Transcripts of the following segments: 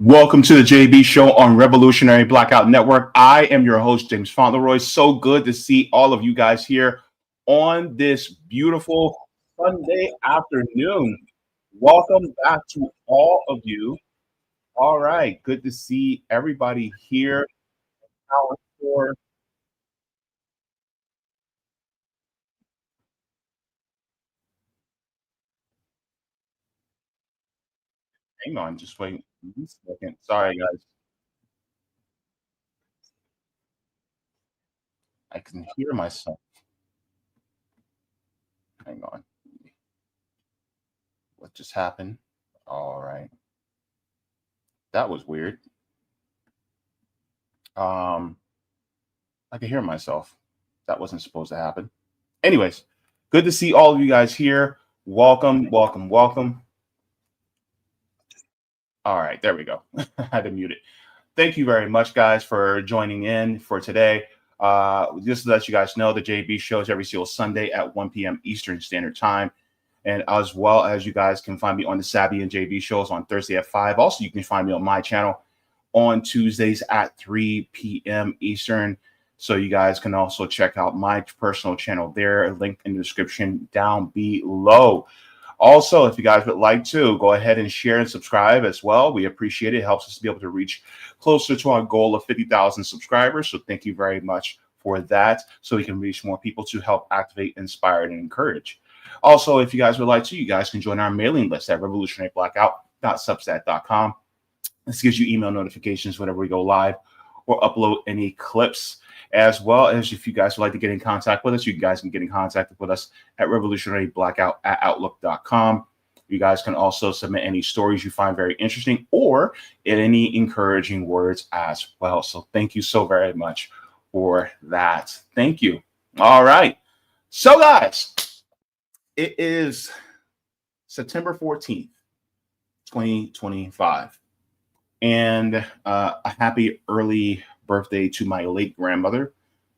Welcome to the Jaybe Show on Revolutionary Blackout Network. I am your host, James Fauntleroy. So good to see all of you guys here on this beautiful Sunday afternoon. Welcome back to all of you. All right, good to see everybody here. Hang on, just wait 1 second. Sorry, guys. I can hear myself. Hang on. What just happened? All right. That was weird. I can hear myself. That wasn't supposed to happen. Anyways, good to see all of you guys here. Welcome, welcome, welcome. All right, there we go. I had to mute it. Thank you very much, guys, for joining in for today. Just to let you guys know, the Jaybe shows every single Sunday at 1 p.m. Eastern Standard Time. And as well as you guys can find me on the Savvy and Jaybe shows on Thursday at 5. Also, you can find me on my channel on Tuesdays at 3 p.m. Eastern. So you guys can also check out my personal channel there, link in the description down below. Also, if you guys would like to, go ahead and share and subscribe as well. We appreciate it. It helps us to be able to reach closer to our goal of 50,000 subscribers. So thank you very much for that, so we can reach more people to help activate, inspire, and encourage. Also, if you guys would like to, you guys can join our mailing list at revolutionaryblackout.substack.com. This gives you email notifications whenever we go live or upload any clips. As well as if you guys would like to get in contact with us, you guys can get in contact with us at revolutionaryblackout@outlook.com. You guys can also submit any stories you find very interesting or any encouraging words as well. So thank you so very much for that. Thank you. All right. So guys, it is September 14th, 2025. And a happy early birthday to my late grandmother.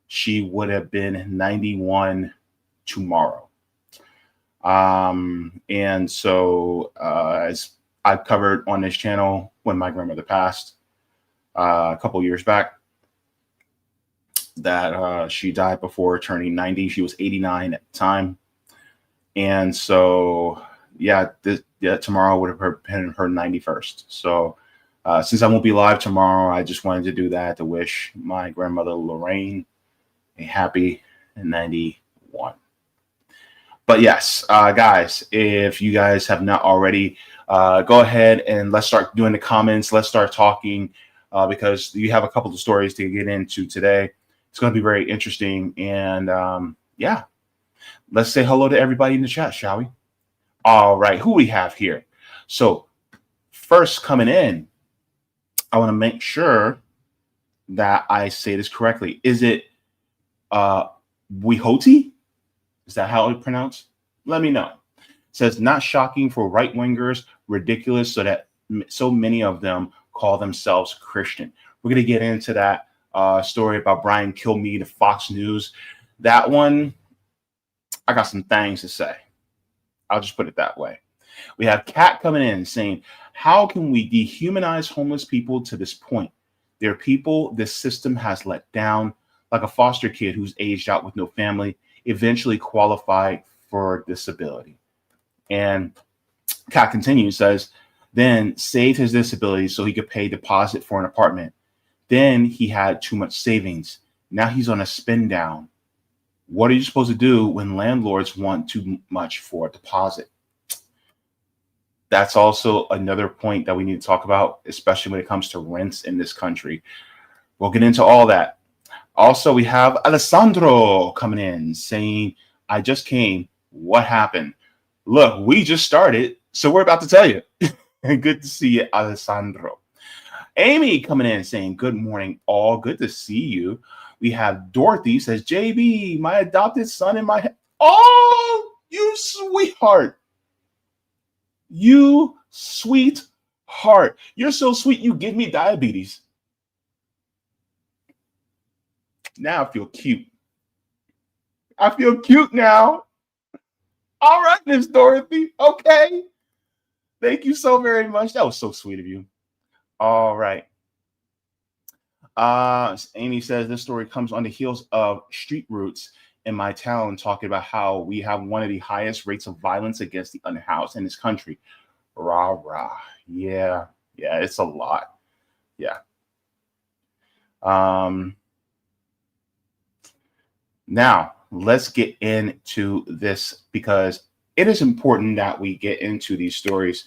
She would have been 91 tomorrow. And so as I've covered on this channel, when my grandmother passed a couple years back, that she died before turning 90. She was 89 at the time. And so, tomorrow would have been her 91st. So since I won't be live tomorrow, I just wanted to do that to wish my grandmother Lorraine a happy 91. But yes, guys, if you guys have not already, go ahead and let's start doing the comments. Let's start talking because you have a couple of stories to get into today. It's going to be very interesting. And let's say hello to everybody in the chat, shall we? All right, who we have here? So first coming in, I want to make sure that I say this correctly. Is it Wihoti? Is that how it's pronounced? Let me know. It says, not shocking for right-wingers, ridiculous so many of them call themselves Christian. We're going to get into that story about Brian Kilmeade of Fox News. That one, I got some things to say. I'll just put it that way. We have Kat coming in saying, how can we dehumanize homeless people to this point? They're people this system has let down, like a foster kid who's aged out with no family, eventually qualified for disability. And Kat continues, says, then saved his disability so he could pay deposit for an apartment. Then he had too much savings. Now he's on a spin down. What are you supposed to do when landlords want too much for a deposit? That's also another point that we need to talk about, especially when it comes to rents in this country. We'll get into all that. Also, we have Alessandro coming in saying, I just came. What happened? Look, we just started, so we're about to tell you. Good to see you, Alessandro. Amy coming in saying, good morning, all. Good to see you. We have Dorothy says, JB, my adopted son in my head. Oh, you sweetheart. You sweetheart. You're so sweet, you give me diabetes. Now I feel cute. I feel cute now. All right, Miss Dorothy. Okay. Thank you so very much. That was so sweet of you. All right. Amy says this story comes on the heels of Street Roots in my town talking about how we have one of the highest rates of violence against the unhoused in this country. Rah, rah. Yeah. Yeah, it's a lot. Yeah. Now, let's get into this because it is important that we get into these stories.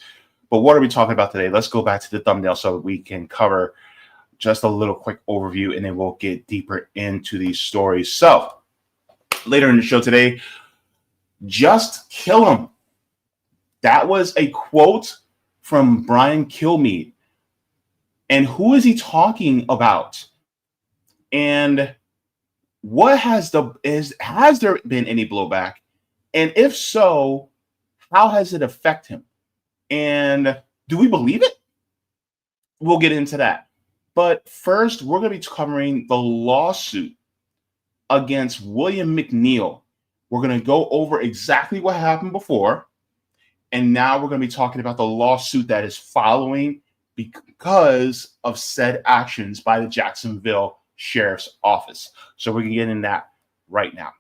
But what are we talking about today? Let's go back to the thumbnail so we can cover just a little quick overview, and then we'll get deeper into these stories. So, later in the show today, just kill him. That was a quote from Brian Kilmeade. And who is he talking about? And what has there been any blowback? And if so, how has it affected him? And do we believe it? We'll get into that. But first, we're going to be covering the lawsuit against William McNeil. We're going to go over exactly what happened before. And now we're going to be talking about the lawsuit that is following because of said actions by the Jacksonville Sheriff's Office. So we're going to get in that right now.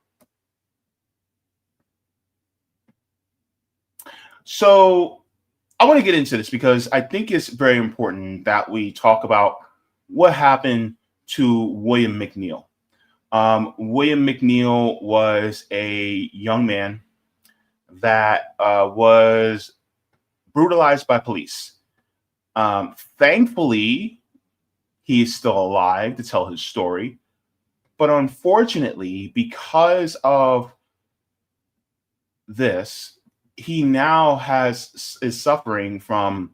So I want to get into this because I think it's very important that we talk about what happened to William McNeil. William McNeil was a young man that was brutalized by police. Thankfully, he is still alive to tell his story. But unfortunately, because of this, he now is suffering from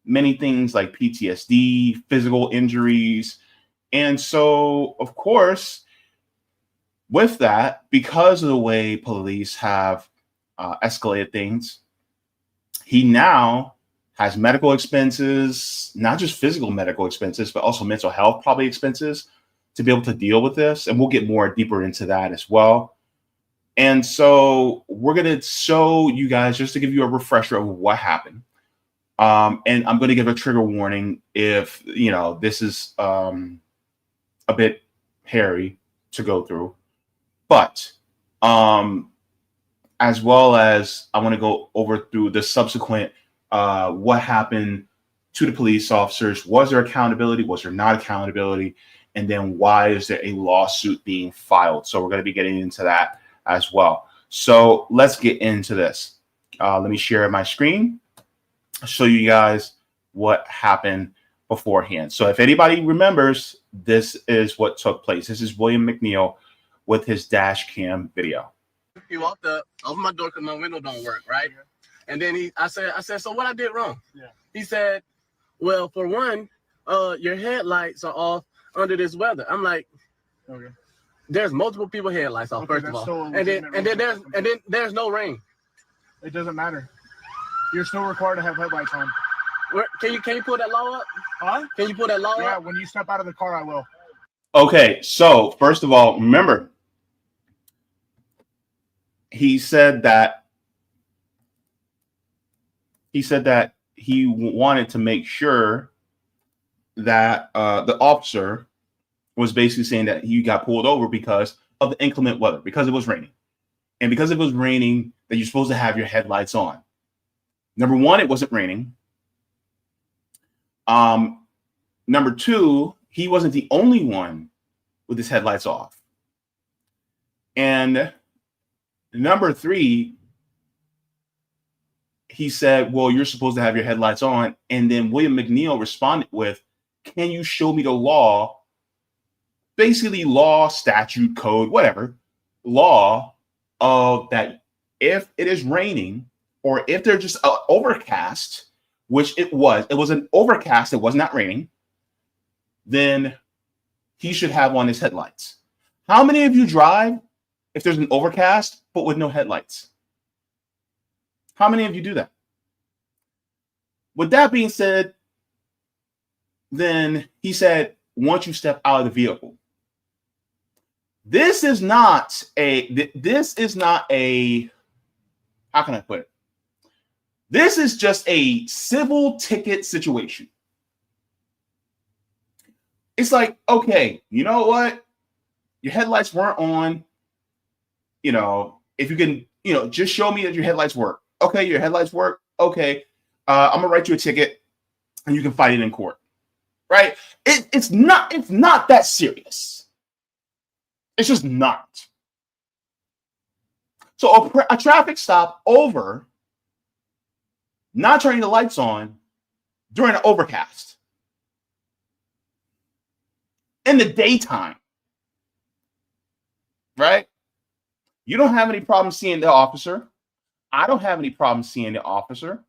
many things like PTSD, physical injuries. And so, of course, with that, because of the way police have escalated things, he now has medical expenses, not just physical medical expenses, but also mental health probably expenses to be able to deal with this. And we'll get more deeper into that as well. And so we're going to show you guys, just to give you a refresher of what happened. And I'm going to give a trigger warning if, this is a bit hairy to go through. But as well as I want to go over through the subsequent what happened to the police officers. Was there accountability? Was there not accountability? And then why is there a lawsuit being filed? So we're going to be getting into that as well. So let's get into this. Let me share my screen, show you guys what happened beforehand. So if anybody remembers, this is what took place. This is William McNeil with his dash cam video. He walked up, opened my door because my window don't work, right? Yeah. And then I said, so what I did wrong? Yeah. He said, well, for one, your headlights are off under this weather. I'm like, okay. There's multiple people headlights off, first of all. And then there's no rain. It doesn't matter. You're still required to have headlights on. Can you pull that law up? Huh? Can you pull that law up? Yeah, when you step out of the car, I will. Okay, so first of all, remember, he said that he wanted to make sure that the officer was basically saying that he got pulled over because of the inclement weather, because it was raining. And because it was raining, that you're supposed to have your headlights on. Number one, it wasn't raining. Number two, he wasn't the only one with his headlights off. And number three, he said, well, you're supposed to have your headlights on. And then William McNeil responded with, can you show me the law? Basically law, statute, code, whatever, law of that if it is raining or if they're just overcast, which it was an overcast, it was not raining, then he should have on his headlights. How many of you drive if there's an overcast but with no headlights? How many of you do that? With that being said, then he said, once you step out of the vehicle, this is not a, how can I put it? This is just a civil ticket situation. It's like, okay, you know what? Your headlights weren't on. If you can, just show me that your headlights work. Okay, your headlights work. Okay, I'm gonna write you a ticket, and you can fight it in court. Right? It's not that serious. It's just not. So a traffic stop over not turning the lights on during an overcast in the daytime, right? You don't have any problem seeing the officer. I don't have any problem seeing the officer.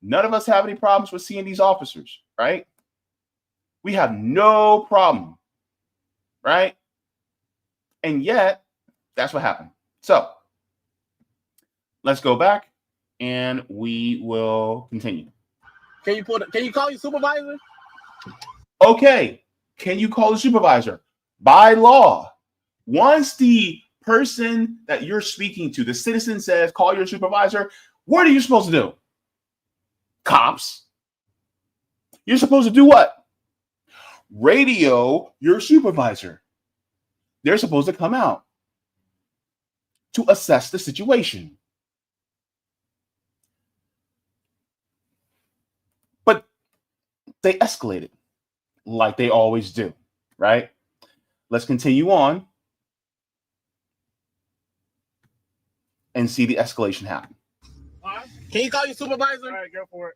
None of us have any problems with seeing these officers, right? We have no problem, right? And yet, that's what happened. So, let's go back and we will continue. Can you call your supervisor? Okay. Can you call the supervisor? By law, once the person that you're speaking to, the citizen says, call your supervisor, what are you supposed to do? Cops. You're supposed to do what? Radio your supervisor. They're supposed to come out to assess the situation. But they escalated like they always do, right? Let's continue on and see the escalation happen. Can you call your supervisor? All right, go for it.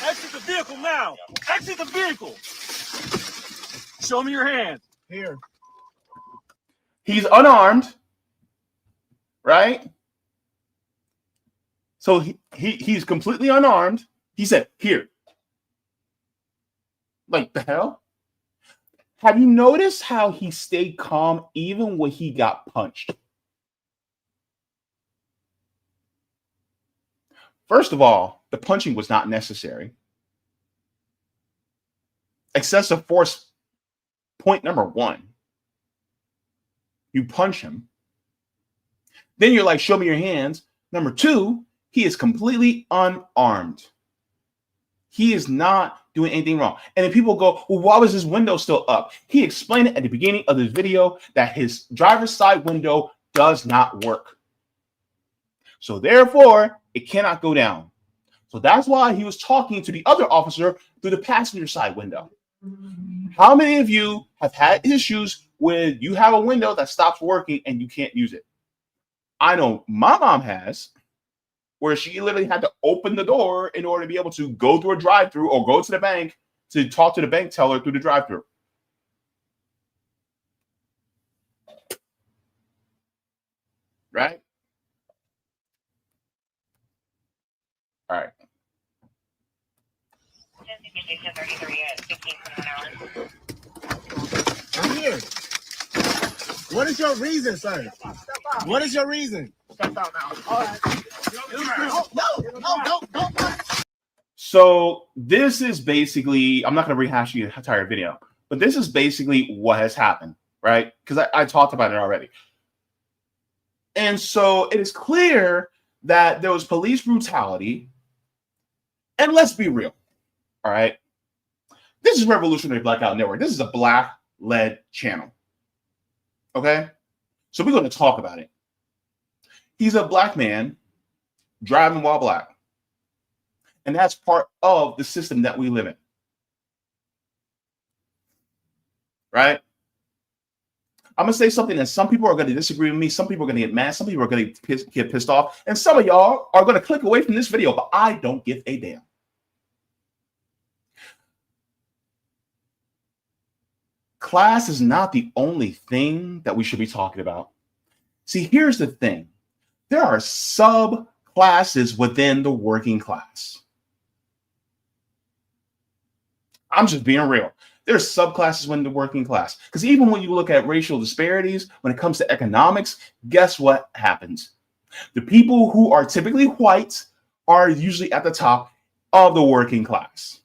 Exit the vehicle now. Exit the vehicle. Show me your hand. Here. He's unarmed, right? So he's completely unarmed. He said, here. Like the hell? Have you noticed how he stayed calm even when he got punched? First of all, the punching was not necessary. Excessive force, point number one. You punch him. Then you're like, show me your hands. Number two, he is completely unarmed. He is not doing anything wrong. And then people go, well, why was his window still up? He explained it at the beginning of the video that his driver's side window does not work. So therefore, it cannot go down. So that's why he was talking to the other officer through the passenger side window. How many of you have had issues with you have a window that stops working and you can't use it? I know my mom has, where she literally had to open the door in order to be able to go through a drive-through or go to the bank to talk to the bank teller through the drive-through. Right? All right. I'm here. What is your reason, sir? What is your reason? Step out now. All right. No. So this is basically, I'm not going to rehash the entire video, but this is basically what has happened, right? Because I talked about it already. And so it is clear that there was police brutality. And let's be real, all right? This is Revolutionary Blackout Network. This is a Black-led channel, okay? So we're going to talk about it. He's a black man driving while black. And that's part of the system that we live in. Right? I'm going to say something that some people are going to disagree with me. Some people are going to get mad. Some people are going to get pissed off. And some of y'all are going to click away from this video, but I don't give a damn. Class is not the only thing that we should be talking about. See, here's the thing. There are subclasses within the working class. I'm just being real. There's subclasses within the working class. Because even when you look at racial disparities, when it comes to economics, guess what happens? The people who are typically white are usually at the top of the working class.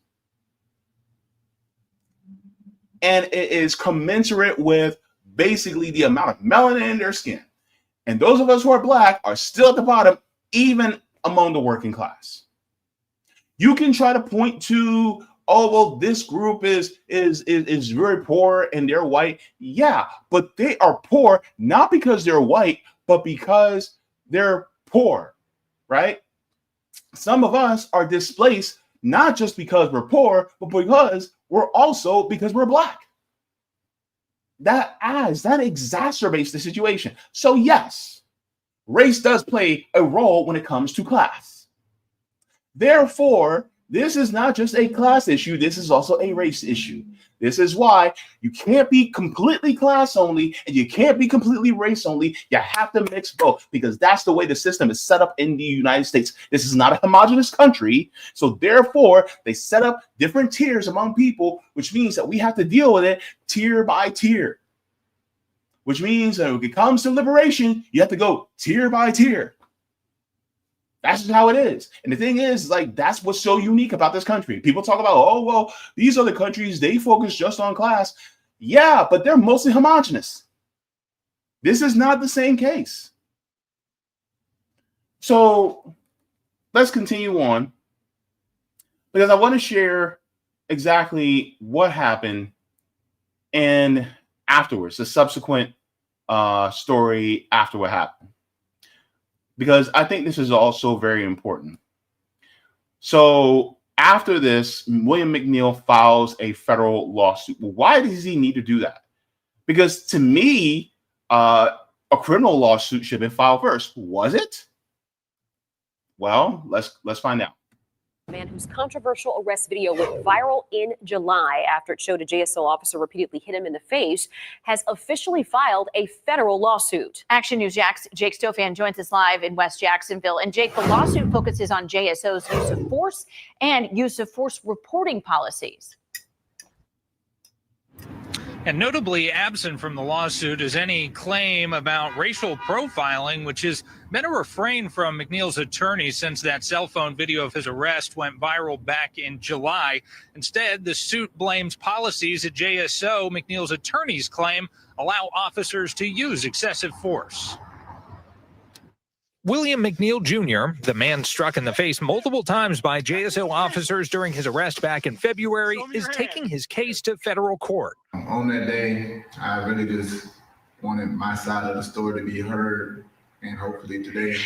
And it is commensurate with basically the amount of melanin in their skin. And those of us who are black are still at the bottom, even among the working class. You can try to point to, oh, well, this group is very poor and they're white. Yeah, but they are poor not because they're white, but because they're poor, right? Some of us are displaced not just because we're poor, but because we're black. That exacerbates the situation. So yes, race does play a role when it comes to class. Therefore, this is not just a class issue. This is also a race issue. This is why you can't be completely class only and you can't be completely race only. You have to mix both because that's the way the system is set up in the United States. This is not a homogenous country. So therefore, they set up different tiers among people, which means that we have to deal with it tier by tier. Which means that when it comes to liberation, you have to go tier by tier. That's just how it is. And the thing is, like, that's what's so unique about this country. People talk about, oh, well, these other countries, they focus just on class. Yeah, but they're mostly homogenous. This is not the same case. So let's continue on because I want to share exactly what happened and afterwards, the subsequent story after what happened. Because I think this is also very important. So after this, William McNeil files a federal lawsuit. Why does he need to do that? Because to me, a criminal lawsuit should have been filed first. Was it? Well, let's find out. Man whose controversial arrest video went viral in July after it showed a JSO officer repeatedly hit him in the face, has officially filed a federal lawsuit. Action News Jack's Jake Stofan joins us live in West Jacksonville. And Jake, the lawsuit focuses on JSO's use of force and use of force reporting policies. And notably absent from the lawsuit is any claim about racial profiling, which has been a refrain from McNeil's attorney since that cell phone video of his arrest went viral back in July. Instead, the suit blames policies at JSO McNeil's attorneys claim allow officers to use excessive force. William McNeil Jr., the man struck in the face multiple times by JSO officers during his arrest back in February, is taking his case to federal court. On that day, I really just wanted my side of the story to be heard, and hopefully today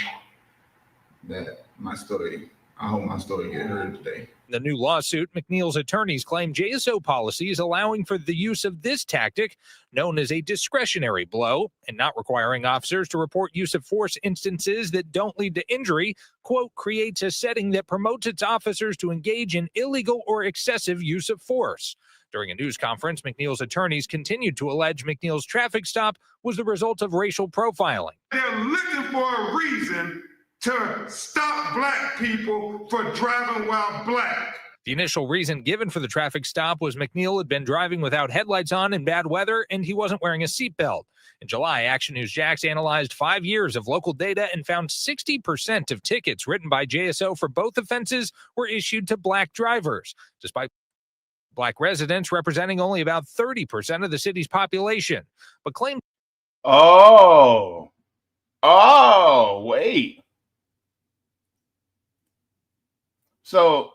that I hope my story get heard today. The new lawsuit, McNeil's attorneys claim JSO policy is allowing for the use of this tactic, known as a discretionary blow, and not requiring officers to report use of force instances that don't lead to injury, quote, creates a setting that promotes its officers to engage in illegal or excessive use of force. During a news conference, McNeil's attorneys continued to allege McNeil's traffic stop was the result of racial profiling. They're looking for a reason to stop black people for driving while black. The initial reason given for the traffic stop was McNeil had been driving without headlights on in bad weather and he wasn't wearing a seatbelt. In July, Action News Jax analyzed 5 years of local data and found 60% of tickets written by JSO for both offenses were issued to black drivers, despite black residents representing only about 30% of the city's population. But claimed. Wait. So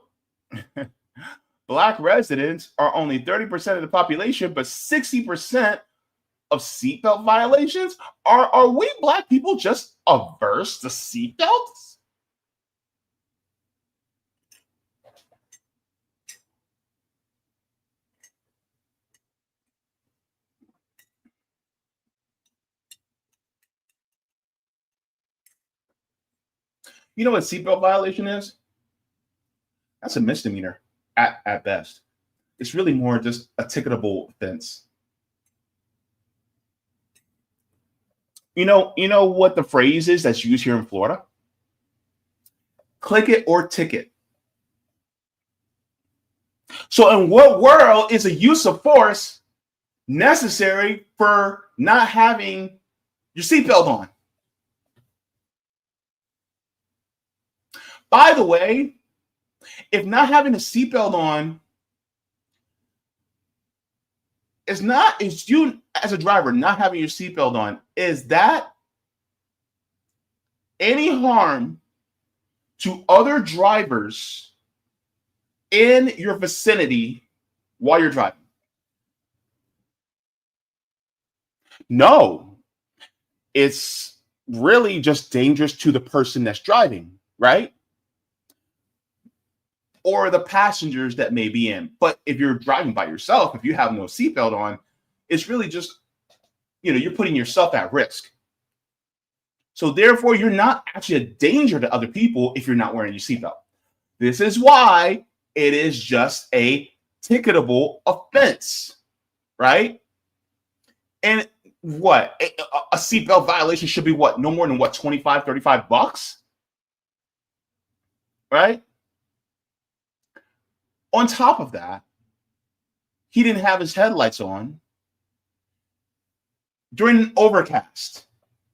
black residents are only 30% of the population, but 60% of seatbelt violations? Are we black people just averse to seatbelts? You know what seatbelt violation is? That's a misdemeanor at best. It's really more just a ticketable offense. You know what the phrase is that's used here in Florida? Click it or ticket. So in what world is a use of force necessary for not having your seatbelt on? By the way, if not having a seatbelt on is you as a driver not having your seatbelt on, is that any harm to other drivers in your vicinity while you're driving? No, it's really just dangerous to the person that's driving, right? Or the passengers that may be in. But if you're driving by yourself, if you have no seatbelt on, it's really just, you're putting yourself at risk. So therefore, you're not actually a danger to other people if you're not wearing your seatbelt. This is why it is just a ticketable offense, right? And what? A seatbelt violation should be what? No more than what? $25, $35? Right? On top of that, he didn't have his headlights on during an overcast.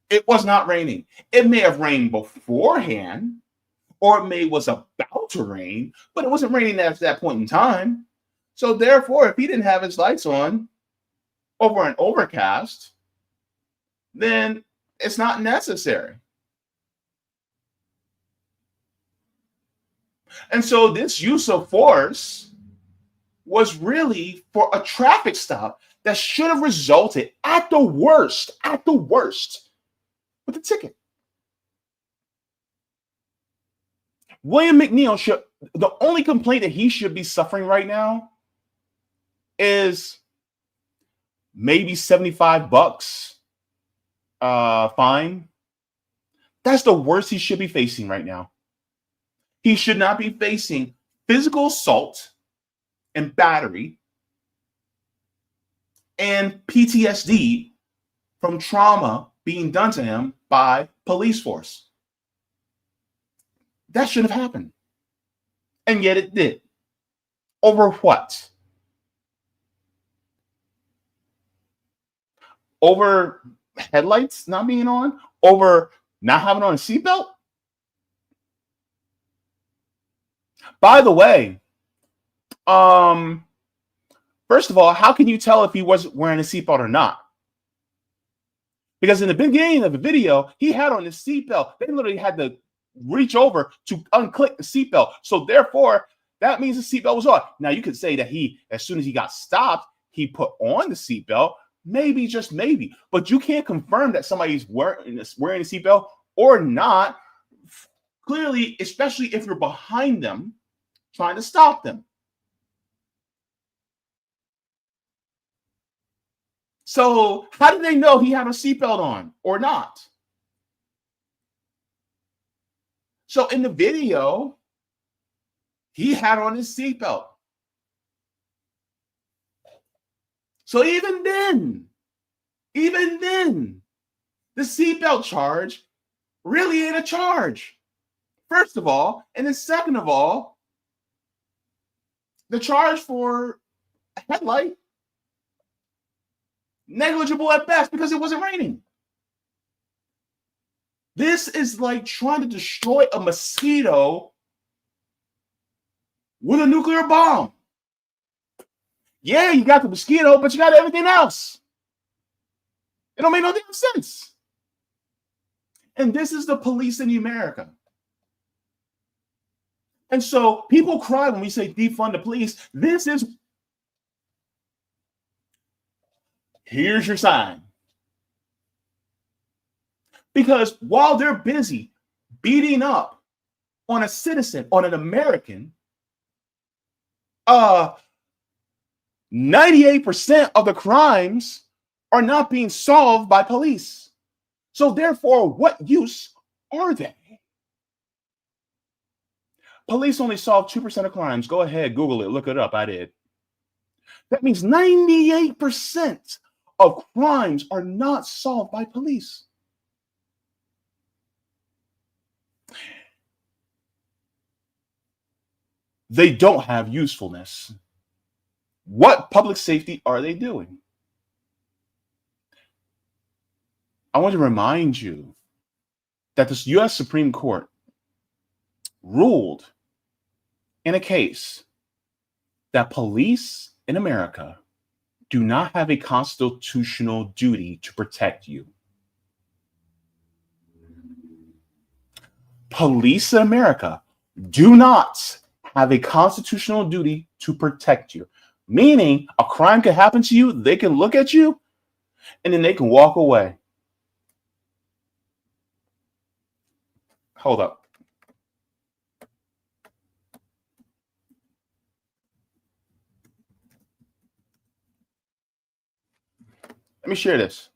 It was not raining. It may have rained beforehand, or it was about to rain, but it wasn't raining at that point in time. So therefore, if he didn't have his lights on over an overcast, then it's not necessary. And so this use of force was really for a traffic stop that should have resulted at the worst, with a ticket. William McNeil the only complaint that he should be suffering right now is maybe $75 fine. That's the worst he should be facing right now. He should not be facing physical assault and battery and PTSD from trauma being done to him by police force. That shouldn't have happened. And yet it did. Over what? Over headlights not being on? Over not having on a seatbelt? By the way, first of all, how can you tell if he wasn't wearing a seatbelt or not? Because in the beginning of the video, he had on his seatbelt. They literally had to reach over to unclick the seatbelt. So therefore, that means the seatbelt was on. Now you could say that as soon as he got stopped, he put on the seatbelt. Maybe, just maybe. But you can't confirm that somebody's wearing a seatbelt or not. Clearly, especially if you're behind them, trying to stop them. So how did they know he had a seatbelt on or not? So in the video, he had on his seatbelt. So even then, the seatbelt charge really ain't a charge. First of all, and then second of all, the charge for a headlight, negligible at best because it wasn't raining. This is like trying to destroy a mosquito with a nuclear bomb. Yeah, you got the mosquito, but you got everything else. It don't make no damn sense. And this is the police in America. And so people cry when we say defund the police. Here's your sign. Because while they're busy beating up on a citizen, on an American, 98% of the crimes are not being solved by police. So therefore, what use are they? Police only solve 2% of crimes. Go ahead, Google it, look it up. I did. That means 98% of crimes are not solved by police. They don't have usefulness. What public safety are they doing? I want to remind you that the U.S. Supreme Court ruled in a case that police in America do not have a constitutional duty to protect you. Police in America do not have a constitutional duty to protect you. Meaning, a crime can happen to you, they can look at you, and then they can walk away. Hold up. Let me share this.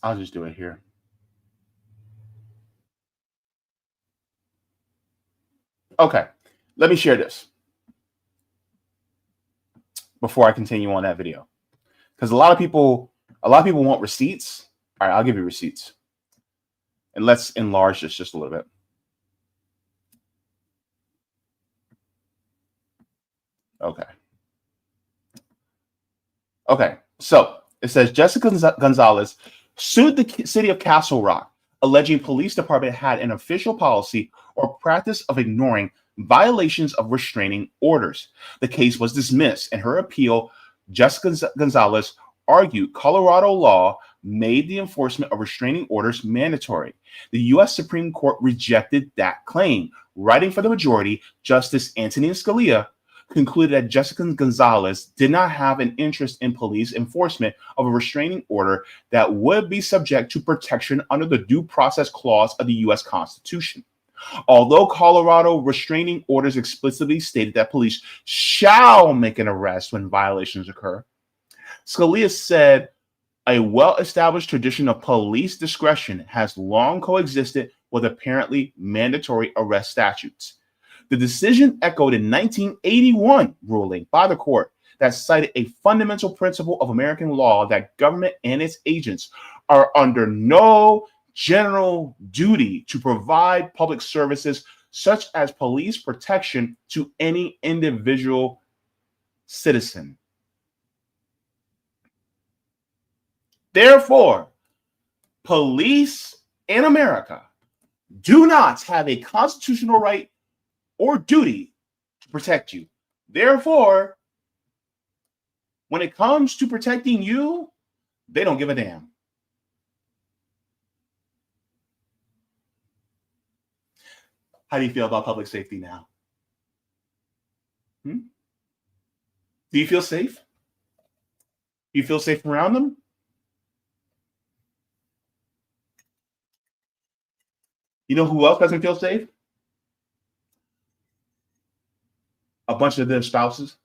I'll just do it here. Okay, let me share this before I continue on that video, because a lot of people want receipts. All right, I'll give you receipts, and let's enlarge this just a little bit. Okay, so it says Jessica Gonzalez sued the city of Castle Rock, alleging police department had an official policy or practice of ignoring violations of restraining orders. The case was dismissed. In her appeal, Jessica Gonzalez argued Colorado law made the enforcement of restraining orders mandatory. The U.S. Supreme Court rejected that claim. Writing for the majority, Justice Antonin Scalia concluded that Jessica Gonzalez did not have an interest in police enforcement of a restraining order that would be subject to protection under the Due Process Clause of the U.S. Constitution. Although Colorado restraining orders explicitly stated that police shall make an arrest when violations occur, Scalia said a well-established tradition of police discretion has long coexisted with apparently mandatory arrest statutes. The decision echoed a 1981 ruling by the court that cited a fundamental principle of American law that government and its agents are under no general duty to provide public services such as police protection to any individual citizen. Therefore, police in America do not have a constitutional right or duty to protect you. Therefore, when it comes to protecting you, they don't give a damn. How do you feel about public safety now? Do you feel safe? Do you feel safe around them? You know who else doesn't feel safe? A bunch of their spouses.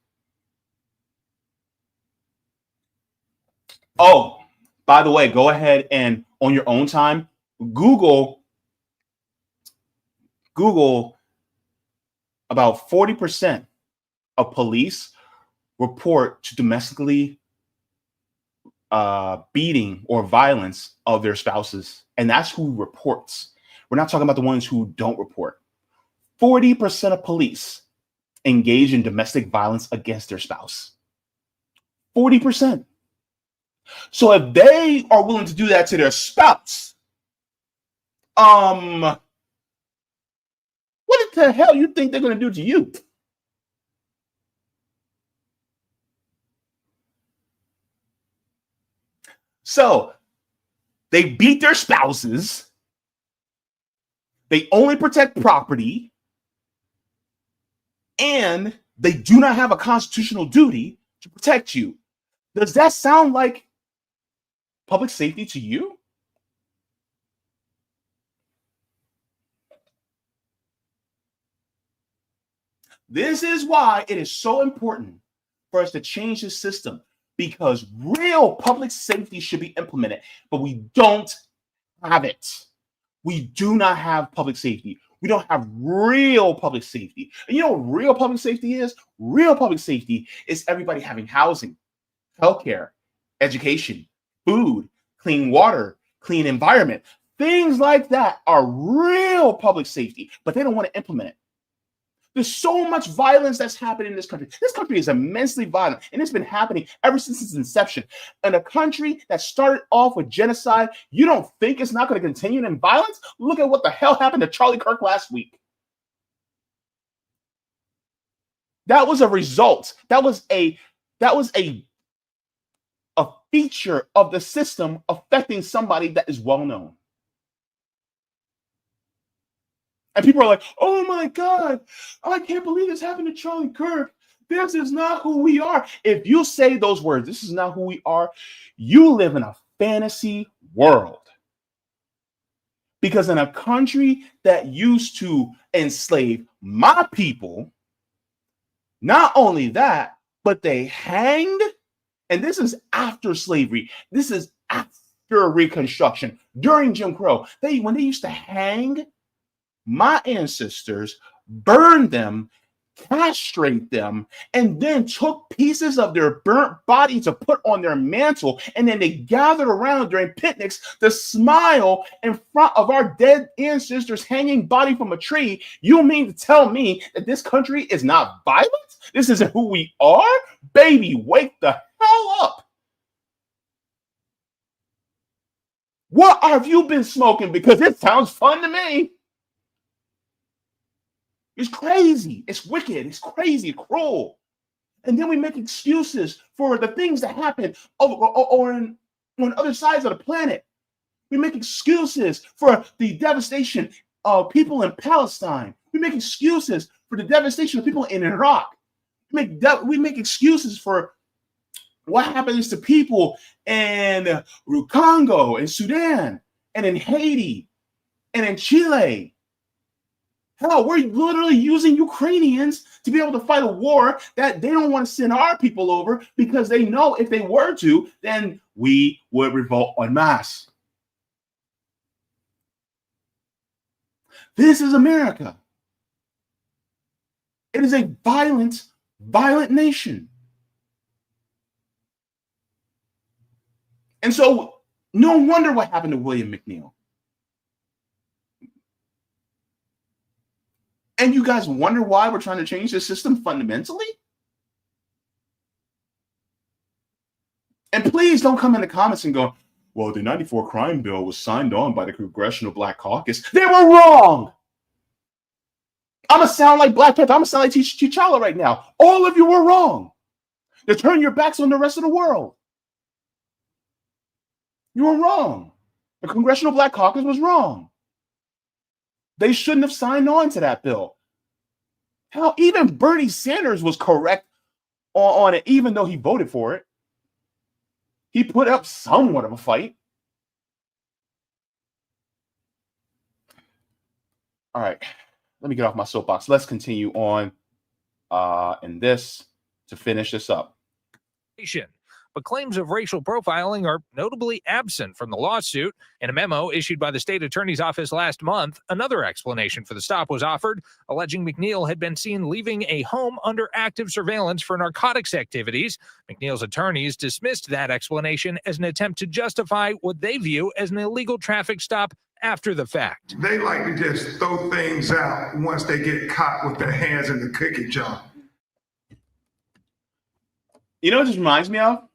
Oh, by the way, go ahead and on your own time, Google about 40% of police report to domestically beating or violence of their spouses. And that's who reports. We're not talking about the ones who don't report. 40% of police engage in domestic violence against their spouse. 40%. So if they are willing to do that to their spouse, what the hell you think they're going to do to you? So they beat their spouses. They only protect property. And they do not have a constitutional duty to protect you. Does that sound like public safety to you? This is why it is so important for us to change the system, because real public safety should be implemented, but we don't have it. We do not have public safety. We don't have real public safety. And you know what real public safety is? Real public safety is everybody having housing, healthcare, education, food, clean water, clean environment. Things like that are real public safety, but they don't want to implement it. There's so much violence that's happening in this country. This country is immensely violent, and it's been happening ever since its inception. In a country that started off with genocide, you don't think it's not going to continue in violence? Look at what the hell happened to Charlie Kirk last week. That was a result. That was a feature of the system affecting somebody that is well known. And people are like, oh my God, I can't believe this happened to Charlie Kirk. This is not who we are. If you say those words, this is not who we are, you live in a fantasy world. Because in a country that used to enslave my people, not only that, but they hanged, and this is after slavery. This is after Reconstruction, during Jim Crow. When they used to hang my ancestors, burned them, castrate them, and then took pieces of their burnt body to put on their mantle, and then they gathered around during picnics to smile in front of our dead ancestors hanging body from a tree. You mean to tell me that this country is not violent? This isn't who we are? Baby, wake the hell up. What have you been smoking? Because it sounds fun to me. It's crazy. It's wicked. It's crazy. Cruel. And then we make excuses for the things that happen on other sides of the planet. We make excuses for the devastation of people in Palestine. We make excuses for the devastation of people in Iraq. We make excuses for what happens to people in Congo, in Sudan, and in Haiti, and in Chile. Hell, we're literally using Ukrainians to be able to fight a war that they don't want to send our people over because they know if they were to, then we would revolt en masse. This is America. It is a violent, violent nation. And so, no wonder what happened to William McNeil. And you guys wonder why we're trying to change the system fundamentally? And please don't come in the comments and go, well, the 94 crime bill was signed on by the Congressional Black Caucus. They were wrong. I'm going to sound like Black Panther. I'm going to sound like T'Challa right now. All of you were wrong. To turn your backs on the rest of the world. You were wrong. The Congressional Black Caucus was wrong. They shouldn't have signed on to that bill. Hell, even Bernie Sanders was correct on it, even though he voted for it. He put up somewhat of a fight. All right, let me get off my soapbox. Let's continue on in this to finish this up. But claims of racial profiling are notably absent from the lawsuit. In a memo issued by the state attorney's office last month, another explanation for the stop was offered, alleging McNeil had been seen leaving a home under active surveillance for narcotics activities. McNeil's attorneys dismissed that explanation as an attempt to justify what they view as an illegal traffic stop after the fact. They like to just throw things out once they get caught with their hands in the cookie jar. You know what this reminds me of?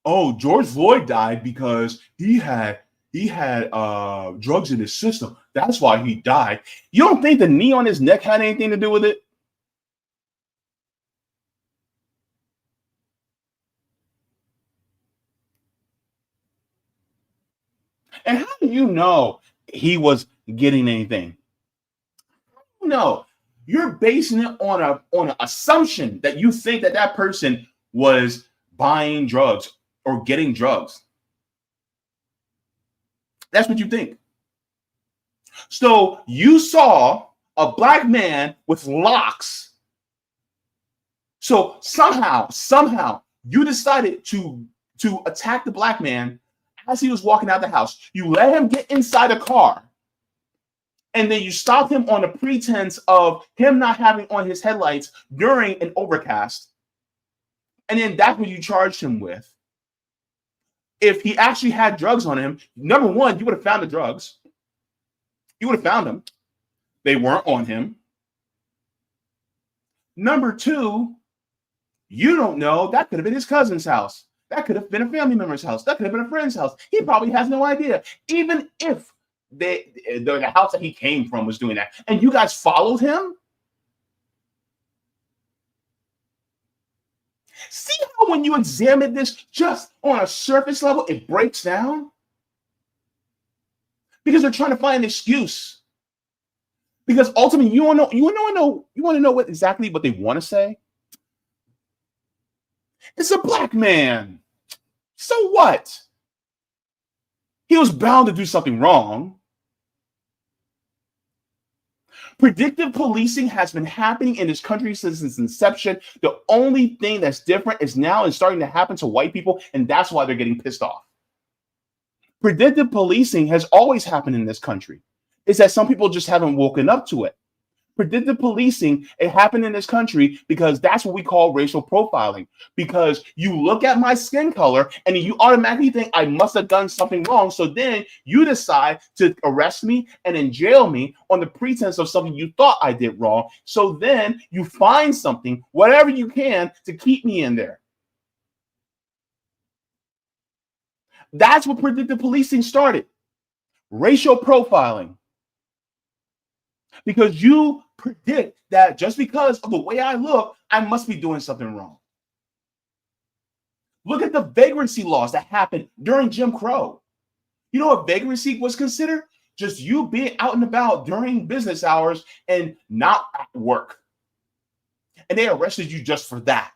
Oh, George Floyd died because he had drugs in his system. That's why he died. You don't think the knee on his neck had anything to do with it? And how do you know he was getting anything? No, you're basing it on an assumption that you think that person was buying drugs or getting drugs. That's what you think. So you saw a black man with locks. So somehow you decided to attack the black man as he was walking out the house. You let him get inside a car. And then you stopped him on the pretense of him not having on his headlights during an overcast. And then that's what you charged him with. If he actually had drugs on him, number one, you would have found the drugs. You would have found them. They weren't on him. Number two, you don't know. That could have been his cousin's house. That could have been a family member's house. That could have been a friend's house. He probably has no idea. Even if the house that he came from was doing that, and you guys followed him. See how when you examine this just on a surface level, it breaks down? Because they're trying to find an excuse. Because ultimately, you want to know what exactly what they want to say? It's a black man. So what? He was bound to do something wrong. Predictive policing has been happening in this country since its inception. The only thing that's different is now it's starting to happen to white people, and that's why they're getting pissed off. Predictive policing has always happened in this country. It's that some people just haven't woken up to it. Predictive policing, it happened in this country because that's what we call racial profiling. Because you look at my skin color and you automatically think I must have done something wrong. So then you decide to arrest me and then jail me on the pretense of something you thought I did wrong. So then you find something, whatever you can, to keep me in there. That's what predictive policing started. Racial profiling. Because you predict that just because of the way I look, I must be doing something wrong. Look at the vagrancy laws that happened during Jim Crow. You know what vagrancy was considered? Just you being out and about during business hours and not at work. And they arrested you just for that.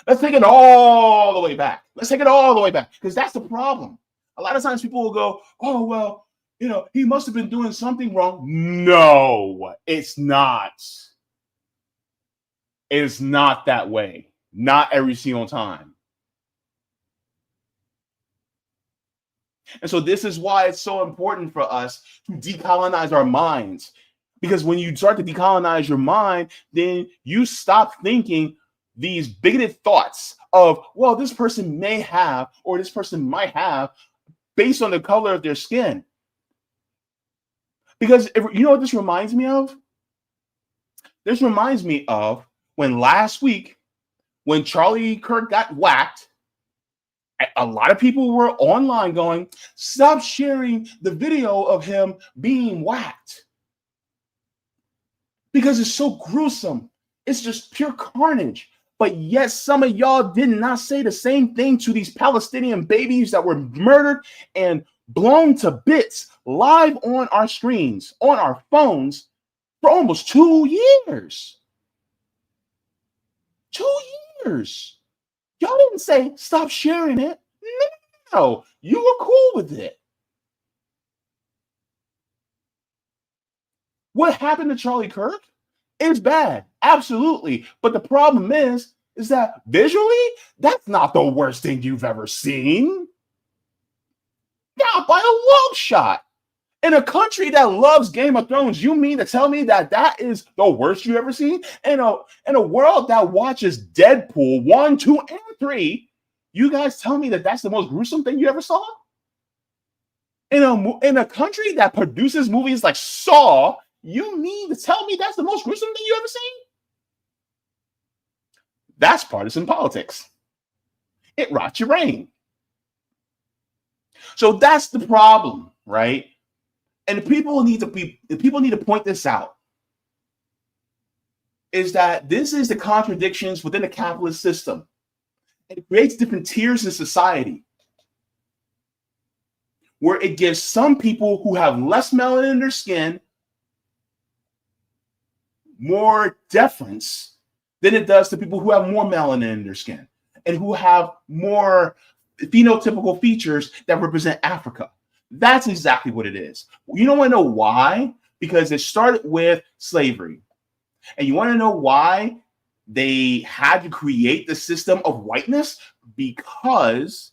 Let's take it all the way back. Because that's the problem. A lot of times people will go, oh, well, he must have been doing something wrong. No, it's not. It's not that way. Not every single time. And so this is why it's so important for us to decolonize our minds. Because when you start to decolonize your mind, then you stop thinking these bigoted thoughts of, well, this person may have, or this person might have, based on the color of their skin. Because you know what this reminds me of? This reminds me of when last week, when Charlie Kirk got whacked, a lot of people were online going, stop sharing the video of him being whacked. Because it's so gruesome. It's just pure carnage. But yet some of y'all did not say the same thing to these Palestinian babies that were murdered and blown to bits live on our screens, on our phones for almost 2 years. 2 years. Y'all didn't say stop sharing it. No, you were cool with it. What happened to Charlie Kirk? It's bad, absolutely. But the problem is that visually, that's not the worst thing you've ever seen. Not by a long shot. In a country that loves Game of Thrones, you mean to tell me that that is the worst you've ever seen? In a world that watches Deadpool 1, 2, and 3, you guys tell me that that's the most gruesome thing you ever saw? In a country that produces movies like Saw, you mean to tell me that's the most gruesome thing you ever seen? That's partisan politics. It rots your brain. So that's the problem, right? And people need to point this out. Is that this is the contradictions within the capitalist system. It creates different tiers in society where it gives some people who have less melanin in their skin more deference than it does to people who have more melanin in their skin and who have more phenotypical features that represent Africa. That's exactly what it is. You don't want to know why? Because it started with slavery. And you want to know why they had to create the system of whiteness? Because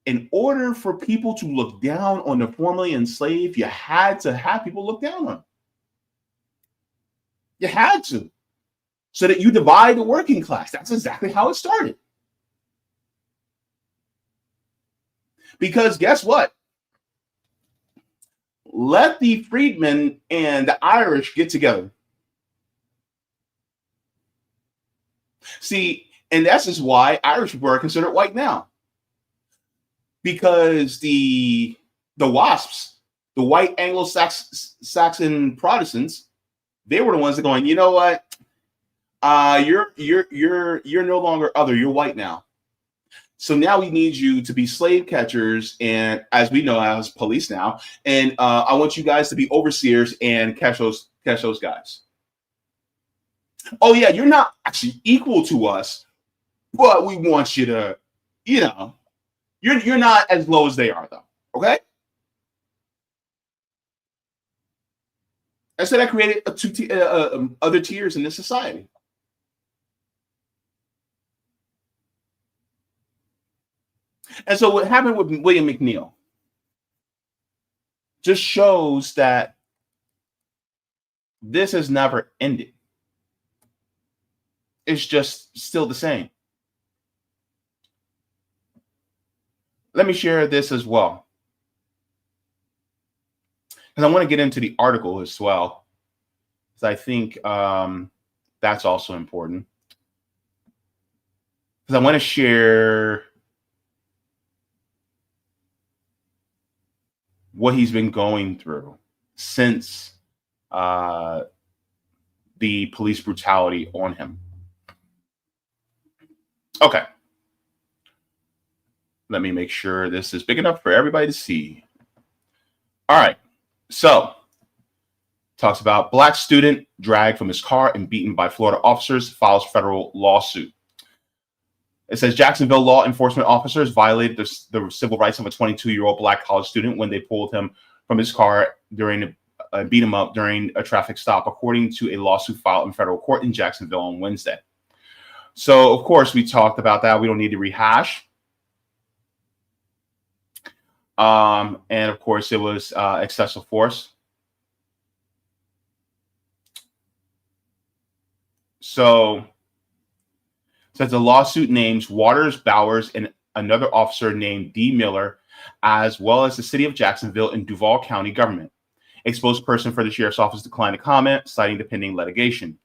in order for people to look down on the formerly enslaved, you had to have people look down on them. You had to. So that you divide the working class. That's exactly how it started. Because guess what? let the freedmen and the Irish get together. See, and that's just why Irish people are considered white now. Because the WASPs, the white Anglo-Saxon Protestants, they were the ones that going, you know what? You're no longer other, you're white now. So now we need you to be slave catchers, and as we know, as police now, and I want you guys to be overseers and catch those guys. Oh yeah, you're not actually equal to us, but we want you to, you're not as low as they are, though. Okay. And so that created other tiers in this society. And so what happened with William McNeil just shows that this has never ended. It's just still the same. Let me share this as well, because I want to get into the article as well, because I think that's also important. Because I want to share what he's been going through since the police brutality on him. Okay. Let me make sure this is big enough for everybody to see. All right. So, talks about black student dragged from his car and beaten by Florida officers, files federal lawsuit. It says Jacksonville law enforcement officers violated the civil rights of a 22-year-old black college student when they pulled him from his car beat him up during a traffic stop, according to a lawsuit filed in federal court in Jacksonville on Wednesday. So, of course, we talked about that. We don't need to rehash. And, of course, it was excessive force. So, says the lawsuit names Waters, Bowers, and another officer named D. Miller, as well as the city of Jacksonville and Duval County government. A spokesperson for the sheriff's office declined to comment, citing the pending litigation.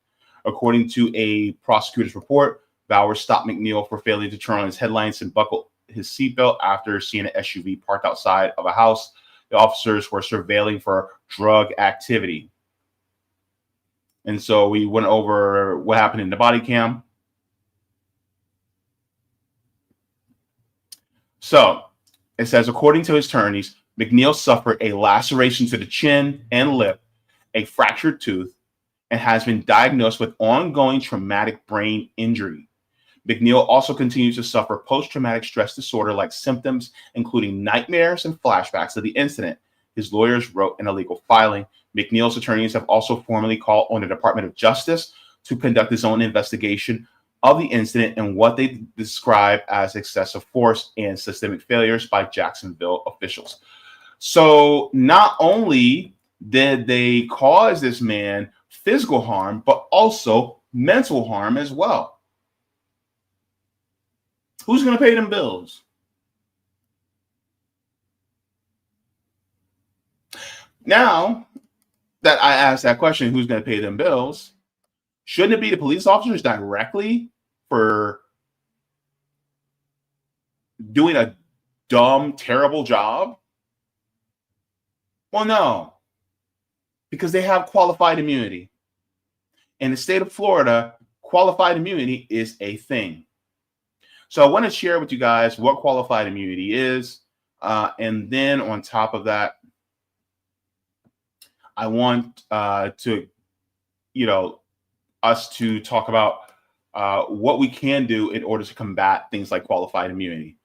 According to a prosecutor's report, Bowers stopped McNeil for failing to turn on his headlights and buckle his seatbelt after seeing an SUV parked outside of a house. The officers were surveilling for drug activity. And so we went over what happened in the body cam. So it says, according to his attorneys, McNeil suffered a laceration to the chin and lip, a fractured tooth, and has been diagnosed with ongoing traumatic brain injury. McNeil also continues to suffer post-traumatic stress disorder-like symptoms, including nightmares and flashbacks of the incident, his lawyers wrote in a legal filing. McNeil's attorneys have also formally called on the Department of Justice to conduct its own investigation of the incident and what they describe as excessive force and systemic failures by Jacksonville officials. So not only did they cause this man physical harm, but also mental harm as well. Who's going to pay them bills? Now that I asked that question, who's going to pay them bills? Shouldn't it be the police officers directly for doing a dumb, terrible job? Well, no, because they have qualified immunity. In the state of Florida, qualified immunity is a thing. So I want to share with you guys what qualified immunity is. And then on top of that, I want to, us to talk about what we can do in order to combat things like qualified immunity.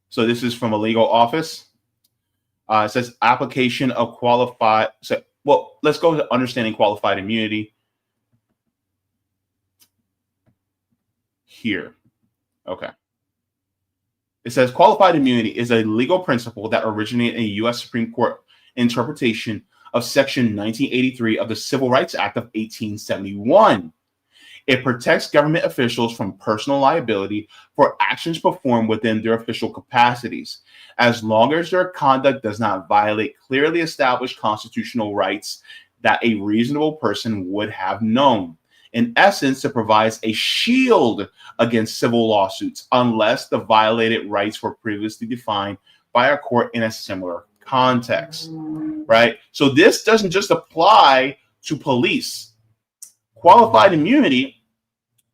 So this is from a legal office. It says application of qualified. So, well, let's go to understanding qualified immunity here. Okay. It says qualified immunity is a legal principle that originated in a U.S. Supreme Court interpretation of Section 1983 of the Civil Rights Act of 1871. It protects government officials from personal liability for actions performed within their official capacities, as long as their conduct does not violate clearly established constitutional rights that a reasonable person would have known. In essence, it provides a shield against civil lawsuits unless the violated rights were previously defined by a court in a similar context, right? So this doesn't just apply to police. Qualified immunity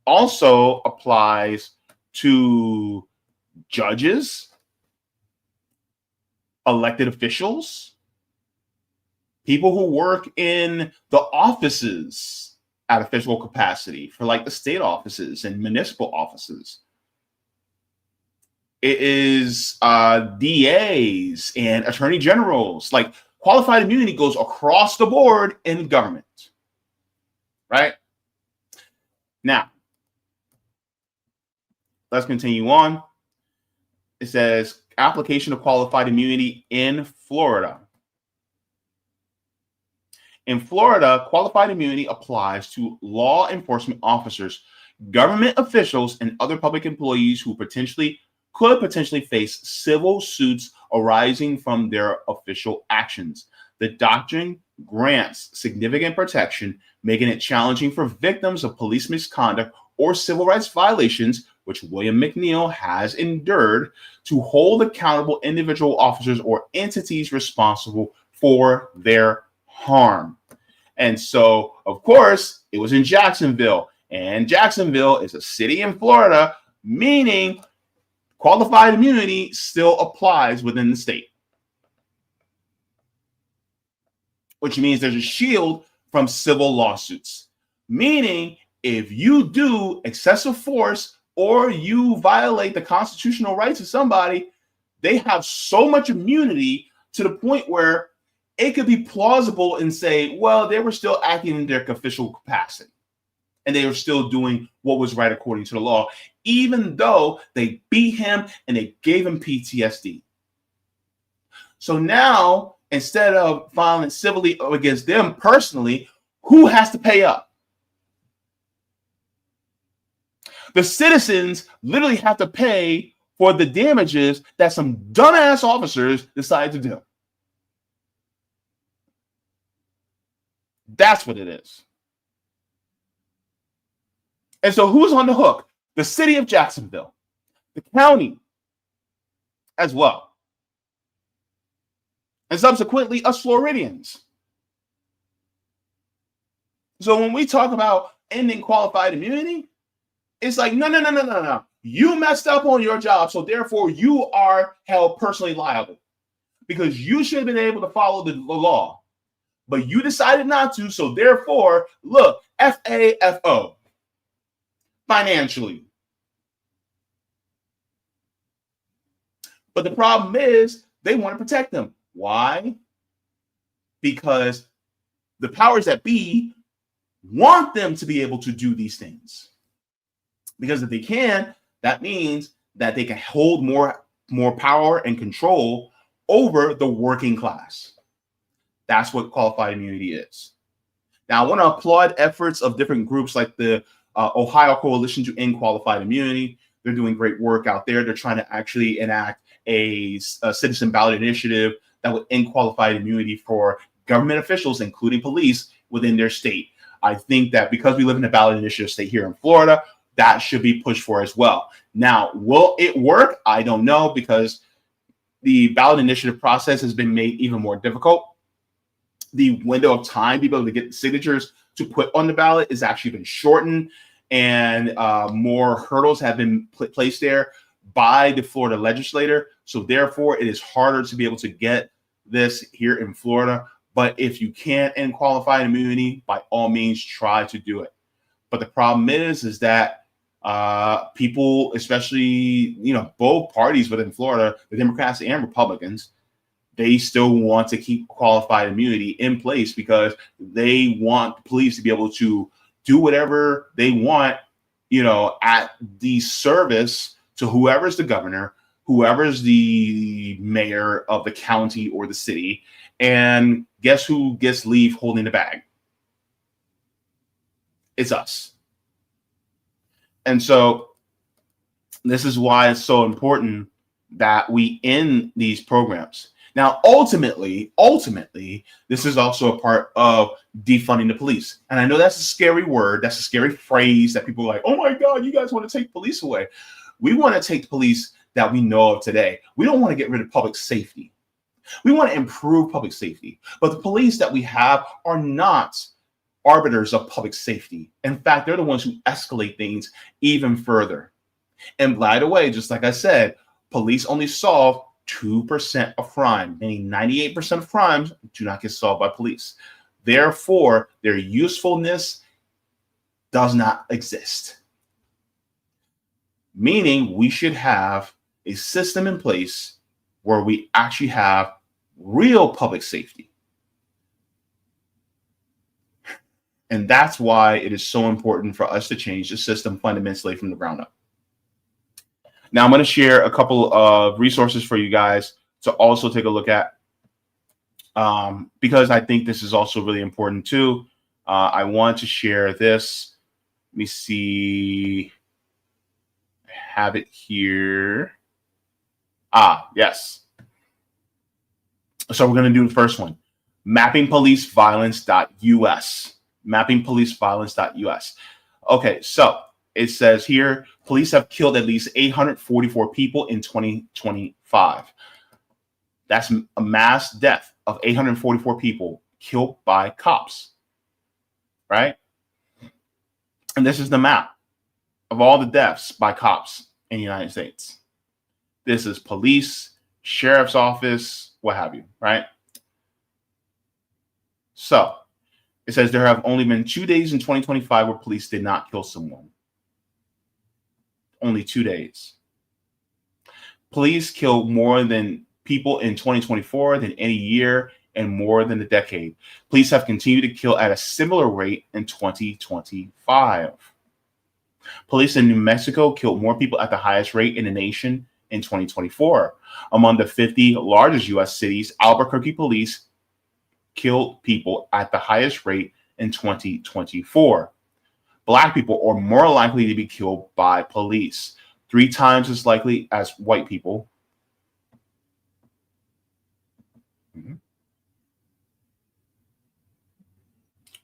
also applies to judges, elected officials, people who work in the offices at official capacity for like the state offices and municipal offices. It is DAs and attorney generals. Like, qualified immunity goes across the board in government, right? Now, let's continue on. It says application of qualified immunity in Florida. In Florida, qualified immunity applies to law enforcement officers, government officials, and other public employees who could potentially face civil suits arising from their official actions. The doctrine grants significant protection, making it challenging for victims of police misconduct or civil rights violations, which William McNeil has endured, to hold accountable individual officers or entities responsible for their harm. And so, of course, it was in Jacksonville, and Jacksonville is a city in Florida, meaning qualified immunity still applies within the state, which means there's a shield from civil lawsuits, meaning if you do excessive force or you violate the constitutional rights of somebody, they have so much immunity to the point where it could be plausible and say, well, they were still acting in their official capacity and they were still doing what was right according to the law, even though they beat him and they gave him PTSD. So now, instead of filing civilly against them personally, who has to pay up? The citizens literally have to pay for the damages that some dumbass officers decide to do. That's what it is. And so who's on the hook? The city of Jacksonville, the county as well, and subsequently us Floridians. So when we talk about ending qualified immunity, it's like, no. You messed up on your job, so therefore you are held personally liable because you should have been able to follow the law. But you decided not to, so therefore, look, FAFO, financially. But the problem is they want to protect them. Why? Because the powers that be want them to be able to do these things. Because if they can, that means that they can hold more power and control over the working class. That's what qualified immunity is. Now, I want to applaud efforts of different groups like the Ohio Coalition to End Qualified Immunity. They're doing great work out there. They're trying to actually enact a citizen ballot initiative that would end qualified immunity for government officials, including police, within their state. I think that because we live in a ballot initiative state here in Florida, that should be pushed for as well. Now, will it work? I don't know, because the ballot initiative process has been made even more difficult. The window of time to be able to get signatures to put on the ballot has actually been shortened, and more hurdles have been placed there by the Florida legislator. So therefore, it is harder to be able to get this here in Florida. But if you can't end qualified immunity, by all means, try to do it. But the problem is that people, especially, both parties within Florida, the Democrats and Republicans, they still want to keep qualified immunity in place because they want police to be able to do whatever they want, at the service to whoever's the governor, whoever's the mayor of the county or the city. And guess who gets leave holding the bag? It's us. And so this is why it's so important that we end these programs. Now, ultimately, this is also a part of defunding the police. And I know that's a scary word. That's a scary phrase that people are like, oh my God, you guys want to take police away. We want to take the police that we know of today. We don't want to get rid of public safety. We want to improve public safety. But the police that we have are not arbiters of public safety. In fact, they're the ones who escalate things even further. And by the way, just like I said, police only solve 2% of crime, meaning 98% of crimes do not get solved by police. Therefore, their usefulness does not exist. Meaning we should have a system in place where we actually have real public safety. And that's why it is so important for us to change the system fundamentally from the ground up. Now, I'm going to share a couple of resources for you guys to also take a look at, because I think this is also really important too. I want to share this. Let me see. I have it here. Yes. So we're going to do the first one, mappingpoliceviolence.us. Mappingpoliceviolence.us. Okay, so it says here, police have killed at least 844 people in 2025. That's a mass death of 844 people killed by cops, right? And this is the map of all the deaths by cops in the United States. This is police, sheriff's office, what have you, right? So it says there have only been 2 days in 2025 where police did not kill someone. Only 2 days. Police killed more than people in 2024 than any year and more than a decade. Police have continued to kill at a similar rate in 2025. Police in New Mexico killed more people at the highest rate in the nation in 2024. Among the 50 largest U.S. cities, Albuquerque police killed people at the highest rate in 2024. Black people are more likely to be killed by police, 3 times as likely as white people.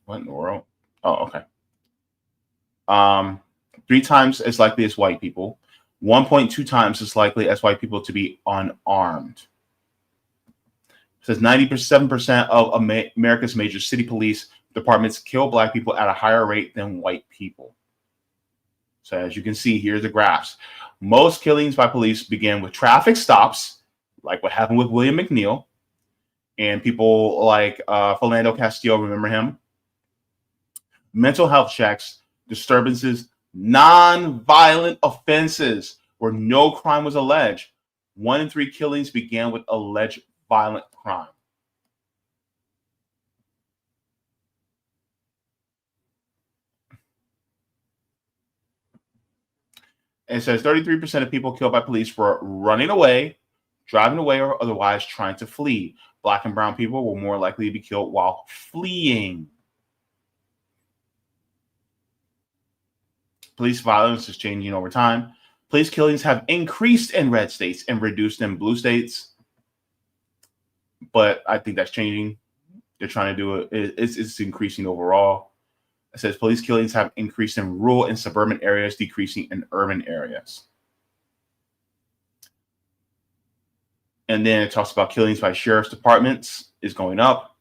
What in the world? Oh, okay. 3 times as likely as white people, 1.2 times as likely as white people to be unarmed. It says 97% of America's major city police departments kill Black people at a higher rate than white people. So as you can see, here's the graphs. Most killings by police begin with traffic stops, like what happened with William McNeil, and people like Philando Castile, remember him? Mental health checks, disturbances, non-violent offenses where no crime was alleged. 1 in 3 killings began with alleged violent crime. It says 33% of people killed by police were running away, driving away, or otherwise trying to flee. Black and brown people were more likely to be killed while fleeing. Police violence is changing over time. Police killings have increased in red states and reduced in blue states. But I think that's changing. They're trying to do it. It's increasing overall. It says police killings have increased in rural and suburban areas, decreasing in urban areas. And then it talks about killings by sheriff's departments is going up.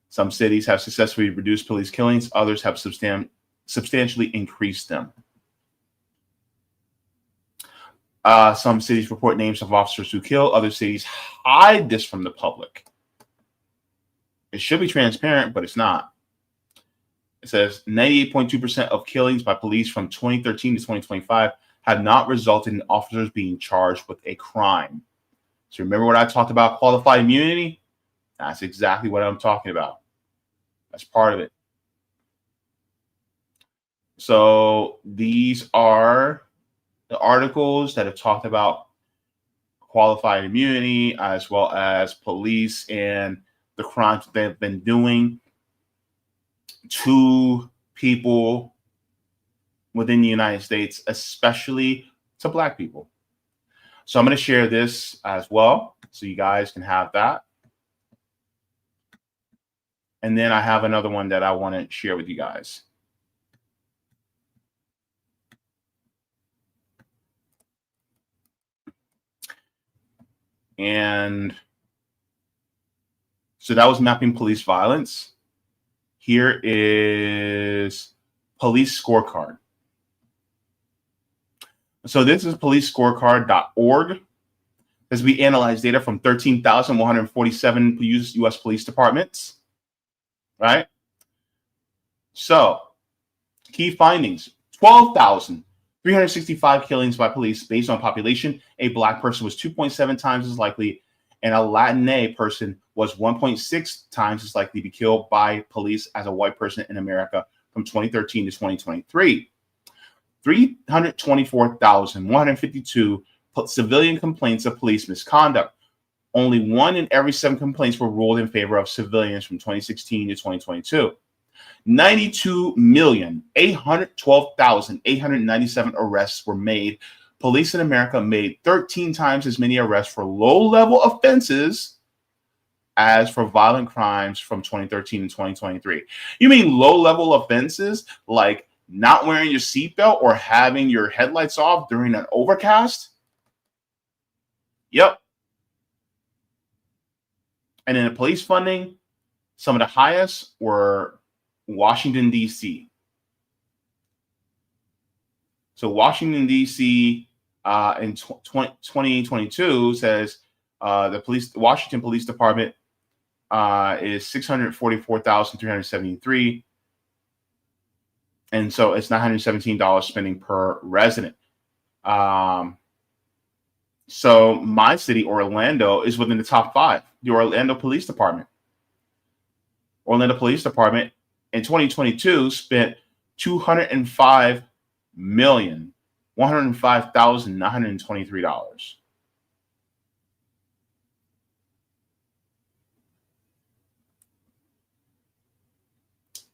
Some cities have successfully reduced police killings. Others have substantially increased them. Some cities report names of officers who kill. Other cities hide this from the public. It should be transparent, but it's not. It says 98.2% of killings by police from 2013 to 2025 have not resulted in officers being charged with a crime. So remember what I talked about, qualified immunity? That's exactly what I'm talking about. That's part of it. So these are the articles that have talked about qualified immunity as well as police and the crimes that they've been doing to people within the United States, especially to Black people. So I'm going to share this as well, so you guys can have that. And then I have another one that I want to share with you guys. And so that was mapping police violence. Here is police scorecard. So this is policescorecard.org. As we analyze data from 13,147 U.S. police departments, right? So key findings: 12,365 killings by police based on population. A Black person was 2.7 times as likely, and a Latina person was 1.6 times as likely to be killed by police as a white person in America from 2013 to 2023. 324,152 civilian complaints of police misconduct. Only 1 in every 7 complaints were ruled in favor of civilians from 2016 to 2022. 92,812,897 arrests were made. Police in America made 13 times as many arrests for low-level offenses as for violent crimes from 2013 to 2023. You mean low-level offenses like not wearing your seatbelt or having your headlights off during an overcast? Yep. And in the police funding, some of the highest were Washington, D.C. So Washington, D.C. In 2022 says the Washington Police Department is 644,373. And so it's $917 spending per resident. So my city, Orlando, is within the top 5. The Orlando Police Department. Orlando Police Department in 2022 spent $205,105,923.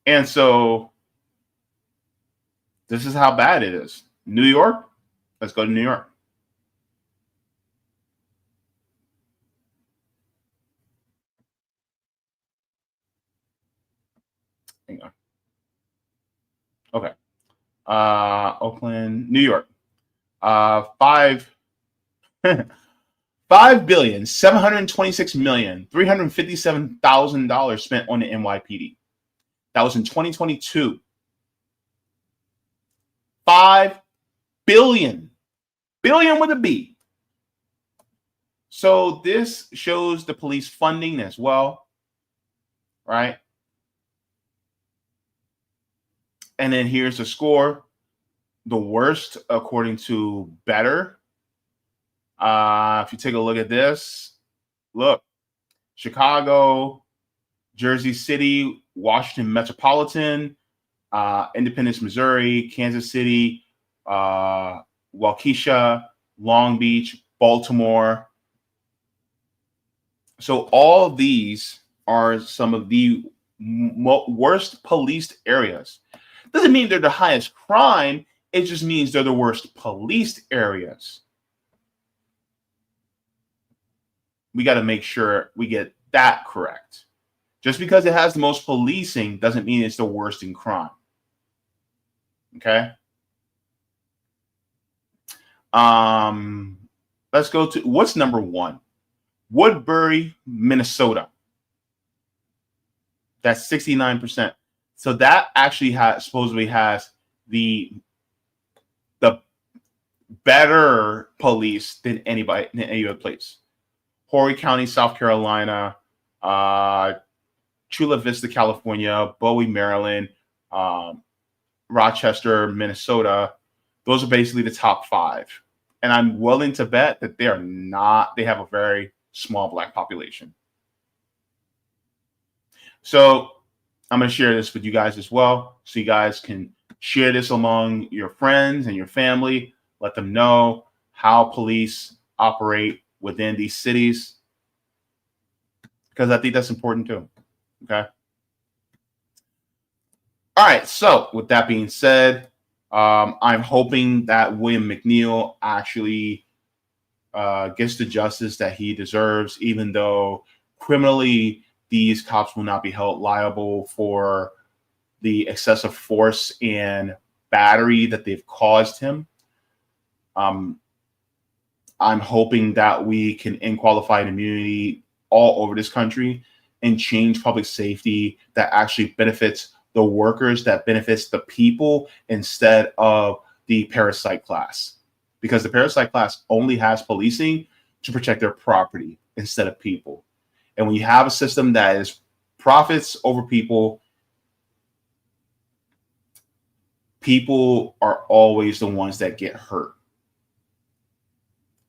And so this is how bad it is. New York, let's go to New York. Hang on. Okay. Oakland, New York. $5,726,357,000 spent on the NYPD. That was in 2022. $5 billion. Billion with a B. So this shows the police funding as well, right? And then here's the score. The worst, according to Better. If you take a look at this, look, Chicago, Jersey City, Washington Metropolitan, Independence, Missouri, Kansas City, Waukesha, Long Beach, Baltimore. So all of these are some of the worst policed areas. Doesn't mean they're the highest crime. It just means they're the worst policed areas. We got to make sure we get that correct. Just because it has the most policing doesn't mean it's the worst in crime. Okay. Let's go to what's number 1. Woodbury, Minnesota. That's 69%. So that actually supposedly has the better police than any other place. Horry County, South Carolina, Chula Vista, California, Bowie, Maryland, Rochester, Minnesota. Those are basically the top 5. And I'm willing to bet that they have a very small Black population. So I'm going to share this with you guys as well, so you guys can share this among your friends and your family. Let them know how police operate within these cities, because I think that's important too. Okay. All right. So with that being said, I'm hoping that William McNeil actually gets the justice that he deserves, even though criminally these cops will not be held liable for the excessive force and battery that they've caused him. I'm hoping that we can end qualified immunity all over this country and change public safety that actually benefits the workers, that benefits the people instead of the parasite class. Because the parasite class only has policing to protect their property instead of people. And when you have a system that is profits over people, people are always the ones that get hurt,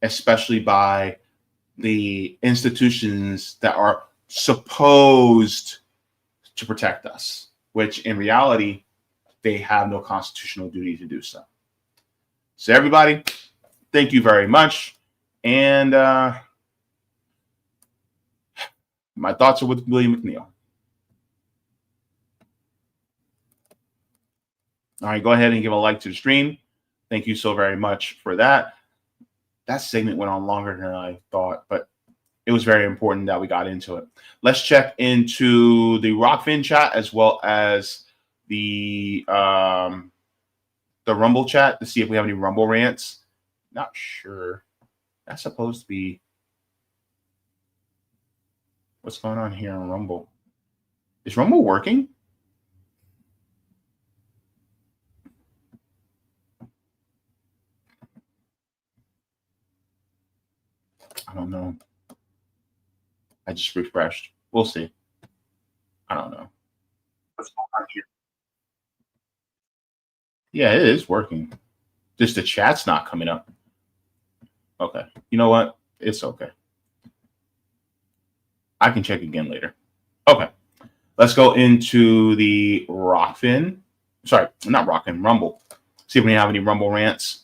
especially by the institutions that are supposed to protect us, which in reality, they have no constitutional duty to do so. So everybody, thank you very much. And my thoughts are with William McNeil. All right, go ahead and give a like to the stream. Thank you so very much for that. That segment went on longer than I thought, but it was very important that we got into it. Let's check into the Rockfin chat as well as the Rumble chat to see if we have any Rumble rants. Not sure. That's supposed to be what's going on here on Rumble. Is Rumble working? I don't know. I just refreshed. We'll see. I don't know. What's going on here? Yeah, it is working. Just the chat's not coming up. Okay. You know what? It's okay. I can check again later. Okay. Let's go into the Rockfin. Sorry, not Rockfin, Rumble. See if we have any Rumble rants.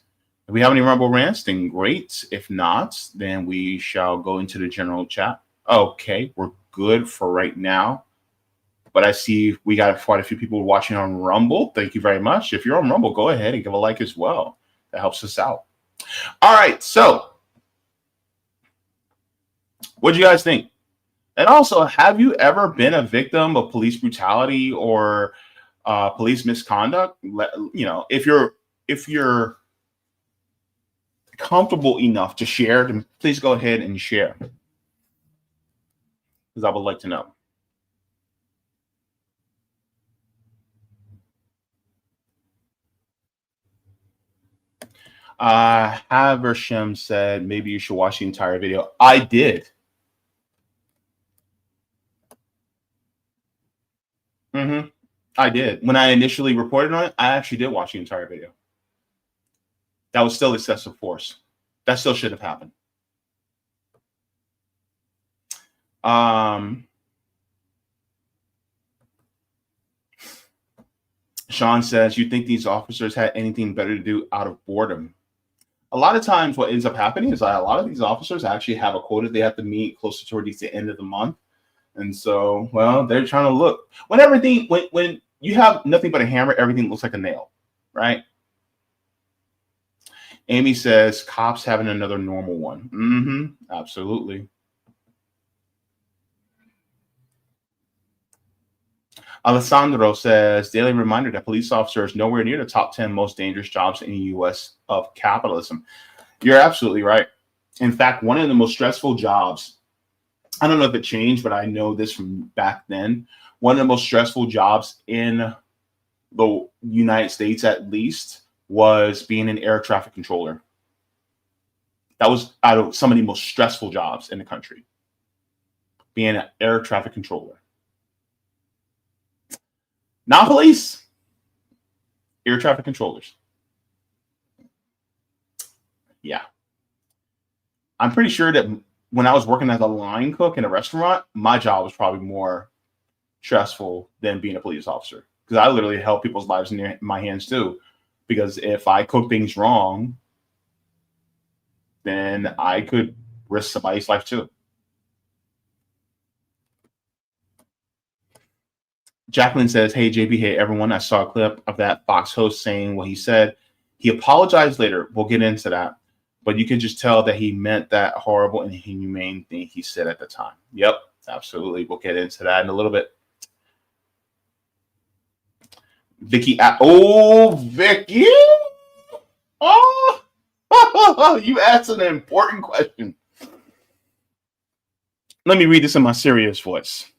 If we have any Rumble rants, then great. If not, then we shall go into the general chat. Okay, we're good for right now. But I see we got quite a few people watching on Rumble. Thank you very much. If you're on Rumble, go ahead and give a like as well. That helps us out. All right, so what do you guys think? And also, have you ever been a victim of police brutality or police misconduct? You know, if you're comfortable enough to share, then please go ahead and share, because I would like to know. Haversham said maybe you should watch the entire video. I did. I did. When I initially reported on it, I actually did watch the entire video. That was still excessive force. That still should have happened. Sean says, you think these officers had anything better to do out of boredom? A lot of times what ends up happening is that a lot of these officers actually have a quota they have to meet closer towards the end of the month. And so, well, they're trying to look. When you have nothing but a hammer, everything looks like a nail, right? Amy says, cops having another normal one. Absolutely. Alessandro says, daily reminder that police officers nowhere near the top 10 most dangerous jobs in the U.S. of capitalism. You're absolutely right. In fact, one of the most stressful jobs, I don't know if it changed, but I know this from back then. One of the most stressful jobs in the United States, at least, was being an air traffic controller. That was out of some of the most stressful jobs in the country. Being an air traffic controller. Not police, air traffic controllers. Yeah. I'm pretty sure that when I was working as a line cook in a restaurant, my job was probably more stressful than being a police officer, because I literally held people's lives in my hands too. Because if I cook things wrong, then I could risk somebody's life too. Jacqueline says, hey, Jaybe, hey, everyone. I saw a clip of that Fox host saying what he said. He apologized later. We'll get into that. But you can just tell that he meant that horrible and inhumane thing he said at the time. Yep, absolutely. We'll get into that in a little bit. Vicky, Vicky. Oh, you asked an important question. Let me read this in my serious voice.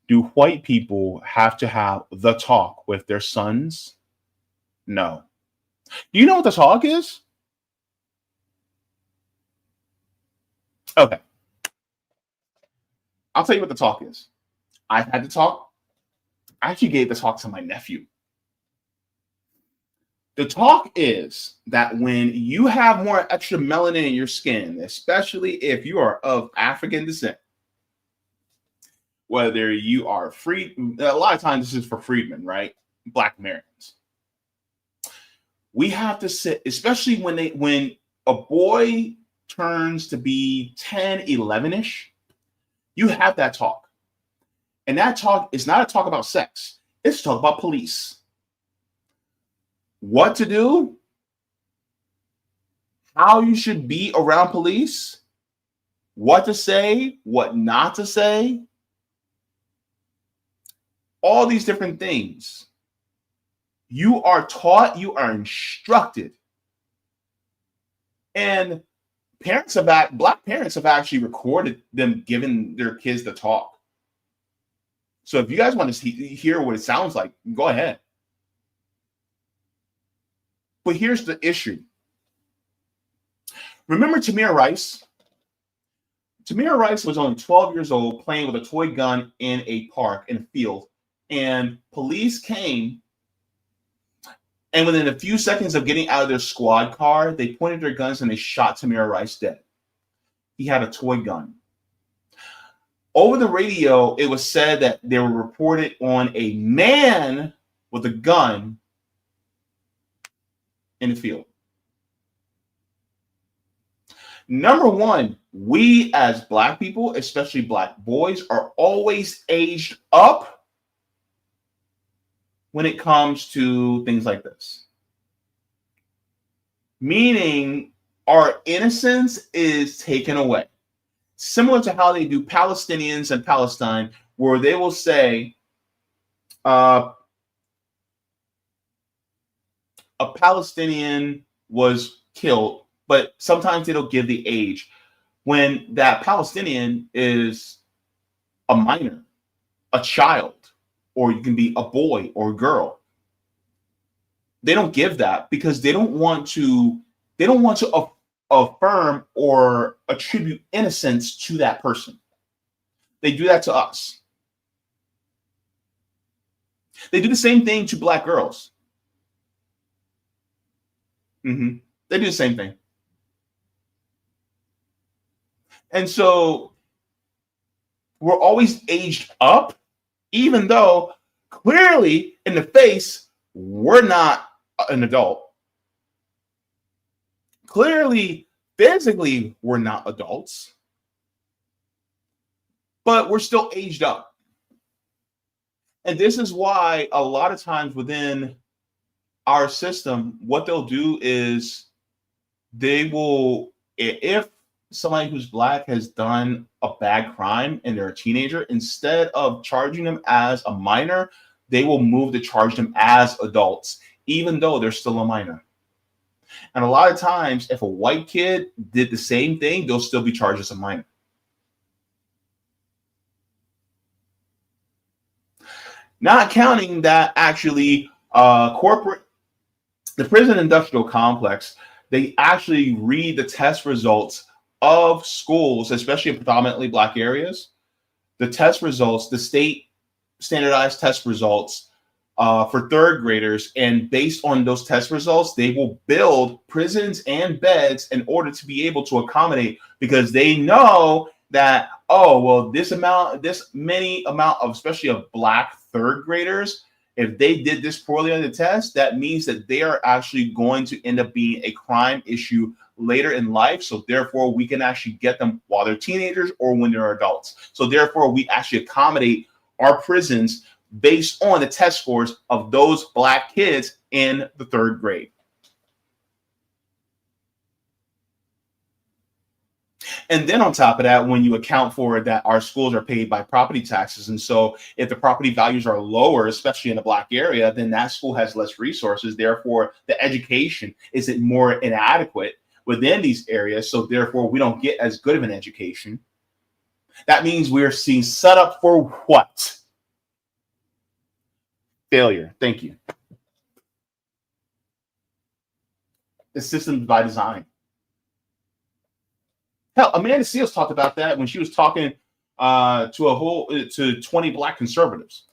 Do white people have to have the talk with their sons? No. Do you know what the talk is? Okay. I'll tell you what the talk is. I've had the talk. I actually gave the talk to my nephew. The talk is that when you have more extra melanin in your skin, especially if you are of African descent, whether you are free, a lot of times this is for freedmen, right? Black Americans. We have to sit, especially when a boy turns to be 10, 11-ish, you have that talk. And that talk is not a talk about sex. It's a talk about police. What to do, how you should be around police, what to say, what not to say, all these different things. You are taught, you are instructed. And Black parents have actually recorded them giving their kids the talk. So if you guys want to hear what it sounds like, go ahead. But here's the issue. Remember Tamir Rice? Tamir Rice was only 12 years old playing with a toy gun in a park, in a field. And police came, and within a few seconds of getting out of their squad car, they pointed their guns and they shot Tamir Rice dead. He had a toy gun. Over the radio, it was said that they were reported on a man with a gun in the field. Number one, we as Black people, especially Black boys, are always aged up when it comes to things like this. Meaning our innocence is taken away. Similar to how they do Palestinians and Palestine, where they will say a Palestinian was killed, but sometimes they don't give the age. When that Palestinian is a minor, a child, or you can be a boy or a girl. They don't give that because they don't want to affirm or attribute innocence to that person. They do that to us. They do the same thing to Black girls. They do the same thing. And so we're always aged up, even though clearly in the face, we're not an adult. Clearly, physically, we're not adults. But we're still aged up. And this is why a lot of times within our system, what they'll do is they will, if somebody who's Black has done a bad crime and they're a teenager, instead of charging them as a minor, they will move to charge them as adults, even though they're still a minor. And a lot of times, if a white kid did the same thing, they'll still be charged as a minor. Not counting that actually the prison industrial complex, they actually read the test results of schools, especially in predominantly Black areas, the test results, the state standardized test results for third graders. And based on those test results, they will build prisons and beds in order to be able to accommodate, because they know that, oh, well, this many amount of, especially of Black third graders, if they did this poorly on the test, that means that they are actually going to end up being a crime issue later in life. So therefore, we can actually get them while they're teenagers or when they're adults. So therefore, we actually accommodate our prisons based on the test scores of those Black kids in the third grade. And then on top of that, when you account for that, our schools are paid by property taxes. And so if the property values are lower, especially in the Black area, then that school has less resources. Therefore, the education isn't more inadequate within these areas. So therefore, we don't get as good of an education. That means we're seeing set up for what? Failure. Thank you. The system by design. Hell, Amanda Seals talked about that when she was talking to 20 Black conservatives.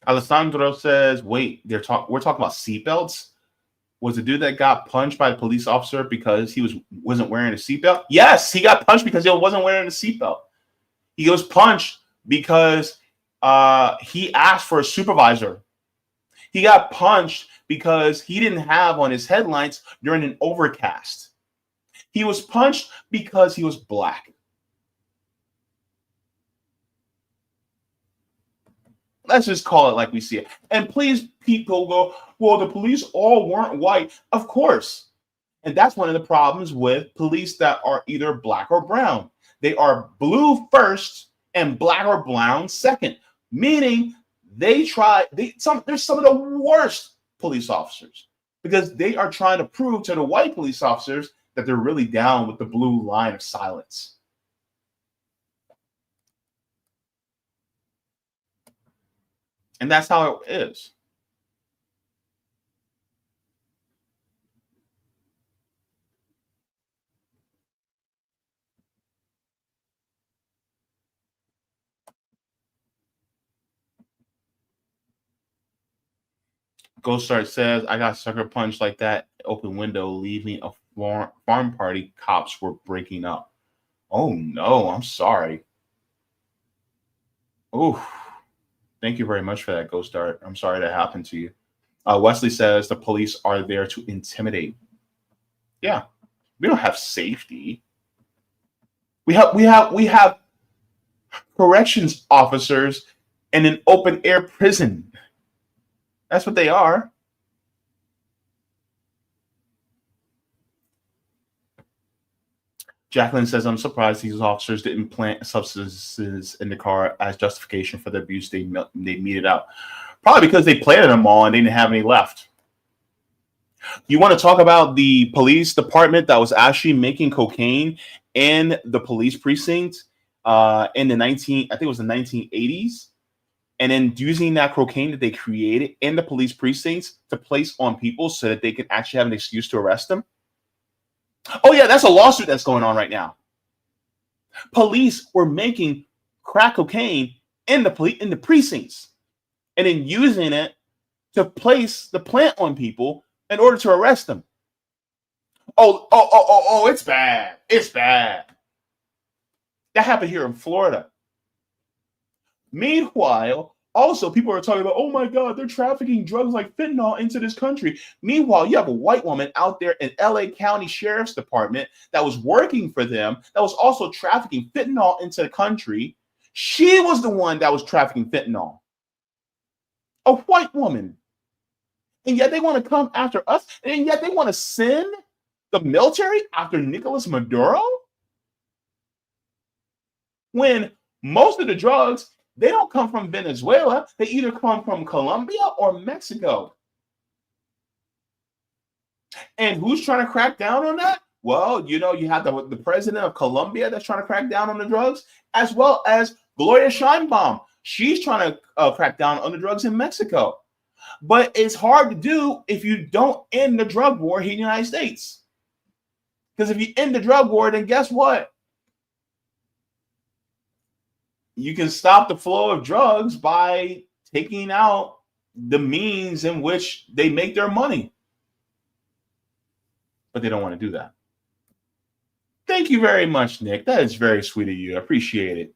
Alessandro says, "Wait, we're talking about seatbelts. Was the dude that got punched by the police officer because he wasn't wearing a seatbelt? Yes, he got punched because he wasn't wearing a seatbelt. He was punched because he asked for a supervisor. He got punched because he didn't have on his headlights during an overcast. He was punched because he was Black." Let's just call it like we see it. And please, people go, well, the police all weren't white. Of course. And that's one of the problems with police that are either Black or brown. They are blue first and Black or brown second, meaning there's some of the worst police officers because they are trying to prove to the white police officers that they're really down with the blue line of silence. And that's how it is. Ghost Star says, "I got sucker punched like that, open window, leaving a farm party. Cops were breaking up." Oh no, I'm sorry. Oh, thank you very much for that, Ghost Star. I'm sorry that happened to you. Wesley says the police are there to intimidate. Yeah, we don't have safety. We have corrections officers in an open air prison. That's what they are. Jacqueline says, "I'm surprised these officers didn't plant substances in the car as justification for the abuse they meted out." Probably because they planted them all and they didn't have any left. You want to talk about the police department that was actually making cocaine in the police precinct in the 1980s, and then using that cocaine that they created in the police precincts to place on people so that they could actually have an excuse to arrest them? Oh yeah, that's a lawsuit that's going on right now. Police were making crack cocaine in the precincts and then using it to place the plant on people in order to arrest them. Oh, it's bad. It's bad. That happened here in Florida. Meanwhile, also people are talking about, oh my God, they're trafficking drugs like fentanyl into this country. Meanwhile, you have a white woman out there in LA County Sheriff's Department that was working for them, that was also trafficking fentanyl into the country. She was the one that was trafficking fentanyl. A white woman. And yet they want to come after us. And yet they want to send the military after Nicolas Maduro? When most of the drugs, they don't come from Venezuela. They either come from Colombia or Mexico. And who's trying to crack down on that? Well, you have the president of Colombia that's trying to crack down on the drugs, as well as Gloria Sheinbaum. She's trying to crack down on the drugs in Mexico. But it's hard to do if you don't end the drug war here in the United States. Because if you end the drug war, then guess what? You can stop the flow of drugs by taking out the means in which they make their money. But they don't want to do that. Thank you very much, Nick. That is very sweet of you. I appreciate it.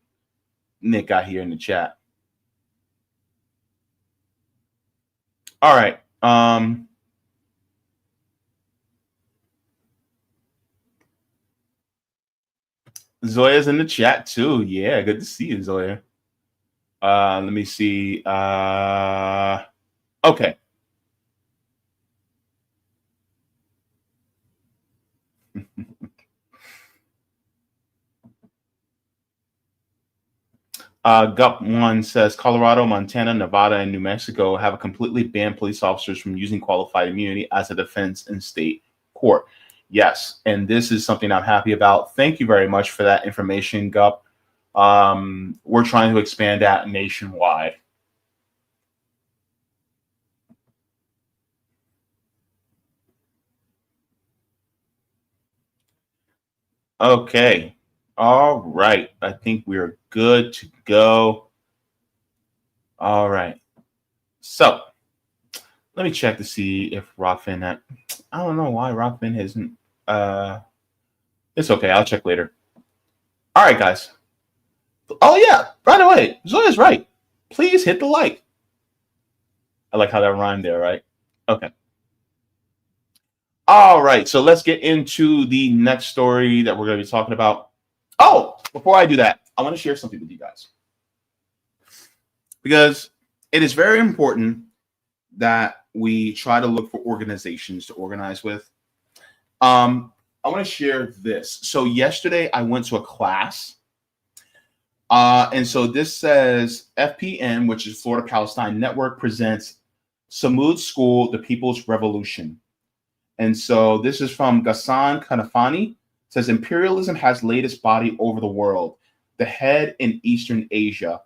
Nick got here in the chat. All right. Zoya's in the chat too. Yeah, good to see you, Zoya. Let me see. Okay. Gup1 says Colorado, Montana, Nevada, and New Mexico have a completely banned police officers from using qualified immunity as a defense in state court. Yes, and this is something I'm happy about. Thank you very much for that information, Gup. We're trying to expand that nationwide. Okay. All right. I think we're good to go. All right. So let me check to see if Rockfin had. I don't know why Rockfin hasn't. It's okay. I'll check later. All right, guys. Oh yeah. By the way, Zoya's right. Please hit the like. I like how that rhymed there, right? Okay. All right. So let's get into the next story that we're going to be talking about. Oh, before I do that, I want to share something with you guys, because it is very important that we try to look for organizations to organize with. I want to share this. So yesterday I went to a class, and so this says FPN, which is Florida Palestine Network, presents Samud School, The People's Revolution. And so this is from Ghassan Kanafani. It says imperialism has laid its body over the world, the head in Eastern Asia,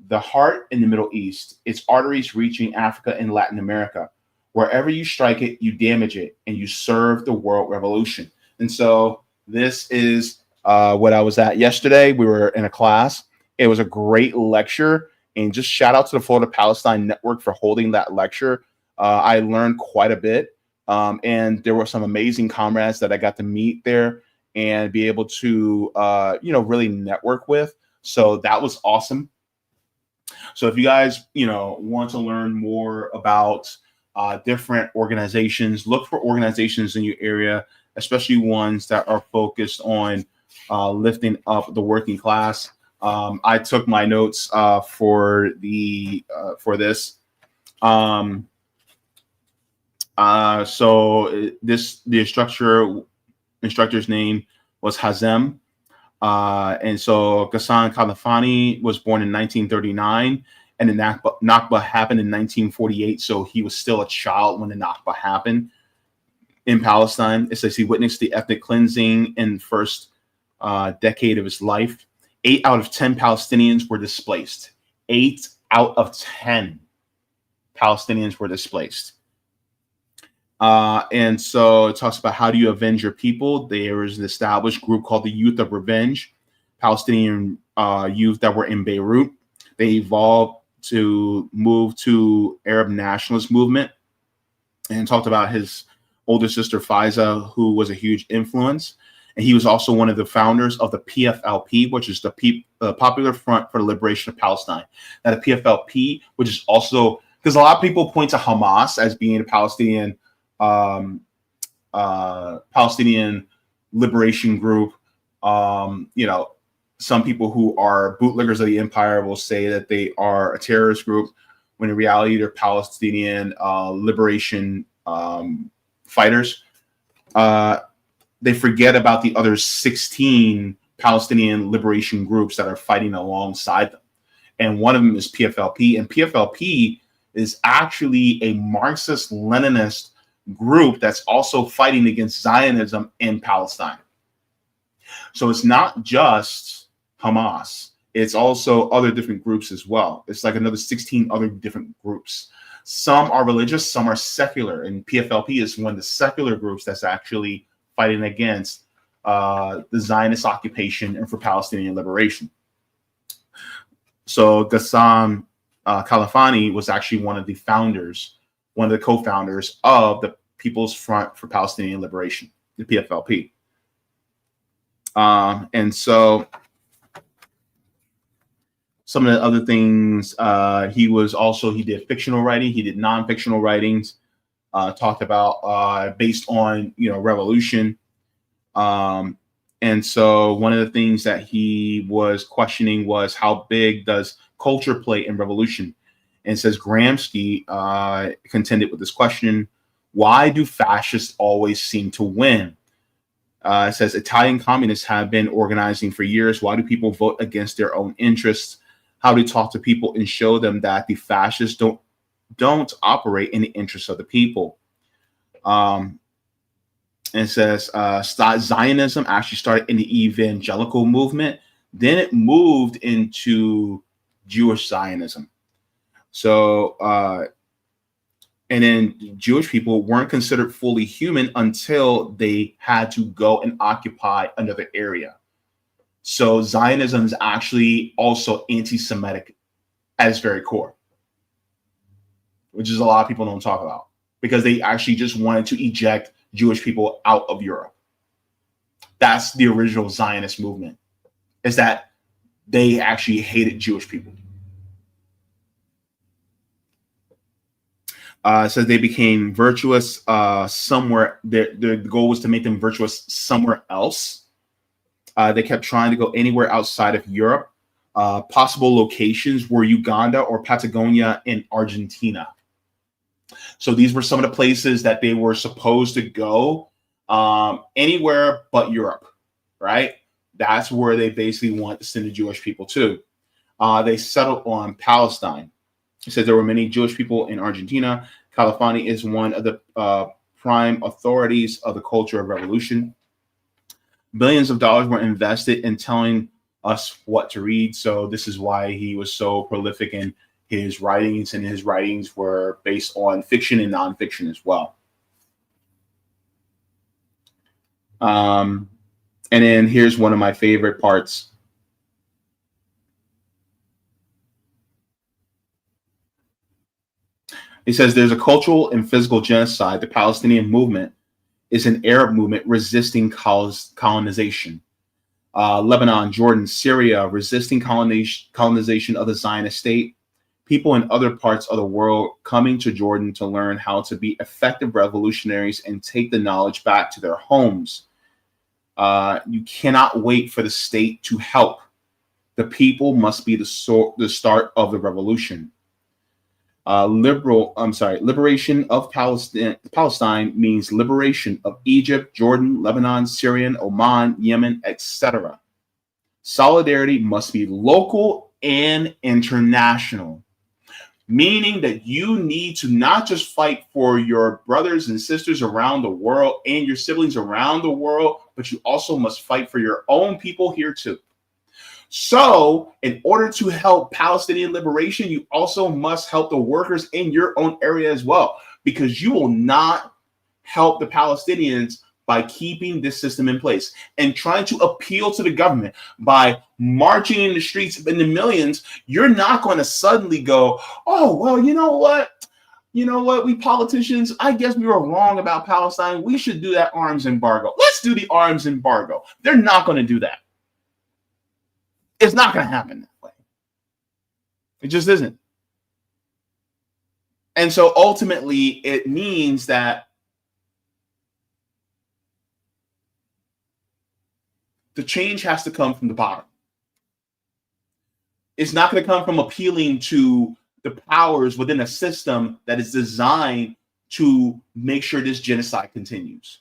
the heart in the Middle East, its arteries reaching Africa and Latin America. Wherever you strike it, you damage it, and you serve the world revolution. And so this is what I was at yesterday. We were in a class. It was a great lecture, and just shout out to the Florida Palestine Network for holding that lecture. I learned quite a bit, and there were some amazing comrades that I got to meet there and be able to, really network with. So that was awesome. So if you guys, want to learn more about different organizations, look for organizations in your area, especially ones that are focused on lifting up the working class. I took my notes for this. So the instructor's name was Hazem. And so Ghassan Kanafani was born in 1939, and the Nakba happened in 1948. So he was still a child when the Nakba happened in Palestine. It says he witnessed the ethnic cleansing in the first decade of his life. 8 out of 10 Palestinians were displaced. 8 out of 10 Palestinians were displaced. And so it talks about how do you avenge your people. There was an established group called the Youth of Revenge, Palestinian youth that were in Beirut. They evolved to move to Arab nationalist movement, and talked about his older sister Faiza, who was a huge influence. And he was also one of the founders of the PFLP, which is the Popular Front for the Liberation of Palestine. Now, the PFLP, which is also, because a lot of people point to Hamas as being a Palestinian liberation group. Some people who are bootleggers of the empire will say that they are a terrorist group, when in reality they're Palestinian liberation fighters. They forget about the other 16 Palestinian liberation groups that are fighting alongside them. And one of them is PFLP. And PFLP is actually a Marxist-Leninist group that's also fighting against Zionism in Palestine. So it's not just Hamas. It's also other different groups as well. It's like another 16 other different groups. Some are religious, some are secular. And PFLP is one of the secular groups that's actually fighting against the Zionist occupation and for Palestinian liberation. So Ghassan Kanafani was actually one of the co-founders of the People's Front for Palestinian Liberation, the PFLP. And so some of the other things, he did fictional writing, he did non-fictional writings, talked about based on revolution. And so one of the things that he was questioning was, how big does culture play in revolution? And it says Gramsci contended with this question: why do fascists always seem to win? It says Italian communists have been organizing for years. Why do people vote against their own interests? How do you talk to people and show them that the fascists don't operate in the interests of the people? And it says Zionism actually started in the evangelical movement. Then it moved into Jewish Zionism. So, and then Jewish people weren't considered fully human until they had to go and occupy another area. So Zionism is actually also anti-Semitic at its very core, which is a lot of people don't talk about, because they actually just wanted to eject Jewish people out of Europe. That's the original Zionist movement, is that they actually hated Jewish people. So they became virtuous somewhere. The goal was to make them virtuous somewhere else. They kept trying to go anywhere outside of Europe. Possible locations were Uganda or Patagonia in Argentina. So these were some of the places that they were supposed to go, anywhere but Europe, right? That's where they basically want to send the Jewish people to. They settled on Palestine. It says there were many Jewish people in Argentina. California is one of the prime authorities of the culture of revolution. Billions of dollars were invested in telling us what to read. So this is why he was so prolific in his writings, and his writings were based on fiction and nonfiction as well. And then here's one of my favorite parts. He says there's a cultural and physical genocide. The Palestinian movement is an Arab movement resisting colonization. Lebanon, Jordan, Syria, resisting colonization of the Zionist state. People in other parts of the world coming to Jordan to learn how to be effective revolutionaries and take the knowledge back to their homes. You cannot wait for the state to help. The people must be the start of the revolution. Liberation of Palestine means liberation of Egypt, Jordan, Lebanon, Syria, Oman, Yemen, etc. Solidarity must be local and international, meaning that you need to not just fight for your brothers and sisters around the world and your siblings around the world, but you also must fight for your own people here too. So in order to help Palestinian liberation, you also must help the workers in your own area as well, because you will not help the Palestinians by keeping this system in place and trying to appeal to the government by marching in the streets in the millions. You're not going to suddenly go, oh, well, you know what? We politicians, I guess we were wrong about Palestine. We should do that arms embargo. Let's do the arms embargo. They're not going to do that. It's not going to happen that way. It just isn't. And so ultimately, it means that the change has to come from the bottom. It's not going to come from appealing to the powers within a system that is designed to make sure this genocide continues.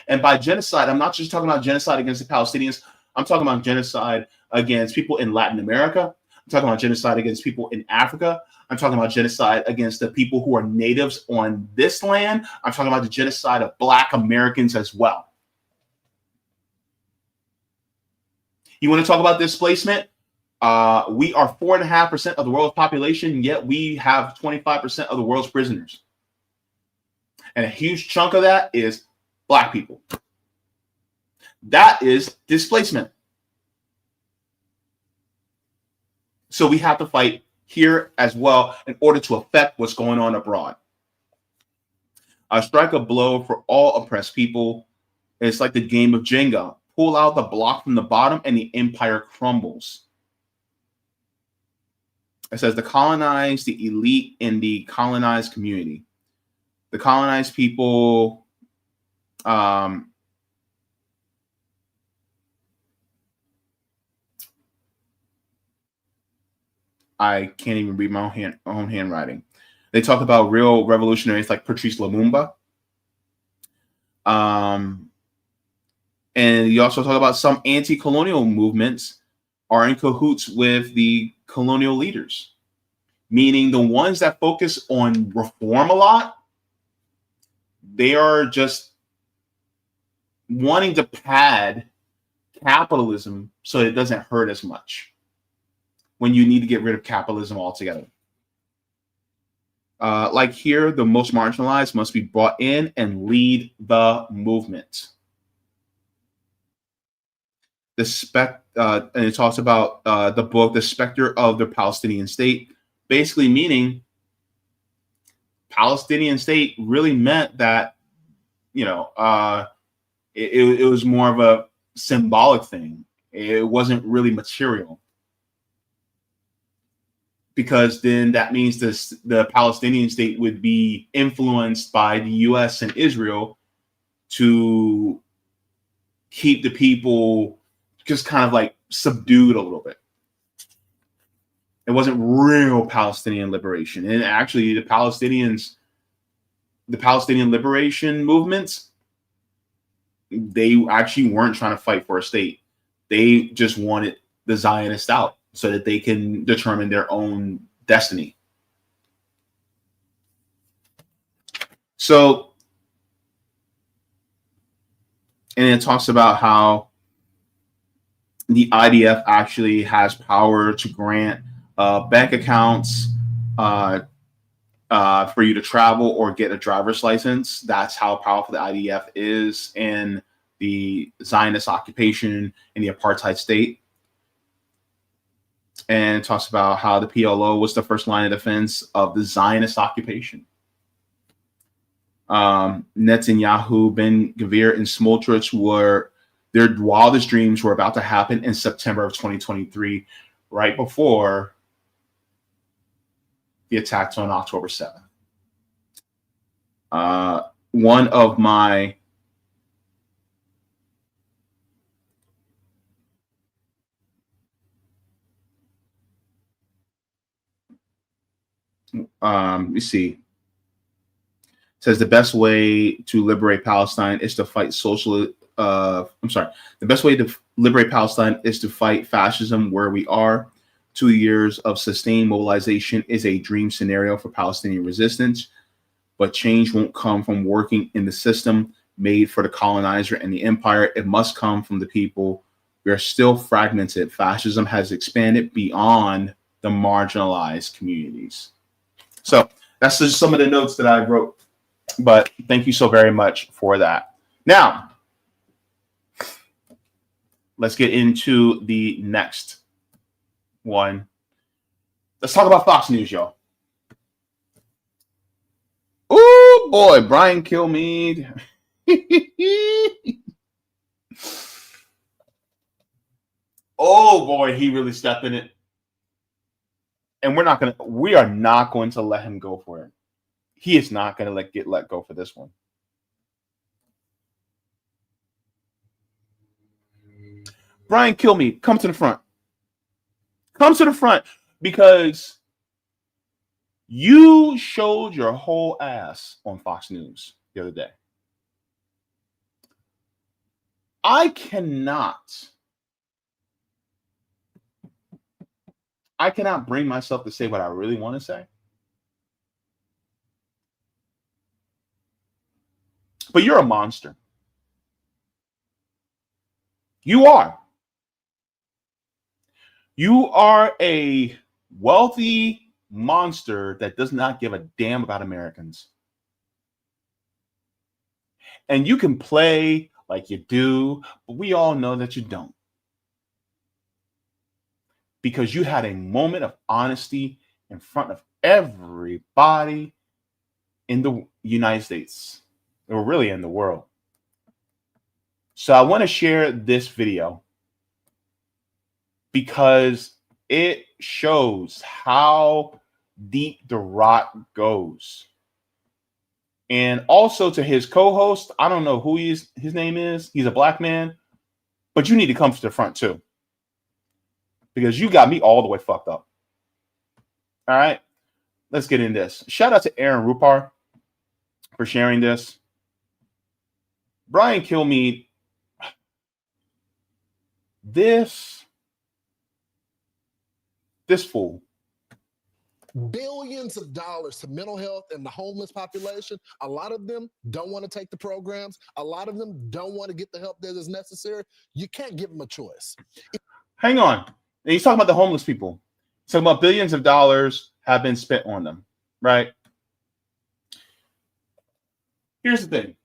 And by genocide, I'm not just talking about genocide against the Palestinians. I'm talking about genocide against people in Latin America. I'm talking about genocide against people in Africa. I'm talking about genocide against the people who are natives on this land. I'm talking about the genocide of Black Americans as well. You want to talk about displacement? We are 4.5% of the world's population, yet we have 25% of the world's prisoners. And a huge chunk of that is Black people. That is displacement. So we have to fight here as well in order to affect what's going on abroad. Strike a blow for all oppressed people. It's like the game of Jenga. Pull out the block from the bottom and the empire crumbles. It says the colonized, the elite, and the colonized community. The colonized people I can't even read my own handwriting. They talk about real revolutionaries like Patrice Lumumba. And you also talk about some anti-colonial movements are in cahoots with the colonial leaders, meaning the ones that focus on reform a lot, they are just wanting to pad capitalism so it doesn't hurt as much when you need to get rid of capitalism altogether. Like here, the most marginalized must be brought in and lead the movement. And it talks about the book, The Specter of the Palestinian State, basically meaning Palestinian state really meant that, you know, it was more of a symbolic thing. It wasn't really material. Because then that means the Palestinian state would be influenced by the US and Israel to keep the people just kind of like subdued a little bit. It wasn't real Palestinian liberation. And actually the Palestinian liberation movements, they actually weren't trying to fight for a state. They just wanted the Zionists out so that they can determine their own destiny. So, and it talks about how the IDF actually has power to grant bank accounts for you to travel or get a driver's license. That's how powerful the IDF is in the Zionist occupation in the apartheid state. And it talks about how the PLO was the first line of defense of the Zionist occupation. Netanyahu, Ben Gvir, and Smotrich were their wildest dreams were about to happen in September of 2023, right before the attacks on October 7th. One of my you see, says the best way to liberate Palestine is to fight the best way to liberate Palestine is to fight fascism where we are. 2 years of sustained mobilization is a dream scenario for Palestinian resistance, but change won't come from working in the system made for the colonizer and the empire. It must come from the people. We are still fragmented. Fascism has expanded beyond the marginalized communities. So that's just some of the notes that I wrote, but thank you so very much for that. Now, let's get into the next one. Let's talk about Fox News, y'all. Oh boy, Brian Kilmeade. Oh boy, he really stepped in it. And we are not going to let him go for it. He is not going to get let go for this one. Brian Kilmeade, come to the front. Come to the front, because you showed your whole ass on Fox News the other day. I cannot bring myself to say what I really want to say. But you're a monster. You are. You are a wealthy monster that does not give a damn about Americans. And you can play like you do, but we all know that you don't. Because you had a moment of honesty in front of everybody in the United States, or really in the world. So I want to share this video because it shows how deep the rot goes. And also to his co-host, I don't know who his name is. He's a black man, but you need to come to the front too, because you got me all the way fucked up. All right, let's get in this. Shout out to Aaron Rupar for sharing this. Brian Kilmeade, this fool. Billions of dollars to mental health and the homeless population. A lot of them don't want to take the programs. A lot of them don't want to get the help that is necessary. You can't give them a choice. Hang on. And he's talking about the homeless people. He's talking about billions of dollars have been spent on them, right? Here's the thing.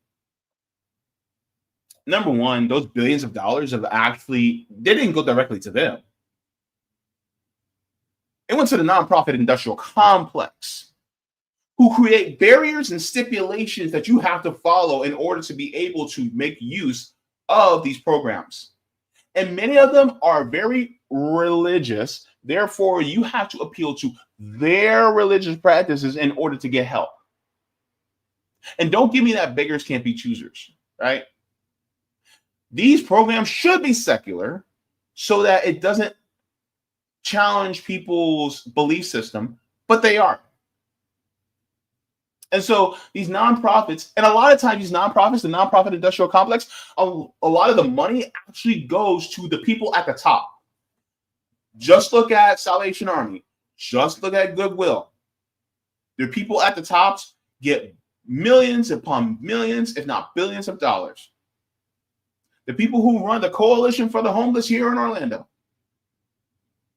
Number one, those billions of dollars have they didn't go directly to them. It went to the nonprofit industrial complex, who create barriers and stipulations that you have to follow in order to be able to make use of these programs. And many of them are very religious. Therefore, you have to appeal to their religious practices in order to get help. And don't give me that beggars can't be choosers, right? These programs should be secular so that it doesn't challenge people's belief system, but they are. And so these nonprofits, and a lot of times these nonprofits, the nonprofit industrial complex, a lot of the money actually goes to the people at the top. Just look at Salvation Army. Just look at Goodwill. The people at the tops get millions upon millions, if not billions of dollars. The people who run the Coalition for the Homeless here in Orlando,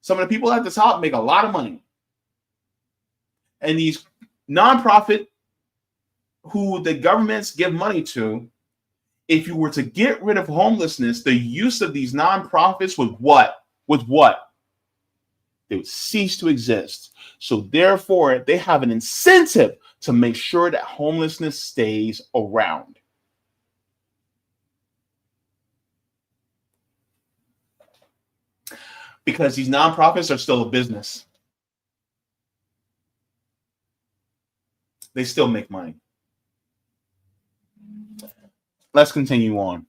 some of the people at the top make a lot of money. And these nonprofit who the governments give money to, if you were to get rid of homelessness, the use of these nonprofits would what? They would cease to exist. So therefore, they have an incentive to make sure that homelessness stays around. Because these nonprofits are still a business. They still make money. Let's continue on.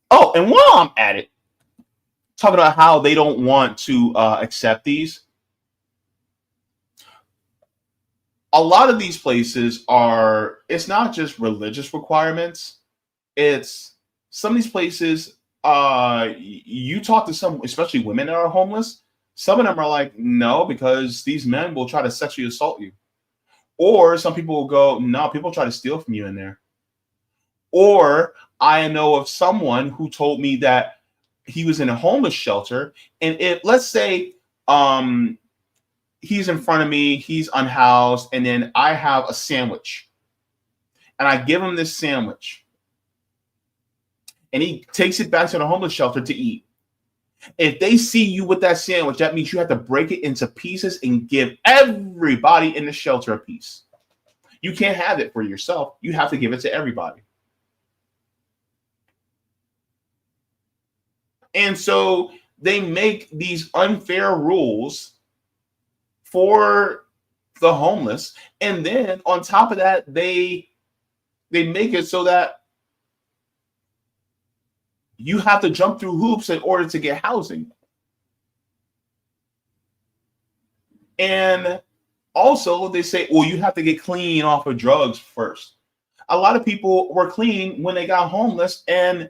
Oh, and while I'm at it, talking about how they don't want to accept these. A lot of these places it's not just religious requirements. It's some of these places, you talk to some, especially women that are homeless, some of them are like, no, because these men will try to sexually assault you. Or some people will go, no, people try to steal from you in there. Or I know of someone who told me that he was in a homeless shelter, and let's say he's in front of me, he's unhoused, and then I have a sandwich, and I give him this sandwich, and he takes it back to the homeless shelter to eat. If they see you with that sandwich, that means you have to break it into pieces and give everybody in the shelter a piece. You can't have it for yourself. You have to give it to everybody. And so they make these unfair rules for the homeless. And then on top of that, they make it so that you have to jump through hoops in order to get housing. And also they say, well, you have to get clean off of drugs first. A lot of people were clean when they got homeless. And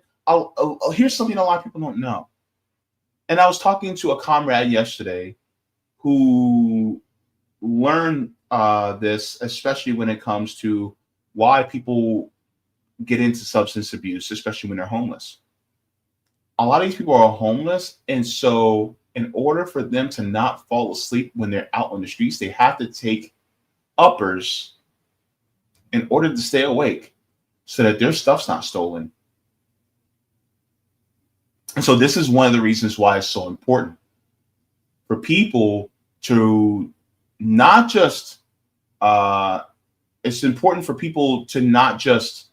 here's something a lot of people don't know. And I was talking to a comrade yesterday who learned this, especially when it comes to why people get into substance abuse, especially when they're homeless. A lot of these people are homeless, and so in order for them to not fall asleep when they're out on the streets, they have to take uppers in order to stay awake so that their stuff's not stolen. And so this is one of the reasons why it's so important for people to not just, it's important for people to not just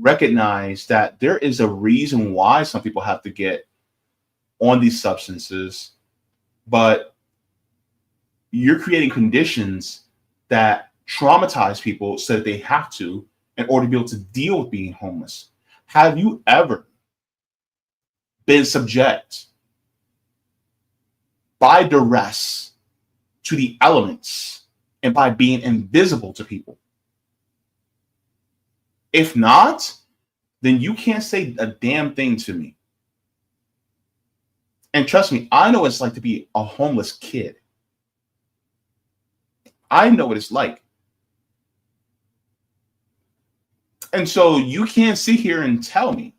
recognize that there is a reason why some people have to get on these substances, but you're creating conditions that traumatize people so that they have to in order to be able to deal with being homeless. Have you ever been subject by duress to the elements and by being invisible to people. If not, then you can't say a damn thing to me. And trust me, I know what it's like to be a homeless kid. I know what it's like. And so you can't sit here and tell me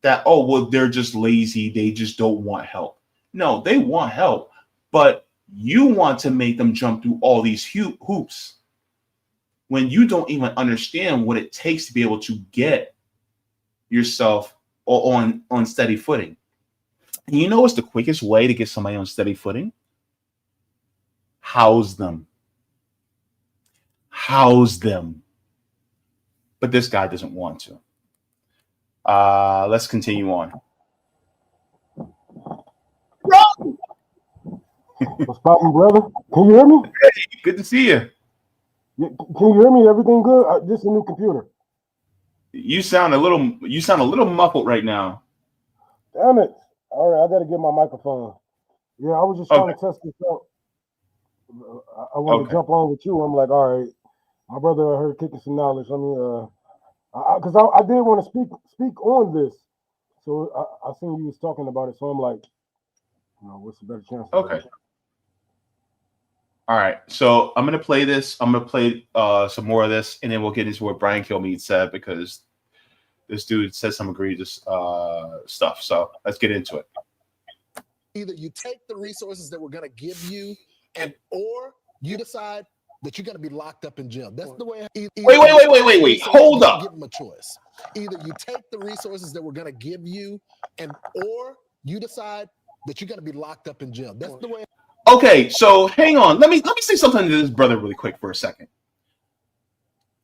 that, oh, well, they're just lazy. They just don't want help. No, they want help, but you want to make them jump through all these hoops when you don't even understand what it takes to be able to get yourself on steady footing. And you know what's the quickest way to get somebody on steady footing? House them. House them. But this guy doesn't want to. Let's continue on. What's poppin', brother? Can you hear me? Hey, good to see you. Can you hear me? Everything good? This is a new computer. You sound a little muffled right now. Damn it! All right, I gotta get my microphone. Yeah, I was just trying to test this out. I wanted to jump on with you. I'm like, all right, my brother heard kicking some knowledge. Let me, because I did want to speak on this. So I seen you was talking about it. So I'm like, what's the better chance? Okay. All right, so I'm gonna play this. I'm gonna play some more of this, and then we'll get into what Brian Kilmeade said, because this dude said some egregious stuff. So let's get into it. Either you take the resources that we're going to give you, or you decide that you're going to be locked up in jail. That's the way. Wait. Hold up. Give them a choice. Either you take the resources that we're going to give you, or you decide that you're going to be locked up in jail. That's the way. Okay, so hang on. Let me say something to this brother really quick for a second.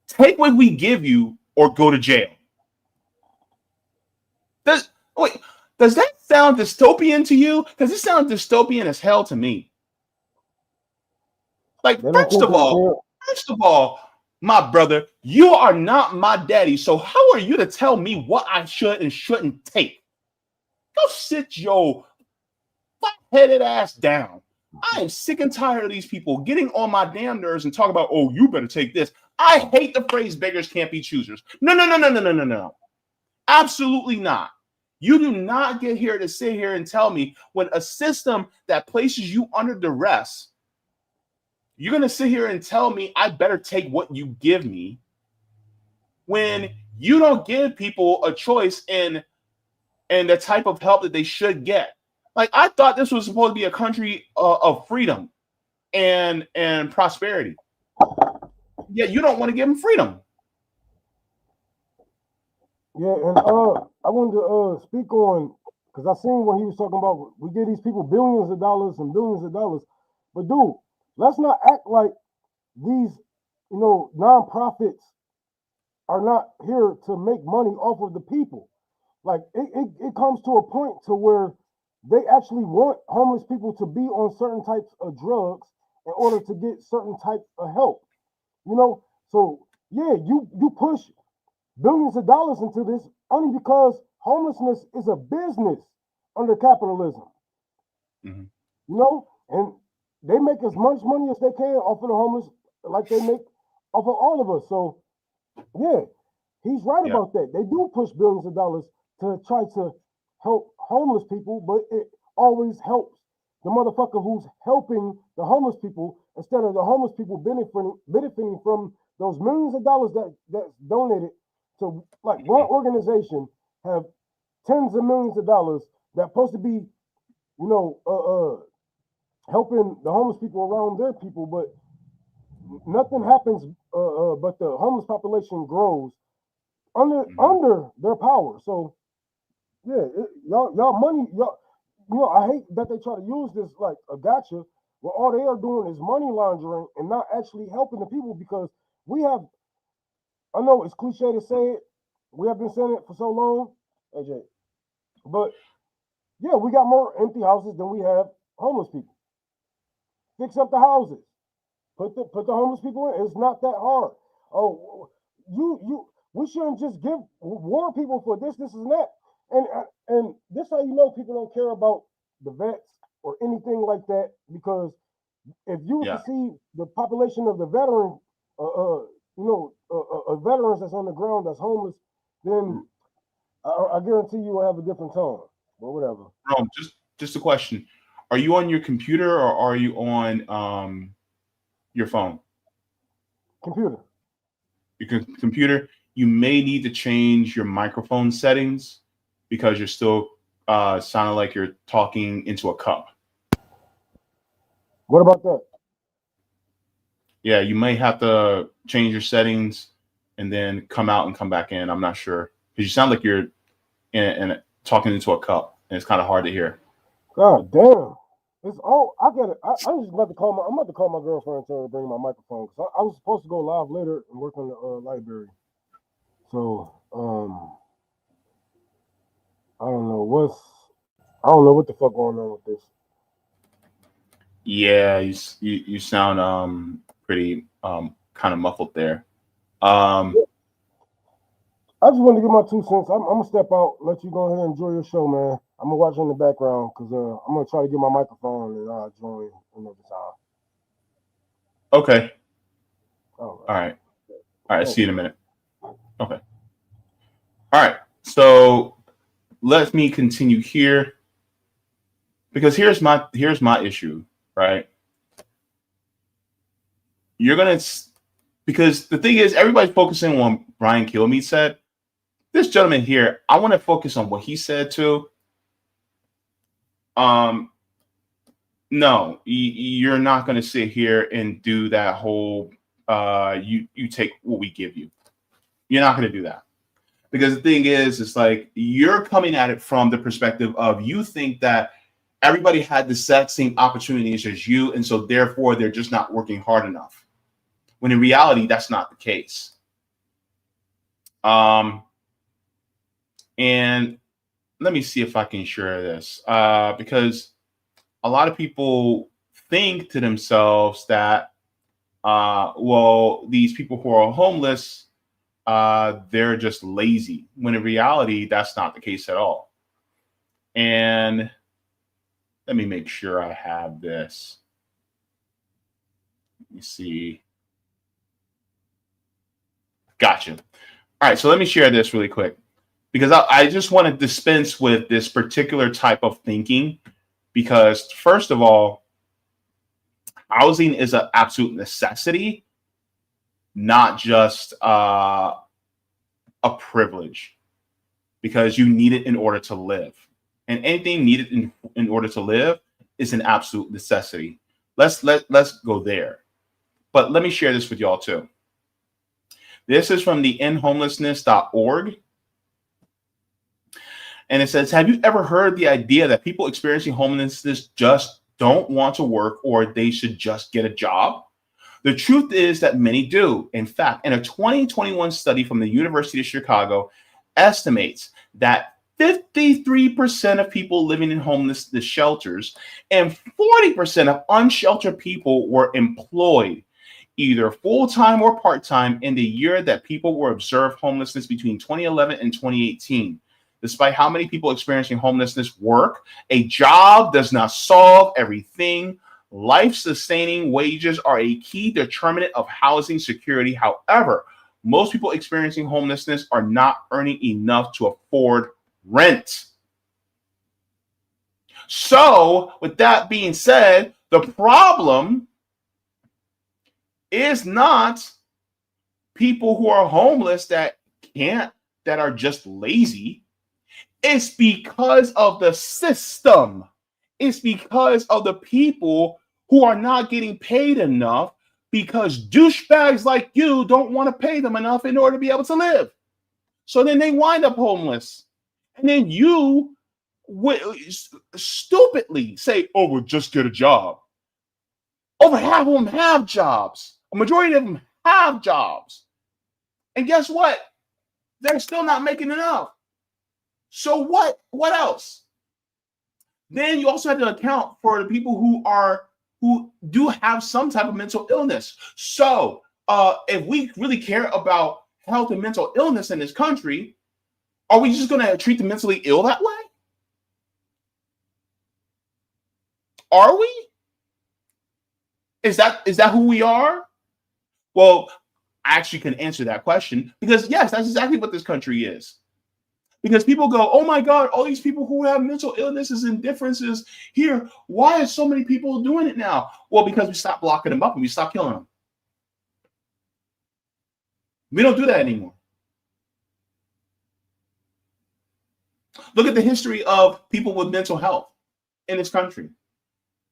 Take what we give you or go to jail. Does that sound dystopian to you? Because it sounds dystopian as hell to me. Like, first of all, my brother, you are not my daddy. So how are you to tell me what I should and shouldn't take? Go sit your flat-headed ass down. I am sick and tired of these people getting on my damn nerves and talking about, oh, you better take this. I hate the phrase beggars can't be choosers. No. Absolutely not. You do not get here to sit here and tell me when a system that places you under duress, you're going to sit here and tell me I better take what you give me when you don't give people a choice in the type of help that they should get. Like, I thought this was supposed to be a country of freedom and prosperity. Yet you don't want to give them freedom. Yeah, and I wanted to speak on, because I seen when he was talking about we give these people billions of dollars and billions of dollars, but dude, let's not act like these, nonprofits are not here to make money off of the people. Like it comes to a point to where they actually want homeless people to be on certain types of drugs in order to get certain types of help. So yeah, you push billions of dollars into this only because homelessness is a business under capitalism. Mm-hmm. And they make as much money as they can off of the homeless, like they make off of all of us. So yeah, he's right about that. They do push billions of dollars to try to help homeless people, but it always helps the motherfucker who's helping the homeless people instead of the homeless people benefiting from those millions of dollars that's donated to, like, one organization have tens of millions of dollars that's supposed to be, helping the homeless people around their people, but nothing happens. But the homeless population grows under their power. So yeah, y'all money, I hate that they try to use this like a gotcha, where all they are doing is money laundering and not actually helping the people, because we have, I know it's cliche to say it, we have been saying it for so long, AJ, but yeah, we got more empty houses than we have homeless people. Fix up the houses, put the homeless people in. It's not that hard. Oh, we shouldn't just give war people for this and that. And this how you know people don't care about the vets or anything like that, because if you were to see the population of the veteran, veterans that's on the ground that's homeless, then I guarantee you will have a different tone. But whatever. Just a question: are you on your computer or are you on your phone? Computer. Your computer. You may need to change your microphone settings because you're still sounding like you're talking into a cup. What about that? Yeah, you may have to change your settings and then come out and come back in. I'm not sure because you sound like you're in talking into a cup, and it's kind of hard to hear. God damn! I get it. I'm just about to call I'm about to call my girlfriend and tell her to bring my microphone because I was supposed to go live later and work on the library. So I don't know what the fuck going on with this. Yeah, you sound pretty kind of muffled there. I just wanted to give my 2 cents. I'm gonna step out, let you go ahead and enjoy your show, man. I'm gonna watch in the background because I'm gonna try to get my microphone and I'll join another time. Okay. All right. See you in a minute. Okay. All right. So let me continue here because here's my issue, right? Because the thing is, everybody's focusing on what Brian Kilmeade said. This gentleman here, I want to focus on what he said too. No, you're not going to sit here and do that whole you take what we give you. You're not going to do that. Because the thing is, it's like you're coming at it from the perspective of you think that everybody had the exact same opportunities as you, and so therefore they're just not working hard enough. When in reality, that's not the case. And let me see if I can share this because a lot of people think to themselves that, these people who are homeless, they're just lazy. When in reality, that's not the case at all. And let me make sure I have this. Let me see. Gotcha. All right, so let me share this really quick because I just want to dispense with this particular type of thinking because, first of all, housing is an absolute necessity, not just a privilege, because you need it in order to live. And anything needed in order to live is an absolute necessity. Let's go there. But let me share this with y'all too. This is from the endhomelessness.org. And it says, have you ever heard the idea that people experiencing homelessness just don't want to work or they should just get a job? The truth is that many do. In fact, in a 2021 study from the University of Chicago estimates that 53% of people living in homelessness shelters and 40% of unsheltered people were employed, either full-time or part-time, in the year that people were observed homelessness between 2011 and 2018. Despite how many people experiencing homelessness work, a job does not solve everything. Life-sustaining wages are a key determinant of housing security. However, most people experiencing homelessness are not earning enough to afford rent. So, with that being said, the problem is not people who are homeless that are just lazy. It's because of the system. It's because of the people who are not getting paid enough because douchebags like you don't want to pay them enough in order to be able to live. So then they wind up homeless. And then you stupidly say, oh, well, just get a job. Over half of them have jobs. A majority of them have jobs. And guess what? They're still not making enough. So what else? Then you also have to account for the people who do have some type of mental illness. So if we really care about health and mental illness in this country, are we just going to treat the mentally ill that way? Are we? Is that who we are? Well, I actually can answer that question because yes, that's exactly what this country is. Because people go, oh my God, all these people who have mental illnesses and differences here, why are so many people doing it now? Well, because we stopped locking them up and we stopped killing them. We don't do that anymore. Look at the history of people with mental health in this country.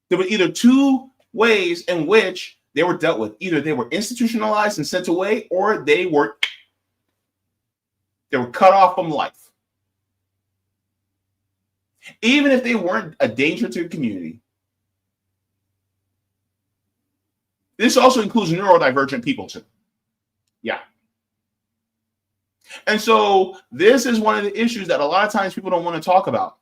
There were either two ways in which they were dealt with. Either they were institutionalized and sent away, or they were cut off from life. Even if they weren't a danger to the community. This also includes neurodivergent people too. Yeah. And so this is one of the issues that a lot of times people don't want to talk about.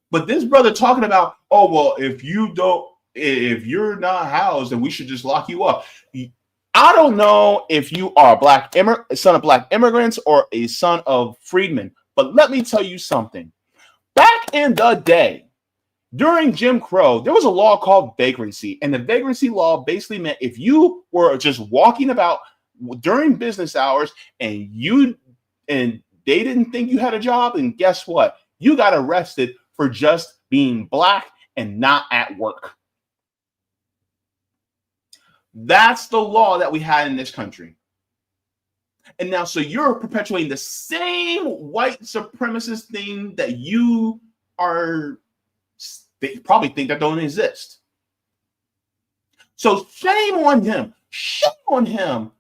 But this brother talking about, oh, well, if you're not housed, then we should just lock you up. I don't know if you are a son of black immigrants or a son of freedmen, but let me tell you something. Back in the day, during Jim Crow, there was a law called vagrancy, and the vagrancy law basically meant if you were just walking about during business hours and they didn't think you had a job, and guess what? You got arrested for just being black and not at work. That's the law that we had in this country. And now, so you're perpetuating the same white supremacist thing that they probably think that don't exist. So shame on him. Shame on him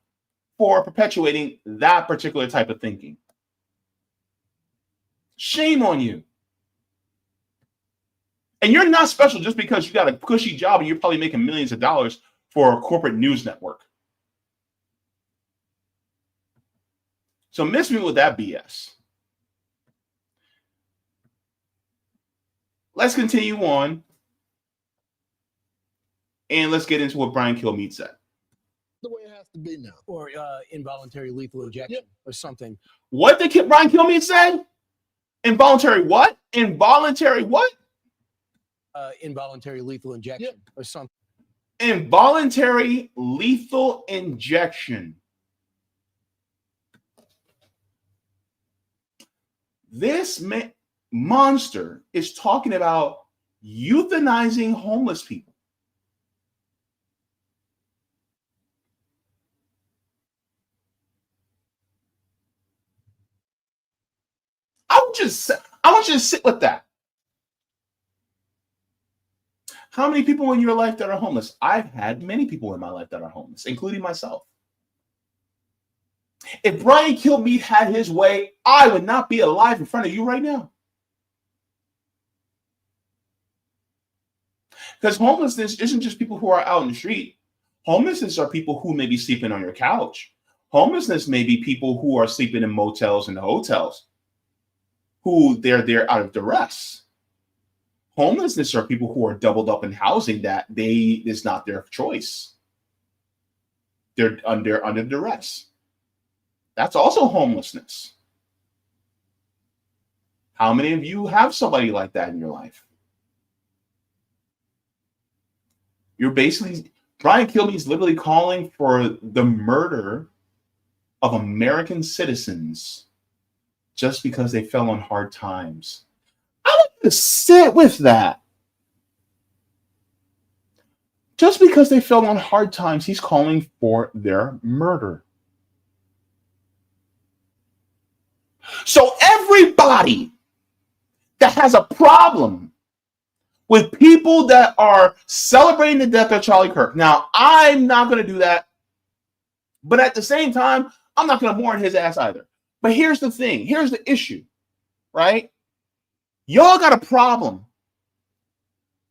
for perpetuating that particular type of thinking. Shame on you. And you're not special just because you got a cushy job and you're probably making millions of dollars for a corporate news network. So miss me with that BS. Let's continue on. And let's get into what Brian Kilmeade said. The way it has to be now. Or involuntary lethal injection or something. What did Brian Kilmeade say? Involuntary what? Involuntary what? Involuntary lethal injection or something. Involuntary lethal injection. This monster is talking about euthanizing homeless people. I want you to sit with that. How many people in your life that are homeless? I've had many people in my life that are homeless, including myself. If Brian Kilmeade had his way, I would not be alive in front of you right now. Because homelessness isn't just people who are out in the street. Homelessness are people who may be sleeping on your couch. Homelessness may be people who are sleeping in motels and hotels, who they're there out of duress. Homelessness are people who are doubled up in housing that it's not their choice. They're under duress. That's also homelessness. How many of you have somebody like that in your life? You're basically, Brian Kilmeade is literally calling for the murder of American citizens just because they fell on hard times. I want you to sit with that. Just because they fell on hard times, he's calling for their murder. So everybody that has a problem with people that are celebrating the death of Charlie Kirk. Now, I'm not going to do that. But at the same time, I'm not going to mourn his ass either. But here's the thing. Here's the issue, right? Y'all got a problem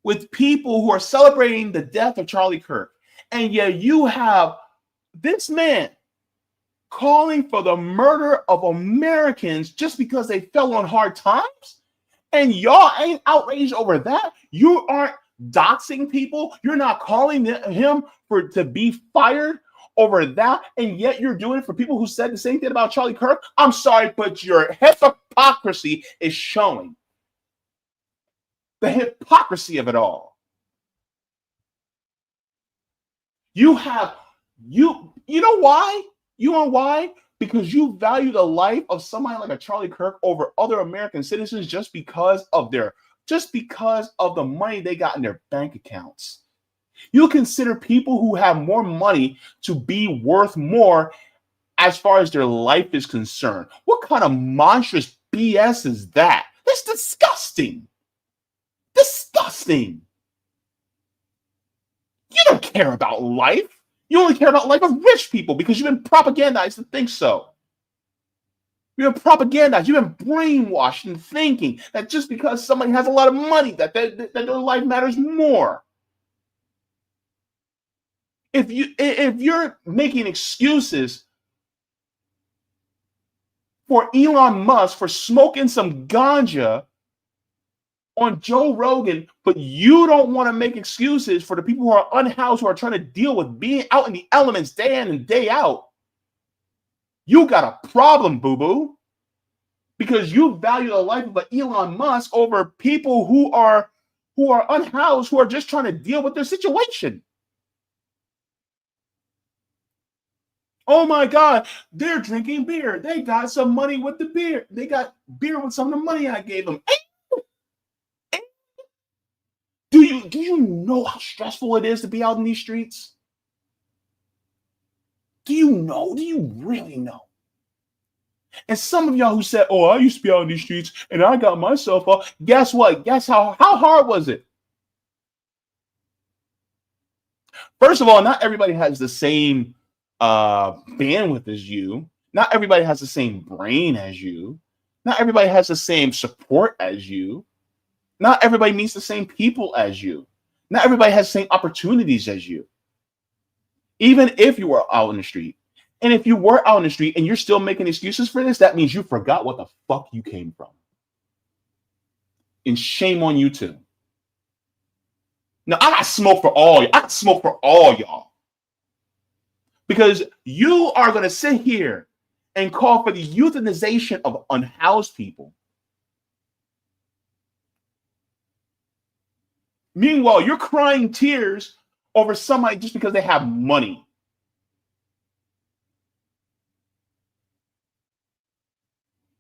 with people who are celebrating the death of Charlie Kirk. And yet you have this man calling for the murder of Americans just because they fell on hard times? And y'all ain't outraged over that? You aren't doxing people? You're not calling him to be fired over that? And yet you're doing it for people who said the same thing about Charlie Kirk? I'm sorry, but your hypocrisy is showing. The hypocrisy of it all. You know why? You know why? Because you value the life of somebody like a Charlie Kirk over other American citizens just because of the money they got in their bank accounts. You consider people who have more money to be worth more as far as their life is concerned. What kind of monstrous BS is that? That's disgusting. Disgusting. You don't care about life. You only care about life of rich people because you've been propagandized to think so. You've been propagandized. You've been brainwashed into thinking that just because somebody has a lot of money, that their life matters more. If you're making excuses for Elon Musk for smoking some ganja on Joe Rogan, but you don't want to make excuses for the people who are unhoused, who are trying to deal with being out in the elements day in and day out, you got a problem, boo-boo. Because you value the life of Elon Musk over people who are unhoused, who are just trying to deal with their situation. Oh my God, they're drinking beer. They got some money with the beer. They got beer with some of the money I gave them. Do you know how stressful it is to be out in these streets? Do you know? Do you really know? And some of y'all who said, "Oh, I used to be out in these streets and I got myself up." Guess what? Guess how hard was it? First of all, not everybody has the same bandwidth as you. Not everybody has the same brain as you. Not everybody has the same support as you. Not everybody meets the same people as you. Not everybody has the same opportunities as you. Even if you were out in the street. And if you were out in the street and you're still making excuses for this, that means you forgot what the fuck you came from. And shame on you too. Now, I got smoke for all. I got smoke for all y'all. Because you are going to sit here and call for the euthanization of unhoused people. Meanwhile, you're crying tears over somebody just because they have money.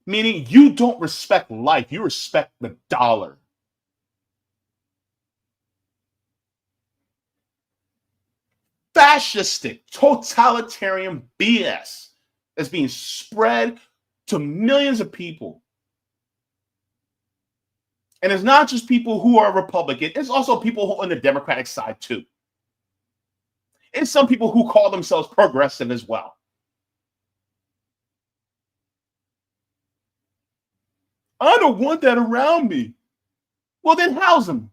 Meaning you don't respect life, you respect the dollar. Fascistic, totalitarian BS that's being spread to millions of people. And it's not just people who are Republican, it's also people who are on the Democratic side too. And some people who call themselves progressive as well. I don't want that around me. Well, then house them.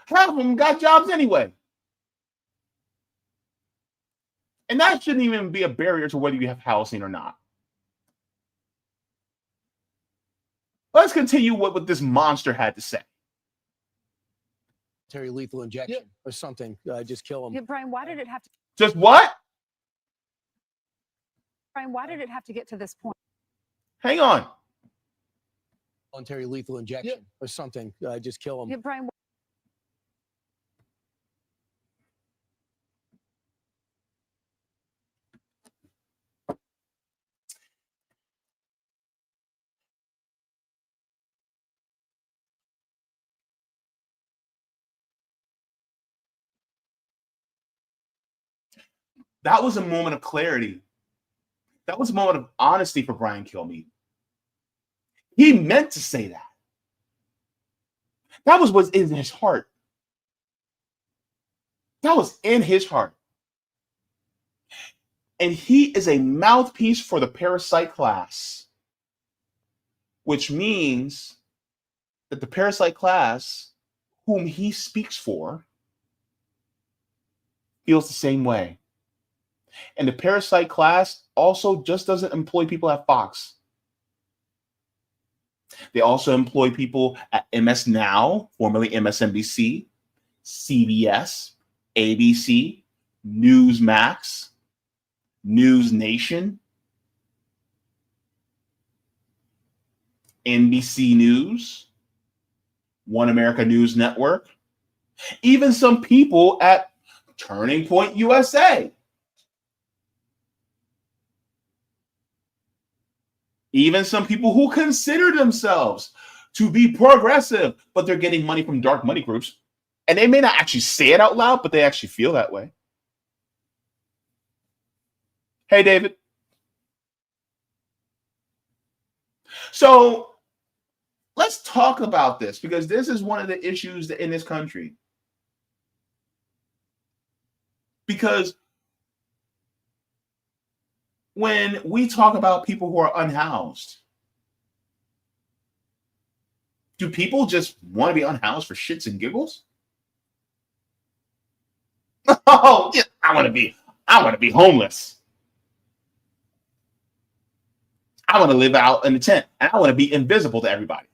Half of them got jobs anyway. And that shouldn't even be a barrier to whether you have housing or not. Let's continue what this monster had to say. Lethal injection or something. Just kill him. Yeah, Brian, why did it have to? Just what? Brian, why did it have to get to this point? Hang on. Voluntary lethal injection or something. Just kill him. Yeah, Brian. That was a moment of clarity. That was a moment of honesty for Brian Kilmeade. He meant to say that. That was what's in his heart. That was in his heart. And he is a mouthpiece for the parasite class, which means that the parasite class, whom he speaks for, feels the same way. And the parasite class also just doesn't employ people at Fox. They also employ people at MS Now, formerly MSNBC, CBS, ABC, Newsmax, News Nation, NBC News, One America News Network, Even some people at Turning Point USA. Even some people who consider themselves to be progressive, but they're getting money from dark money groups. And they may not actually say it out loud, but they actually feel that way. Hey, David. So let's talk about this, because this is one of the issues in this country. Because when we talk about people who are unhoused, do people just want to be unhoused for shits and giggles? Oh, yeah, I want to be homeless. I want to live out in the tent, and I want to be invisible to everybody.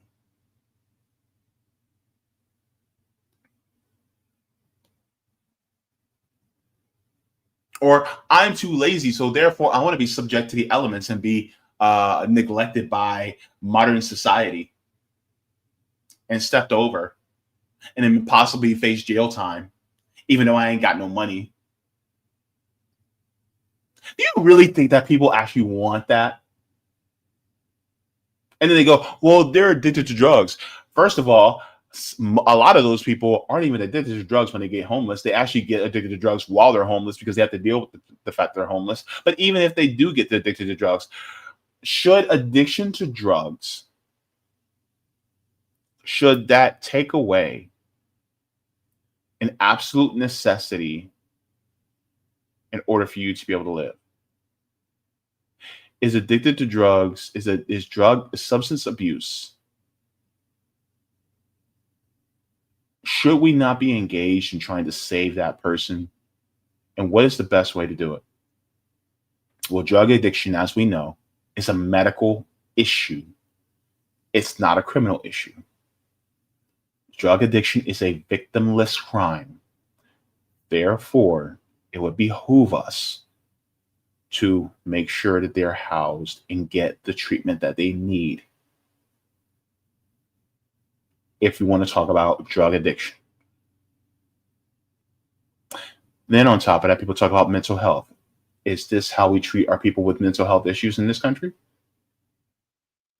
Or I'm too lazy, so therefore I want to be subject to the elements and be neglected by modern society and stepped over, and then possibly face jail time, even though I ain't got no money. Do you really think that people actually want that? And then they go, well, they're addicted to drugs. First of all, a lot of those people aren't even addicted to drugs when they get homeless. They actually get addicted to drugs while they're homeless because they have to deal with the fact they're homeless. But even if they do get addicted to drugs, should addiction to drugs, should that take away an absolute necessity in order for you to be able to live? Is addicted to drugs, is substance abuse, should we not be engaged in trying to save that person? And what is the best way to do it? Well, drug addiction, as we know, is a medical issue. It's not a criminal issue. Drug addiction is a victimless crime. Therefore, it would behoove us to make sure that they're housed and get the treatment that they need. If we want to talk about drug addiction. Then on top of that, people talk about mental health. Is this how we treat our people with mental health issues in this country?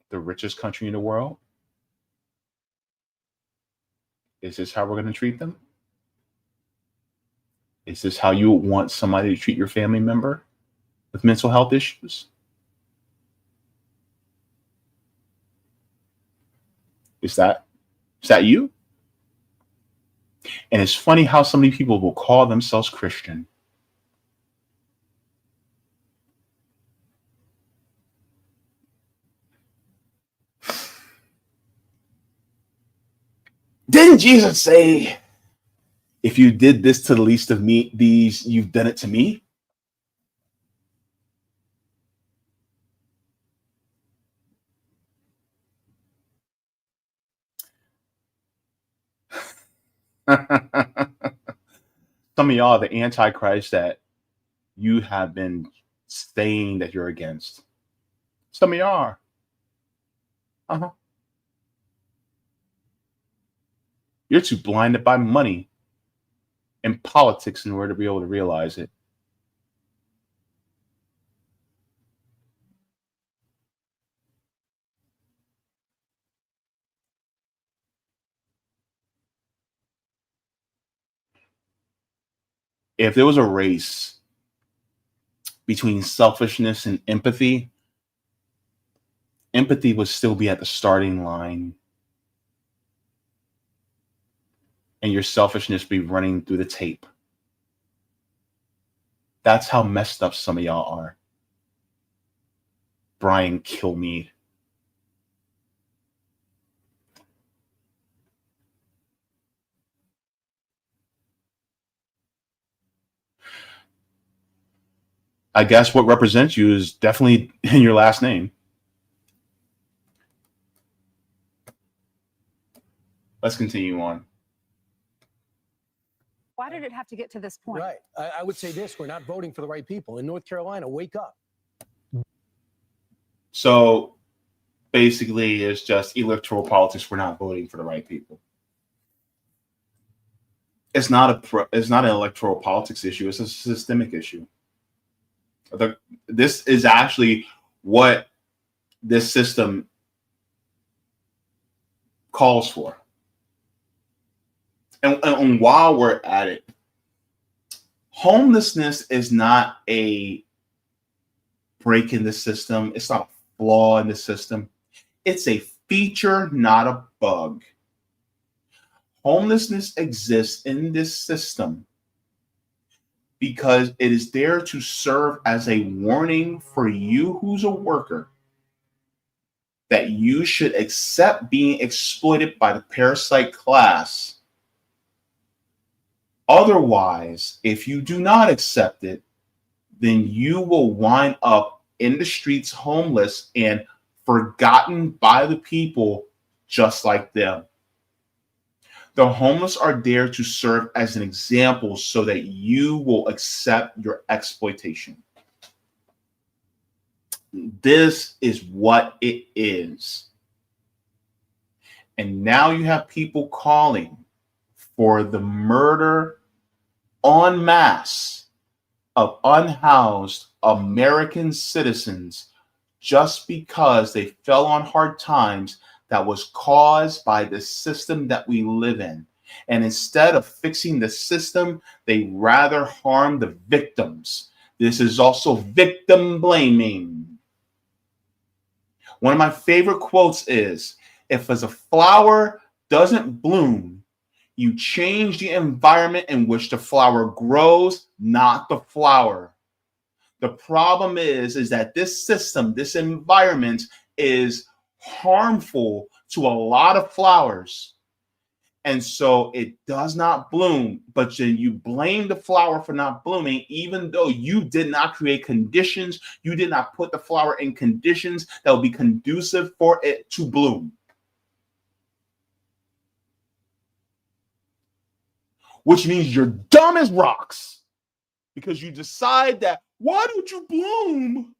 The richest country in the world? Is this how we're going to treat them? Is this how you want somebody to treat your family member with mental health issues? Is that you? And it's funny how so many people will call themselves Christian. Didn't Jesus say, if you did this to the least of me, these, you've done it to me? Some of y'all are the antichrist that you have been saying that you're against. Some of y'all are. You're too blinded by money and politics in order to be able to realize it. If there was a race between selfishness and empathy, empathy would still be at the starting line. And your selfishness be running through the tape. That's how messed up some of y'all are. Brian Kilmeade. I guess what represents you is definitely in your last name. Let's continue on. Why did it have to get to this point? Right. I would say this: we're not voting for the right people. In North Carolina, wake up. So basically, it's just electoral politics. We're not voting for the right people. It's not an electoral politics issue. It's a systemic issue. This is actually what this system calls for. And while we're at it, homelessness is not a break in the system. It's not a flaw in the system. It's a feature, not a bug. Homelessness exists in this system because it is there to serve as a warning for you who's a worker that you should accept being exploited by the parasite class. Otherwise, if you do not accept it, then you will wind up in the streets homeless and forgotten by the people just like them. The homeless are there to serve as an example so that you will accept your exploitation. This is what it is. And now you have people calling for the murder en masse of unhoused American citizens just because they fell on hard times that was caused by the system that we live in. And instead of fixing the system, they rather harm the victims. This is also victim blaming. One of my favorite quotes is, if as a flower doesn't bloom, you change the environment in which the flower grows, not the flower. The problem is that this system, this environment is harmful to a lot of flowers. And so it does not bloom, but then you blame the flower for not blooming, even though you did not create conditions. You did not put the flower in conditions that will be conducive for it to bloom. Which means you're dumb as rocks because you decide that, why don't you bloom?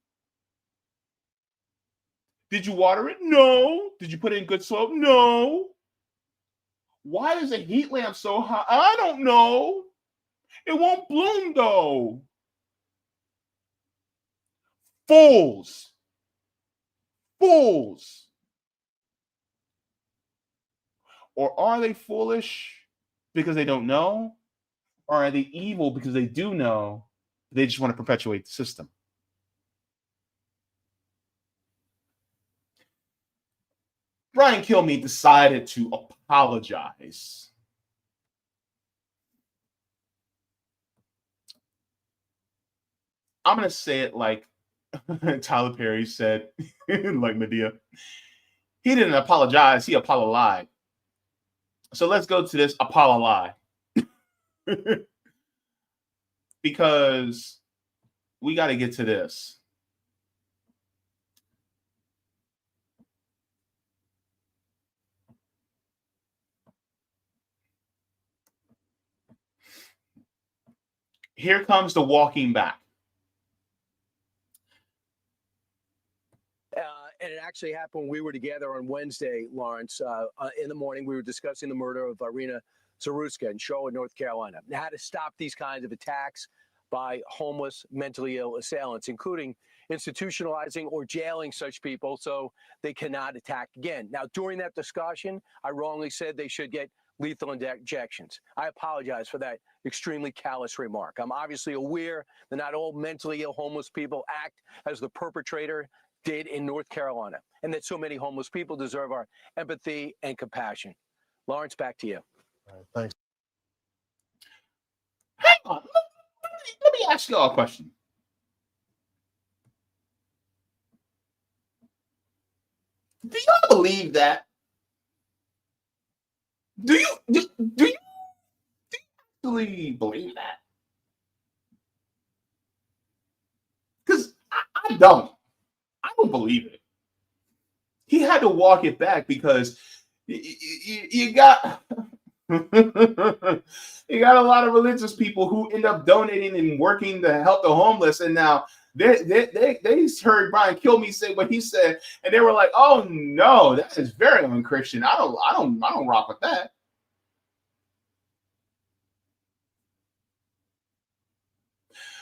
Did you water it? No. Did you put it in good soil? No. Why is a heat lamp so hot? I don't know. It won't bloom though. Fools. Fools. Or are they foolish because they don't know? Or are they evil because they do know? They just want to perpetuate the system. Brian Kilmeade decided to apologize. I'm going to say it like Tyler Perry said, like Medea. He didn't apologize, he apollo-lied. So let's go to this apollo-lie. Because we got to get to this. Here comes the walking back. And it actually happened when we were together on Wednesday, Lawrence. In the morning, we were discussing the murder of Irina Zaruska in Charlotte, North Carolina. Now, how to stop these kinds of attacks by homeless, mentally ill assailants, including institutionalizing or jailing such people so they cannot attack again. Now, during that discussion, I wrongly said they should get lethal injections. I apologize for that extremely callous remark. I'm obviously aware that not all mentally ill homeless people act as the perpetrator did in North Carolina, and that so many homeless people deserve our empathy and compassion. Lawrence, back to you. All right, thanks. Hang on. Let me ask you all a question. Do y'all believe that? Do you actually believe that? Because I don't. I don't believe it. He had to walk it back because you got you got a lot of religious people who end up donating and working to help the homeless, and now they heard Brian Kilmeade say what he said, and they were like, "Oh no, that is very unchristian. I don't rock with that."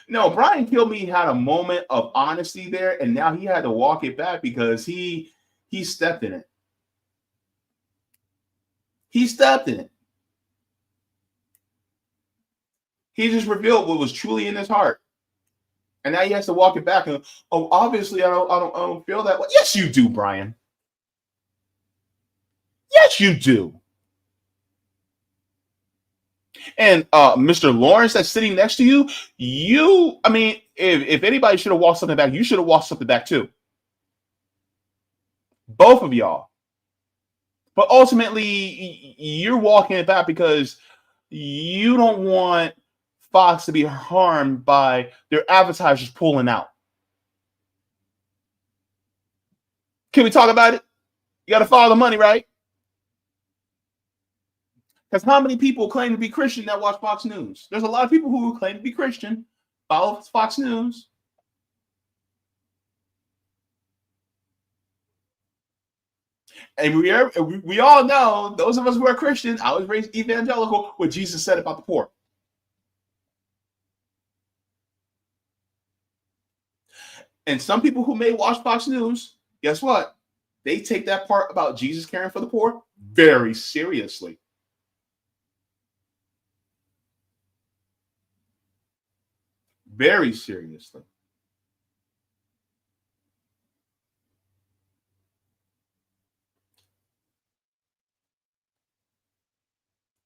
No, Brian Kilmeade had a moment of honesty there, and now he had to walk it back because he stepped in it. He stepped in it. He just revealed what was truly in his heart. And now he has to walk it back. And oh, obviously, I don't feel that way. Yes, you do, Brian. Yes, you do. And Mr. Lawrence that's sitting next to you, I mean, if anybody should have walked something back, you should have walked something back too. Both of y'all. But ultimately, you're walking it back because you don't want Fox to be harmed by their advertisers pulling out. Can we talk about it? You got to follow the money, right? Because how many people claim to be Christian that watch Fox News? There's a lot of people who claim to be Christian, follow Fox News. And we all know, those of us who are Christian, I was raised evangelical, what Jesus said about the poor. And some people who may watch Fox News, guess what? They take that part about Jesus caring for the poor very seriously. Very seriously.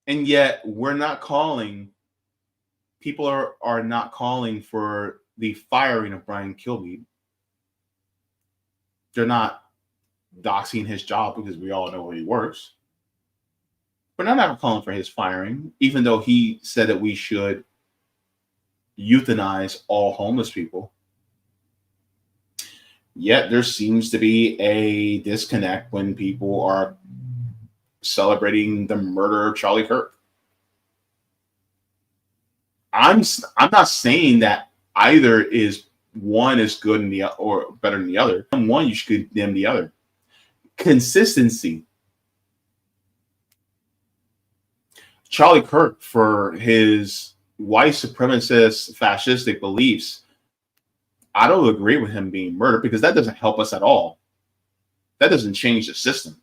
And yet we're not calling, people are not calling for the firing of Brian Kilmeade. They're not doxing his job because we all know where he works. But they're not calling for his firing, even though he said that we should euthanize all homeless people. Yet there seems to be a disconnect when people are celebrating the murder of Charlie Kirk. I'm not saying that either is one is good in the or better than the other. One you should condemn the other. Consistency. Charlie Kirk, for his white supremacist fascistic beliefs, I don't agree with him being murdered because that doesn't help us at all. That doesn't change the system.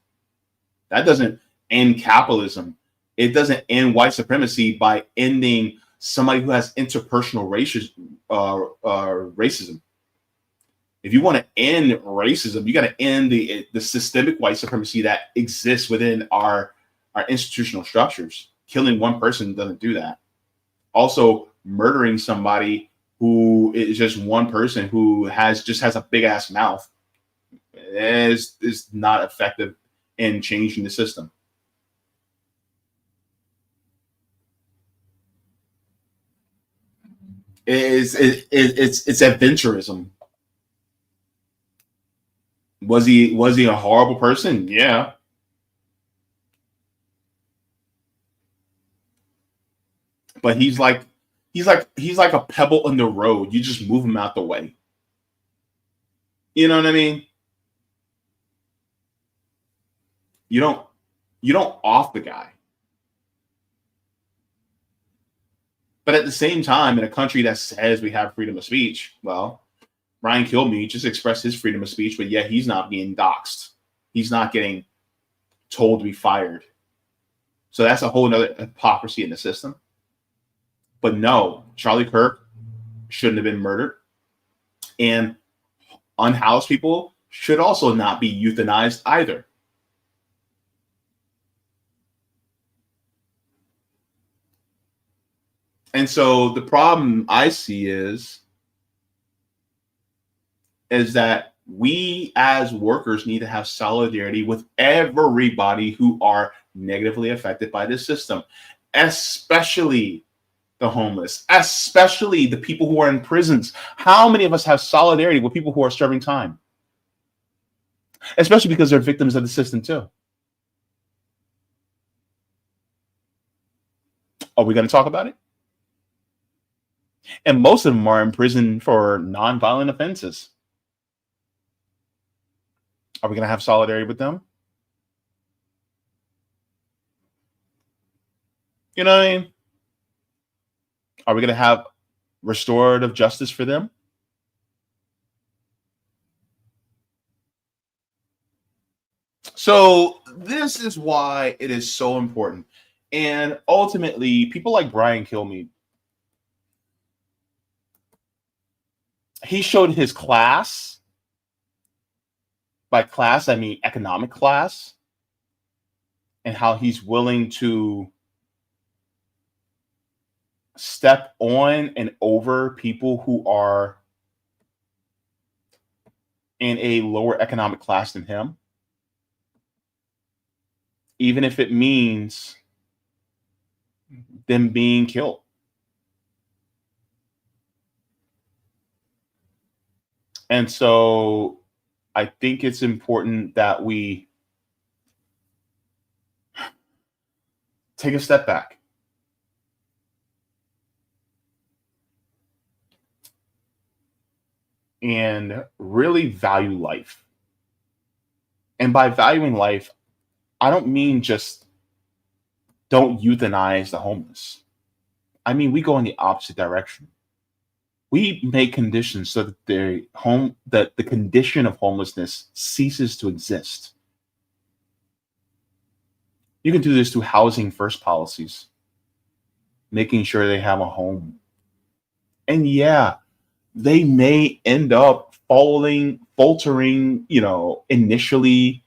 That doesn't end capitalism. It doesn't end white supremacy by ending somebody who has interpersonal racism. If you want to end racism, you got to end the systemic white supremacy that exists within our institutional structures. Killing one person doesn't do that. Also, murdering somebody who is just one person who has a big ass mouth is not effective in changing the system. It's adventurism. Was he a horrible person? Yeah. But he's like a pebble in the road. You just move him out the way. You know what I mean? You don't off the guy. But at the same time, in a country that says we have freedom of speech, well, Brian Kilmeade just expressed his freedom of speech, but yet he's not being doxxed. He's not getting told to be fired. So that's a whole other hypocrisy in the system. But no, Charlie Kirk shouldn't have been murdered. And unhoused people should also not be euthanized either. And so the problem I see is that we as workers need to have solidarity with everybody who are negatively affected by this system, especially the homeless, especially the people who are in prisons. How many of us have solidarity with people who are serving time? Especially because they're victims of the system too. Are we going to talk about it? And most of them are in prison for nonviolent offenses. Are we going to have solidarity with them? You know what I mean? Are we going to have restorative justice for them? So this is why it is so important. And ultimately, people like Brian Kilmeade, he showed his class. By class, I mean economic class, and how he's willing to step on and over people who are in a lower economic class than him, even if it means them being killed. And so I think it's important that we take a step back and really value life. And by valuing life, I don't mean just don't euthanize the homeless. I mean, we go in the opposite direction. We make conditions so that the condition of homelessness ceases to exist. You can do this through housing first policies, making sure they have a home. And yeah, they may end up faltering, initially.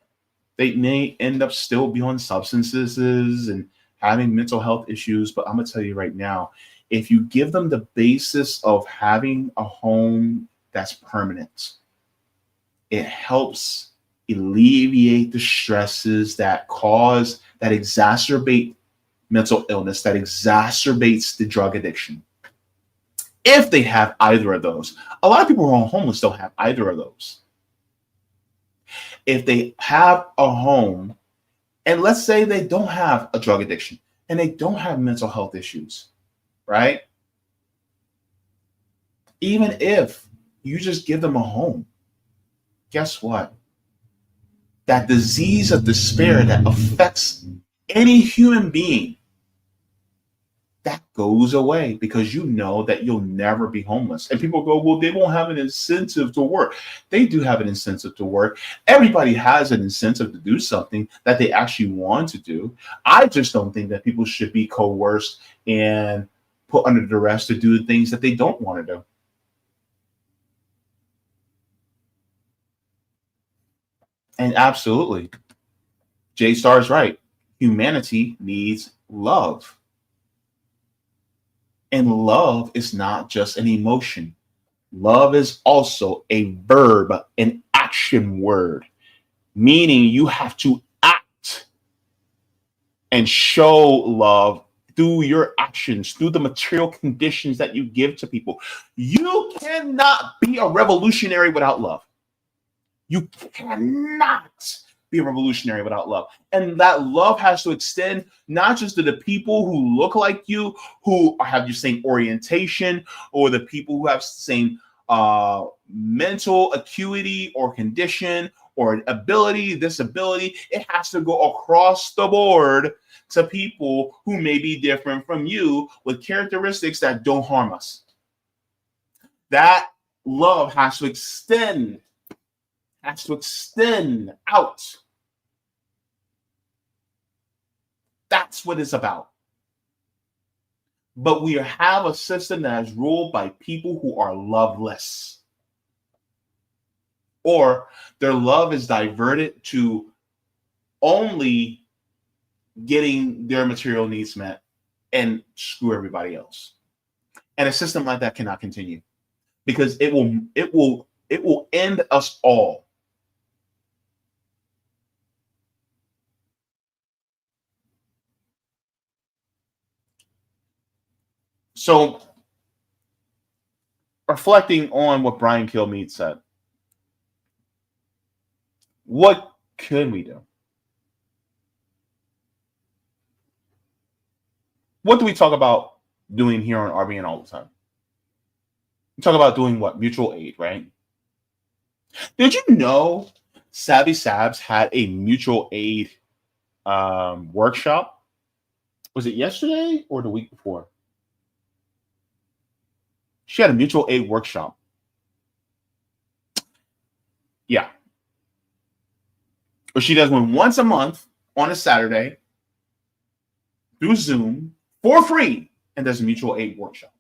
They may end up still be on substances and having mental health issues. But I'm going to tell you right now, if you give them the basis of having a home that's permanent, it helps alleviate the stresses that exacerbate mental illness, that exacerbates the drug addiction. If they have either of those, a lot of people who are homeless don't have either of those. If they have a home, and let's say they don't have a drug addiction and they don't have mental health issues, right? Even if you just give them a home, guess what? That disease of despair that affects any human being, that goes away because you know that you'll never be homeless. And people go, well, they won't have an incentive to work. They do have an incentive to work. Everybody has an incentive to do something that they actually want to do. I just don't think that people should be coerced and put under duress to do things that they don't want to do. And absolutely, J Star is right. Humanity needs love. And love is not just an emotion. Love is also a verb, an action word, meaning you have to act and show love through your actions, through the material conditions that you give to people. You cannot be a revolutionary without love. You cannot be a revolutionary without love. And that love has to extend not just to the people who look like you, who have your same orientation, or the people who have the same mental acuity or condition or ability, disability. It has to go across the board to people who may be different from you with characteristics that don't harm us. That love has to extend out. That's what it's about. But we have a system that is ruled by people who are loveless, or their love is diverted to only getting their material needs met and screw everybody else. And a system like that cannot continue, because it will end us all. So, reflecting on what Brian Kilmeade said, what can we do? What do we talk about doing here on RBN all the time? We talk about doing what? Mutual aid, right? Did you know Savvy Sabs had a mutual aid workshop? Was it yesterday or the week before? She had a mutual aid workshop. Yeah. But she does one once a month on a Saturday through Zoom for free, and does a mutual aid workshop.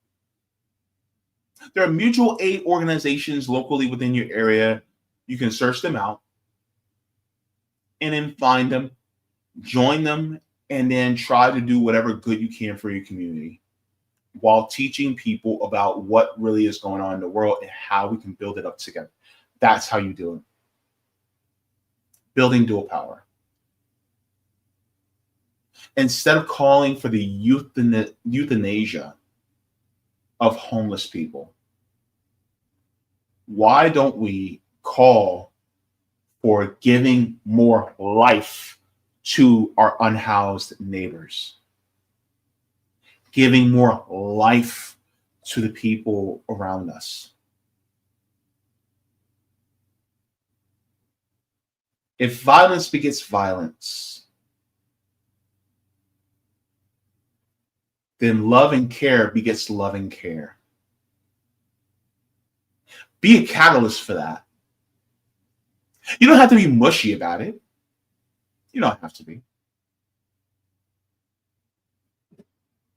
There are mutual aid organizations locally within your area. You can search them out and then find them, join them, and then try to do whatever good you can for your community while teaching people about what really is going on in the world and how we can build it up together. That's how you do it. Building dual power. Instead of calling for the euthanasia of homeless people, why don't we call for giving more life to our unhoused neighbors? Giving more life to the people around us. If violence begets violence, then love and care begets love and care. Be a catalyst for that. You don't have to be mushy about it. You don't have to be.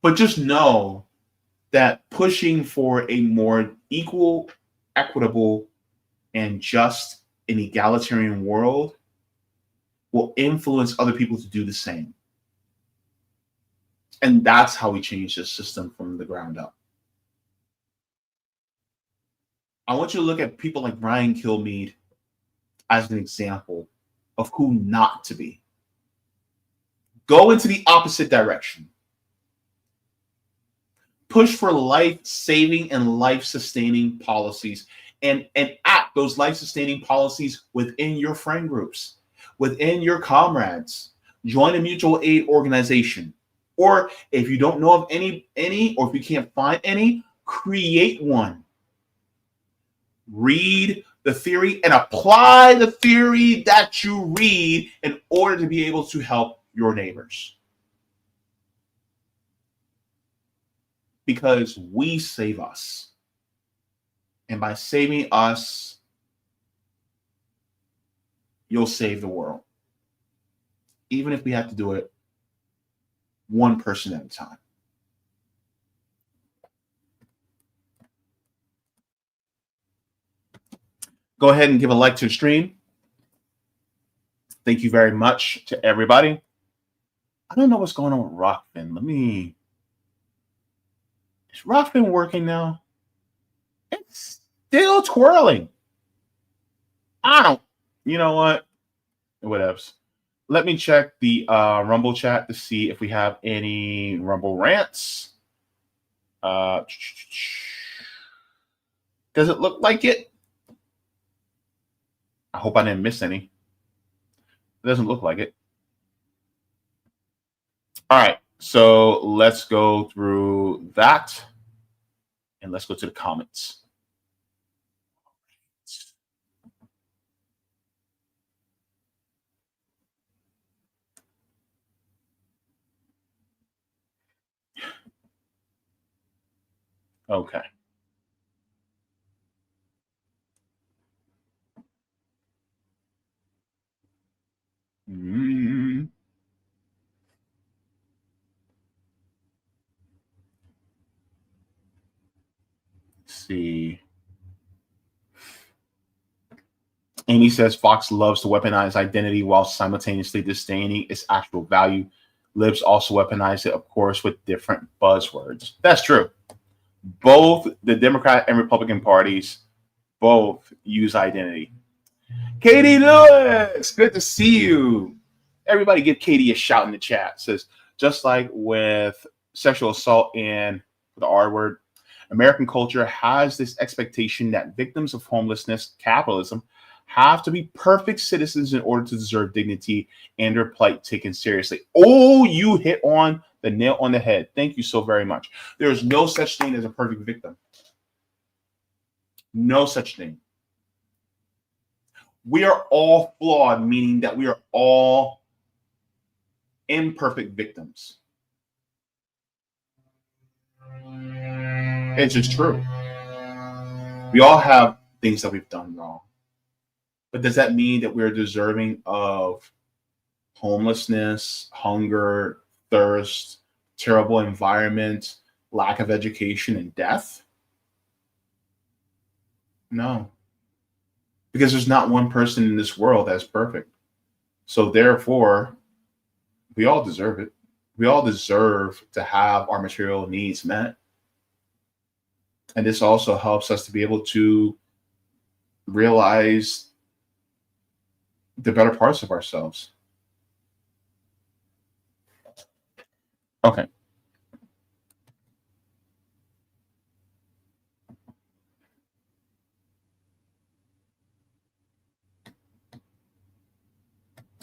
But just know that pushing for a more equal, equitable, and just and egalitarian world will influence other people to do the same. And that's how we change this system from the ground up. I want you to look at people like Brian Kilmeade as an example of who not to be. Go into the opposite direction. Push for life-saving and life-sustaining policies and act those life-sustaining policies within your friend groups, within your comrades. Join a mutual aid organization. Or if you don't know of any, or if you can't find any, create one. Read the theory and apply the theory that you read in order to be able to help your neighbors. Because we save us. And by saving us, you'll save the world. Even if we have to do it one person at a time. Go ahead and give a like to the stream. Thank you very much to everybody. I don't know what's going on with Rockfin. Is Rockfin working now? It's still twirling. You know what? Whatevs. Let me check the Rumble chat to see if we have any Rumble rants. Does it look like it? I hope I didn't miss any. It doesn't look like it. All right, so let's go through that. And let's go to the comments. Okay. Let's see. Amy says Fox loves to weaponize identity while simultaneously disdaining its actual value. Libs also weaponize it, of course, with different buzzwords. That's true. Both the Democrat and Republican parties both use identity. Katie Lewis, good to see you. Everybody give Katie a shout in the chat. It says, just like with sexual assault and the R word, American culture has this expectation that victims of homelessness, capitalism, have to be perfect citizens in order to deserve dignity and their plight taken seriously. Oh, you hit on the nail on the head. Thank you so very much. There is no such thing as a perfect victim. No such thing. We are all flawed, meaning that we are all imperfect victims. It's just true. We all have things that we've done wrong. But does that mean that we're deserving of homelessness, hunger, thirst, terrible environment, lack of education, and death? No. Because there's not one person in this world that's perfect. So therefore, we all deserve it. We all deserve to have our material needs met. And this also helps us to be able to realize the better parts of ourselves. Okay.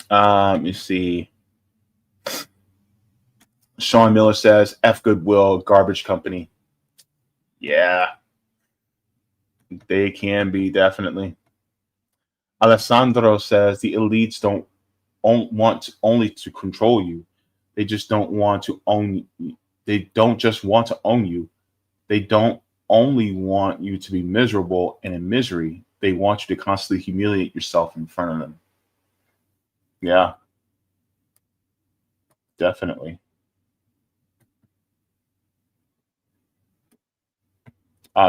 Let me see. Sean Miller says, F Goodwill, garbage company. Yeah. They can be, definitely. Alessandro says, the elites don't want only to control you. They just don't want to own you. They don't just want to own you. They don't only want you to be miserable and in misery. They want you to constantly humiliate yourself in front of them. Yeah. Definitely.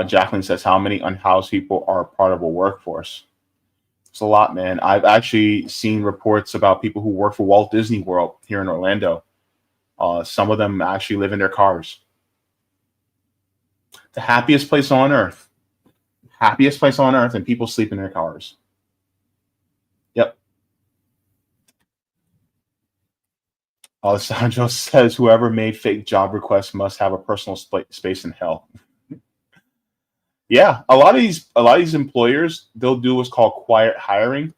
Jacqueline says, how many unhoused people are part of a workforce? It's a lot, man. I've actually seen reports about people who work for Walt Disney World here in Orlando. Some of them actually live in their cars. The happiest place on earth. Happiest place on earth, and people sleep in their cars. Yep. Alessandro says, whoever made fake job requests must have a personal space in hell. Yeah, a lot of these employers, they'll do what's called quiet hiring,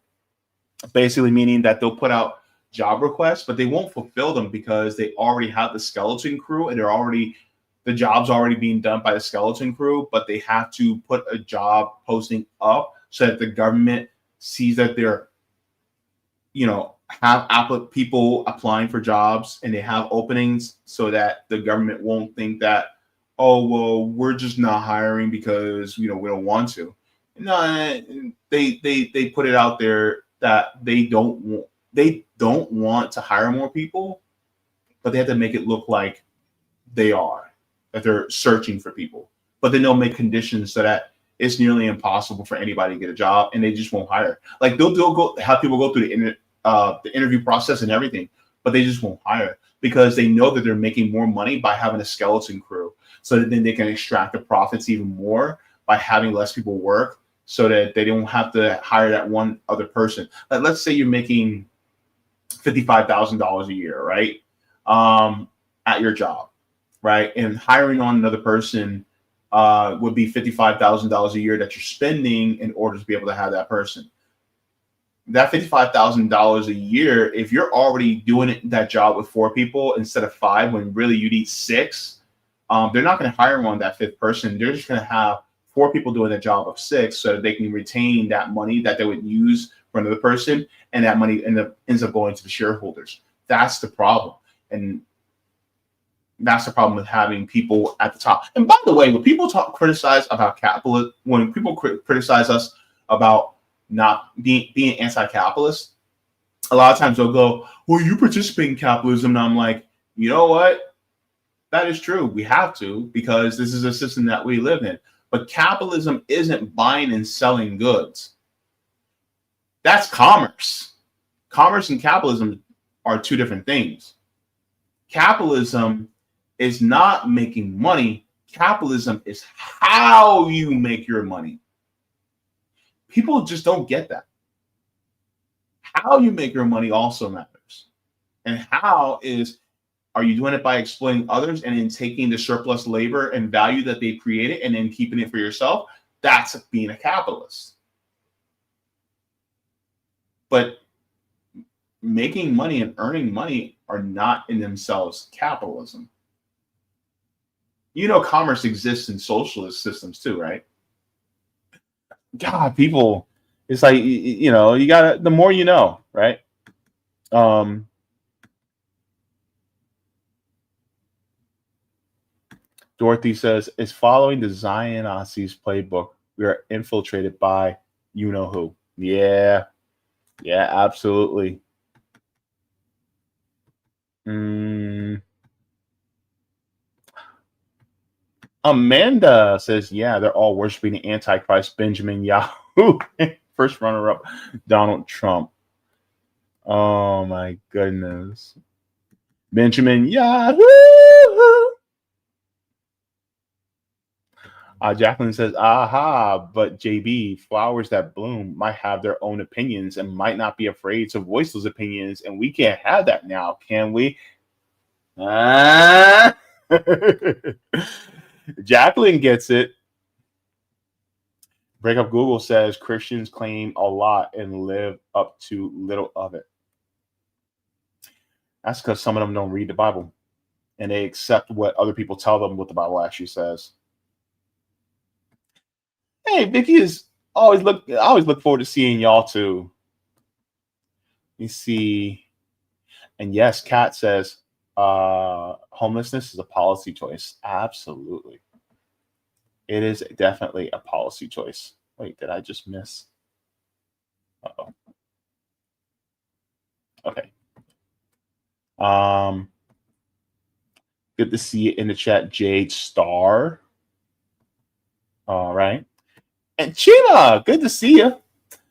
basically meaning that they'll put out job requests, but they won't fulfill them because they already have the skeleton crew and the job's already being done by the skeleton crew, but they have to put a job posting up so that the government sees that they're, have people applying for jobs and they have openings so that the government won't think that, oh, well, we're just not hiring because, we don't want to. No, they put it out there that they don't want to hire more people, but they have to make it look like that they're searching for people. But then they'll make conditions so that it's nearly impossible for anybody to get a job, and they just won't hire. Like they'll have people go through the interview process and everything, but they just won't hire because they know that they're making more money by having a skeleton crew. So that then they can extract the profits even more by having less people work so that they don't have to hire that one other person. Like, let's say you're making $55,000 a year, right? At your job, right? And hiring on another person would be $55,000 a year that you're spending in order to be able to have that person. That $55,000 a year, if you're already doing that job with 4 people instead of 5, when really you need 6, they're not going to hire on that 5th person. They're just going to have 4 people doing the job of 6 so that they can retain that money that they would use for another person, and that money ends up going to the shareholders. That's the problem. And that's the problem with having people at the top. And by the way, when people criticize about capitalism, when people criticize us about not being anti-capitalist, a lot of times they'll go, well, you participate in capitalism. And I'm like, you know what? That is true. We have to, because this is a system that we live in. But capitalism isn't buying and selling goods. That's commerce. Commerce and capitalism are 2 different things. Capitalism is not making money. Capitalism is how you make your money. People just don't get that. How you make your money also matters. And are you doing it by exploiting others and then taking the surplus labor and value that they've created and then keeping it for yourself? That's being a capitalist. But making money and earning money are not in themselves capitalism. Commerce exists in socialist systems too, right? God, people, it's like, you gotta, the more you know, right? Dorothy says, is following the Zion Aussies playbook We are infiltrated by you know who. Yeah. Yeah, absolutely. Amanda says, yeah, they're all worshiping the Antichrist, Benjamin Yahoo, first runner-up, Donald Trump. Oh, my goodness. Benjamin Yahoo! Jacqueline says, aha, but Jaybe, flowers that bloom might have their own opinions and might not be afraid to voice those opinions, and we can't have that now, can we? Jacqueline gets it. Breakup Google says Christians claim a lot and live up to little of it. That's because some of them don't read the Bible and they accept what other people tell them what the Bible actually says. Hey, Vicky I always look forward to seeing y'all too. Let me see. And yes, Kat says homelessness is a policy choice. Absolutely. It is definitely a policy choice. Wait, did I just miss? Uh-oh. Okay. Good to see it in the chat, Jade Star. All right. And Chima, good to see you.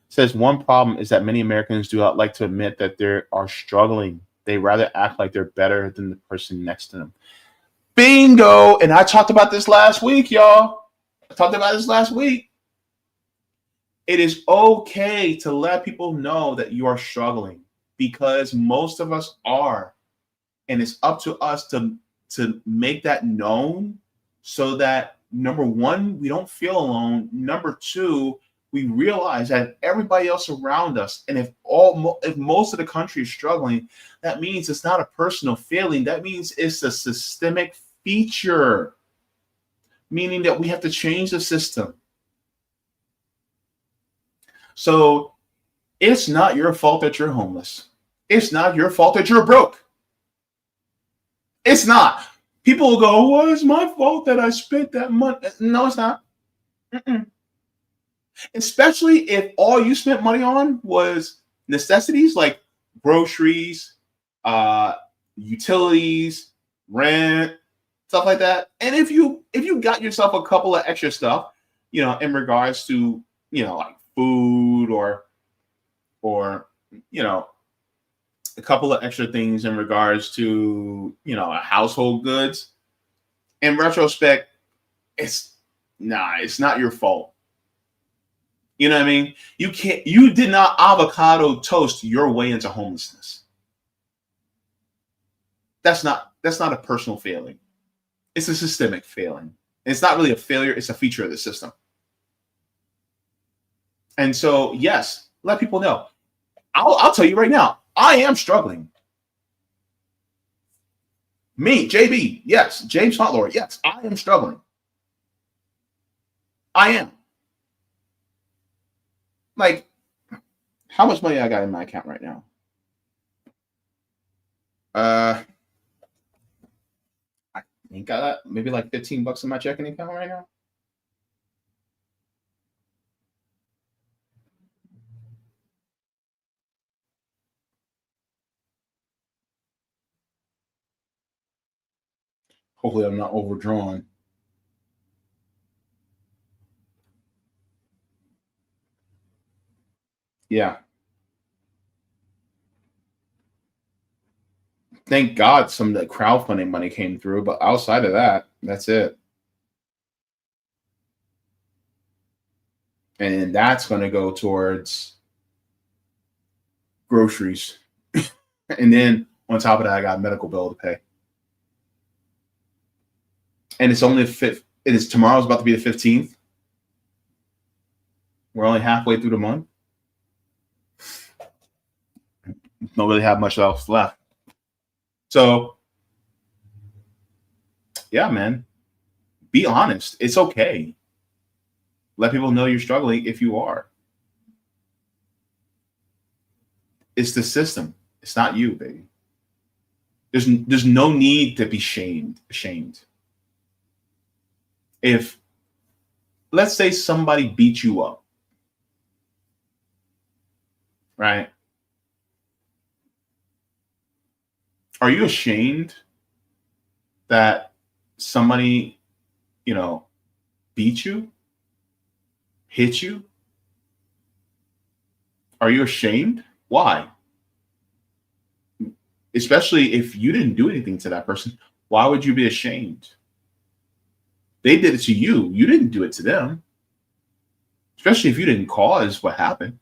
Says one problem is that many Americans do not like to admit that they are struggling. They rather act like they're better than the person next to them. Bingo! And I talked about this last week, y'all. It is okay to let people know that you are struggling because most of us are. And it's up to us to make that known so that, number one, we don't feel alone. Number two, we realize that everybody else around us, and if most of the country is struggling, that means it's not a personal failing. That means it's a systemic feature, meaning that we have to change the system. So it's not your fault that you're homeless. It's not your fault that you're broke. It's not. People will go, well, it's my fault that I spent that money. No, it's not. Especially if all you spent money on was necessities like groceries, utilities, rent, stuff like that. And if you got yourself a couple of extra stuff, in regards to, like food or a couple of extra things in regards to, household goods. In retrospect, it's not your fault. You know what I mean? You did not avocado toast your way into homelessness. That's not a personal failing. It's a systemic failing. It's not really a failure. It's a feature of the system. And so, yes, let people know. I'll tell you right now, I am struggling. Me, Jaybe, yes. James Huntler, yes, I am struggling. I am. Like, how much money I got in my account right now? I think I got maybe like $15 in my checking account right now. Hopefully I'm not overdrawn. Yeah. Thank God some of the crowdfunding money came through, but outside of that, that's it. And that's going to go towards groceries. And then on top of that, I got a medical bill to pay. And it's only tomorrow's about to be the 15th. We're only halfway through the month. Don't really have much else left. So, yeah, man, be honest. It's okay. Let people know you're struggling if you are. It's the system. It's not you, baby. There's no need to be ashamed. let's say somebody beat you up, right? Are you ashamed that somebody, beat you, hit you? Are you ashamed? Why? Especially if you didn't do anything to that person, why would you be ashamed? They did it to you. You didn't do it to them. Especially if you didn't cause what happened.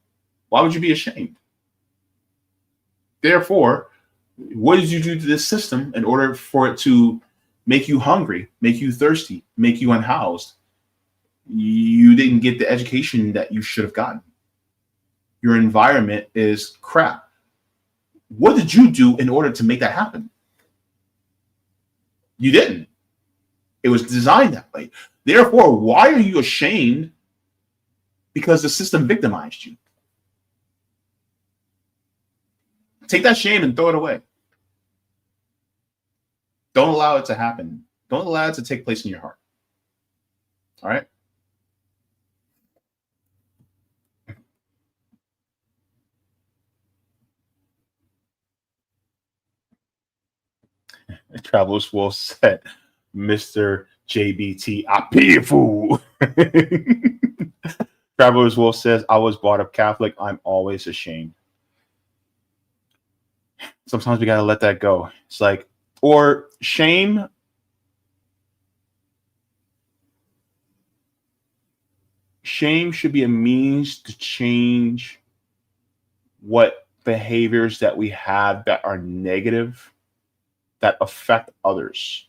Why would you be ashamed? Therefore, what did you do to this system in order for it to make you hungry, make you thirsty, make you unhoused? You didn't get the education that you should have gotten. Your environment is crap. What did you do in order to make that happen? You didn't. It was designed that way. Therefore, why are you ashamed? Because the system victimized you. Take that shame and throw it away. Don't allow it to happen. Don't allow it to take place in your heart. All right? Travelers Wolf said, Mr. JBT, I pay a fool. Travelers Wolf says, I was brought up Catholic. I'm always ashamed. Sometimes we got to let that go. It's like, or shame. Shame should be a means to change what behaviors that we have that are negative, that affect others.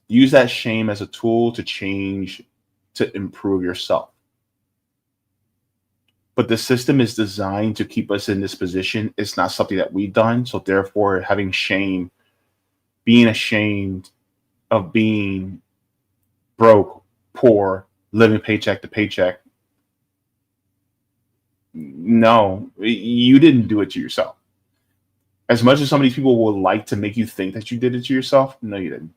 Use that shame as a tool to change, to improve yourself. But the system is designed to keep us in this position. It's not something that we've done. So therefore, having shame, being ashamed of being broke, poor, living paycheck to paycheck. No, you didn't do it to yourself. As much as some of these people would like to make you think that you did it to yourself, no, you didn't.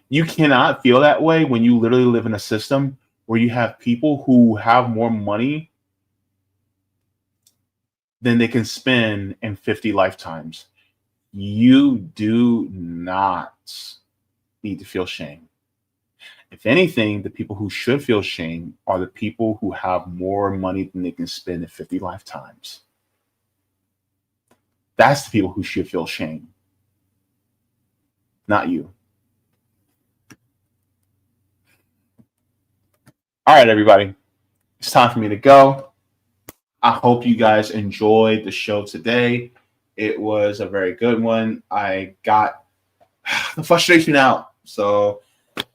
You cannot feel that way when you literally live in a system where you have people who have more money than they can spend in 50 lifetimes. You do not need to feel shame. If anything, the people who should feel shame are the people who have more money than they can spend in 50 lifetimes. That's the people who should feel shame, not you. All right, everybody. It's time for me to go. I hope you guys enjoyed the show today. It was a very good one. I got the frustration out. So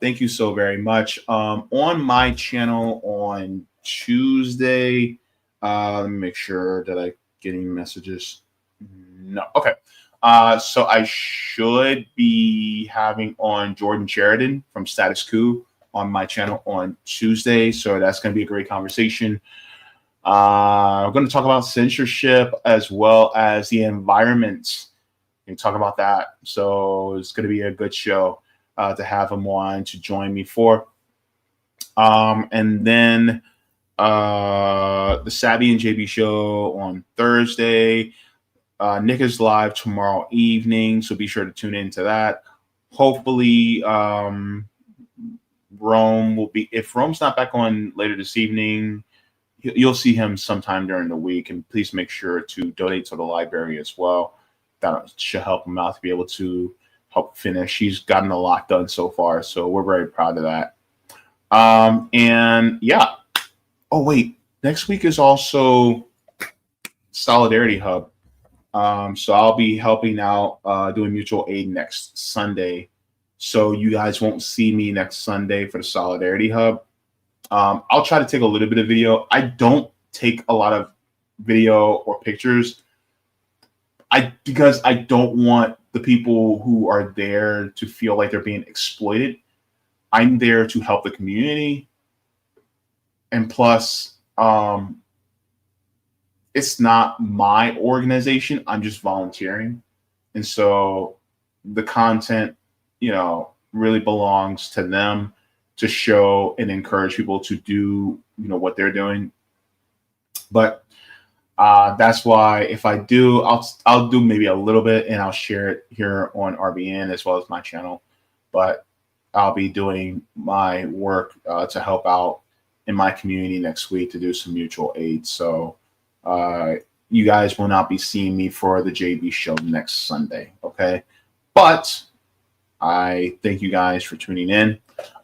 thank you so very much. On my channel on Tuesday, let me make sure that I'm getting messages. No. Okay. So I should be having on Jordan Sheridan from Status Quo on my channel on Tuesday. So that's going to be a great conversation. We're going to talk about censorship as well as the environment and talk about that. So it's going to be a good show to have him on to join me for. And then the Savvy and Jaybe show on Thursday. Nick is live tomorrow evening, so be sure to tune into that. Hopefully, Rome will be, if Rome's not back on later this evening, you'll see him sometime during the week. And please make sure to donate to the library as well. That should help him out to be able to help finish. He's gotten a lot done so far, so we're very proud of that. And yeah. Oh, wait. Next week is also Solidarity Hub. So I'll be helping out doing mutual aid next Sunday. So you guys won't see me next Sunday for the Solidarity Hub. I'll try to take a little bit of video. I don't take a lot of video or pictures because I don't want the people who are there to feel like they're being exploited. I'm there to help the community. And plus, it's not my organization. I'm just volunteering. And so the content, really belongs to them to show and encourage people to do, what they're doing. But that's why if I do, I'll do maybe a little bit and I'll share it here on RBN as well as my channel. But I'll be doing my work to help out in my community next week to do some mutual aid. So you guys will not be seeing me for the Jaybe show next Sunday. Okay. But I thank you guys for tuning in.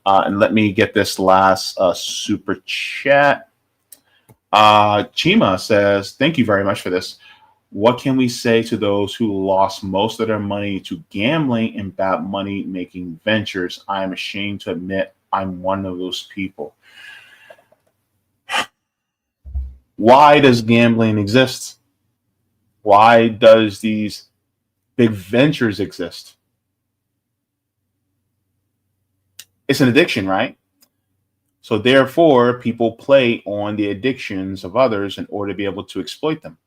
And let me get this last super chat. Chima says, thank you very much for this. What can we say to those who lost most of their money to gambling and bad money making ventures? I am ashamed to admit I'm one of those people. Why does gambling exist? Why does these big ventures exist? It's an addiction, right? So therefore, people play on the addictions of others in order to be able to exploit them.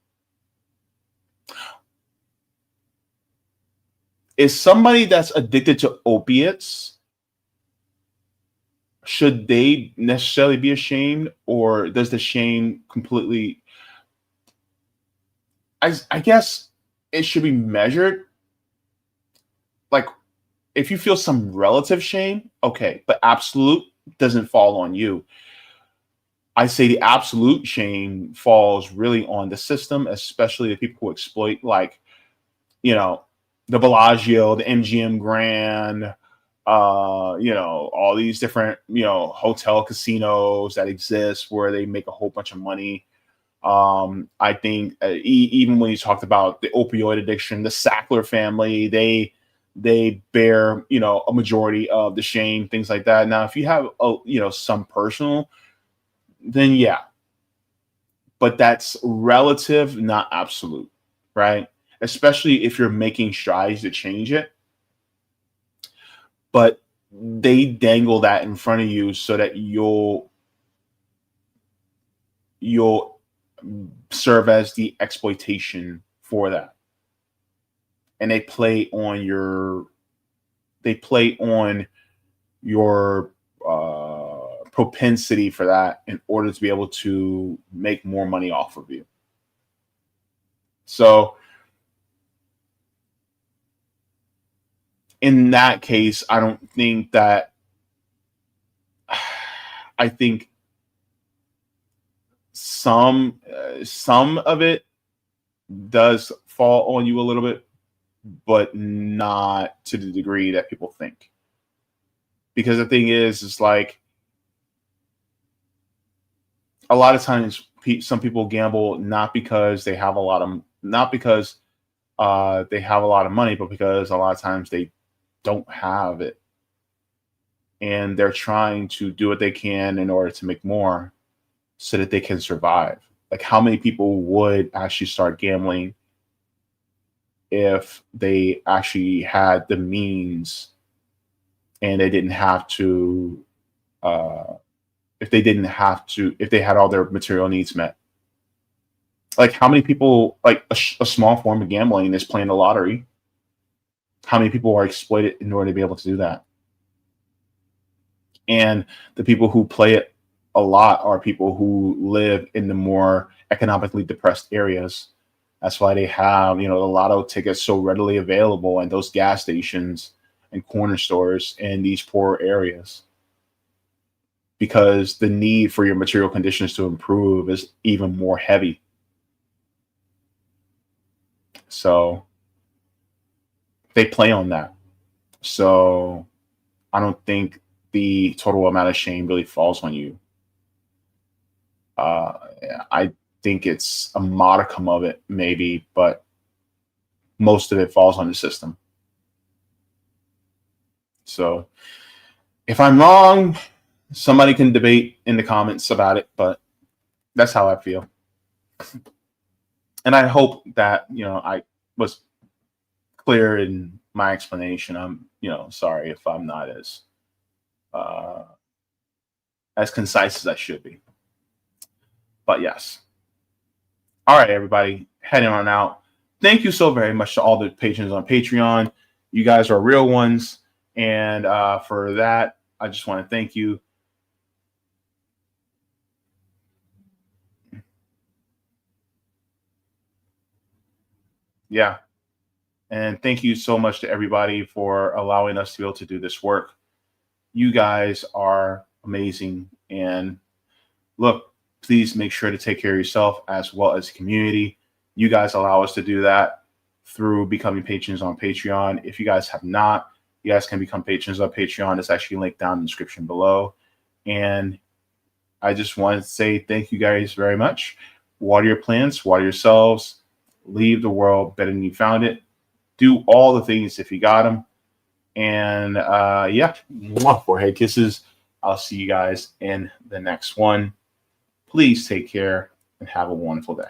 Is somebody that's addicted to opiates, should they necessarily be ashamed, or does the shame completely... I guess it should be measured. Like, if you feel some relative shame, okay, but absolute doesn't fall on you. I say the absolute shame falls really on the system, especially the people who exploit, like, the Bellagio, the MGM Grand, all these different, hotel casinos that exist where they make a whole bunch of money. I think even when you talked about the opioid addiction, the Sackler family, they bear, a majority of the shame, things like that. Now, if you have, some personal, then yeah, but that's relative, not absolute, right? Especially if you're making strides to change it. But they dangle that in front of you so that you'll serve as the exploitation for that. And they play on your propensity for that in order to be able to make more money off of you. So in that case, I don't think that, I think some of it does fall on you a little bit, but not to the degree that people think. Because the thing is, it's like a lot of times some people gamble not because they have a lot of, they have a lot of money, but because a lot of times they don't have it. And they're trying to do what they can in order to make more so that they can survive. Like, how many people would actually start gambling if they actually had the means and they didn't have to, if they had all their material needs met? Like, how many people, like a small form of gambling is playing the lottery? How many people are exploited in order to be able to do that? And the people who play it a lot are people who live in the more economically depressed areas. That's why they have, the lotto tickets so readily available in those gas stations and corner stores in these poor areas. Because the need for your material conditions to improve is even more heavy. So they play on that. So I don't think the total amount of shame really falls on you. I think it's a modicum of it, maybe, but most of it falls on the system. So if I'm wrong, somebody can debate in the comments about it, but that's how I feel. And I hope that, I was clear in my explanation. I'm, sorry if I'm not as concise as I should be. But yes. All right, everybody, heading on out. Thank you so very much to all the patrons on Patreon. You guys are real ones. And for that, I just want to thank you. Yeah. And thank you so much to everybody for allowing us to be able to do this work. You guys are amazing. And look, please make sure to take care of yourself as well as the community. You guys allow us to do that through becoming patrons on Patreon. If you guys have not, you guys can become patrons on Patreon. It's actually linked down in the description below. And I just want to say thank you guys very much. Water your plants, water yourselves, leave the world better than you found it. Do all the things if you got them. And yeah, forehead kisses. I'll see you guys in the next one. Please take care and have a wonderful day.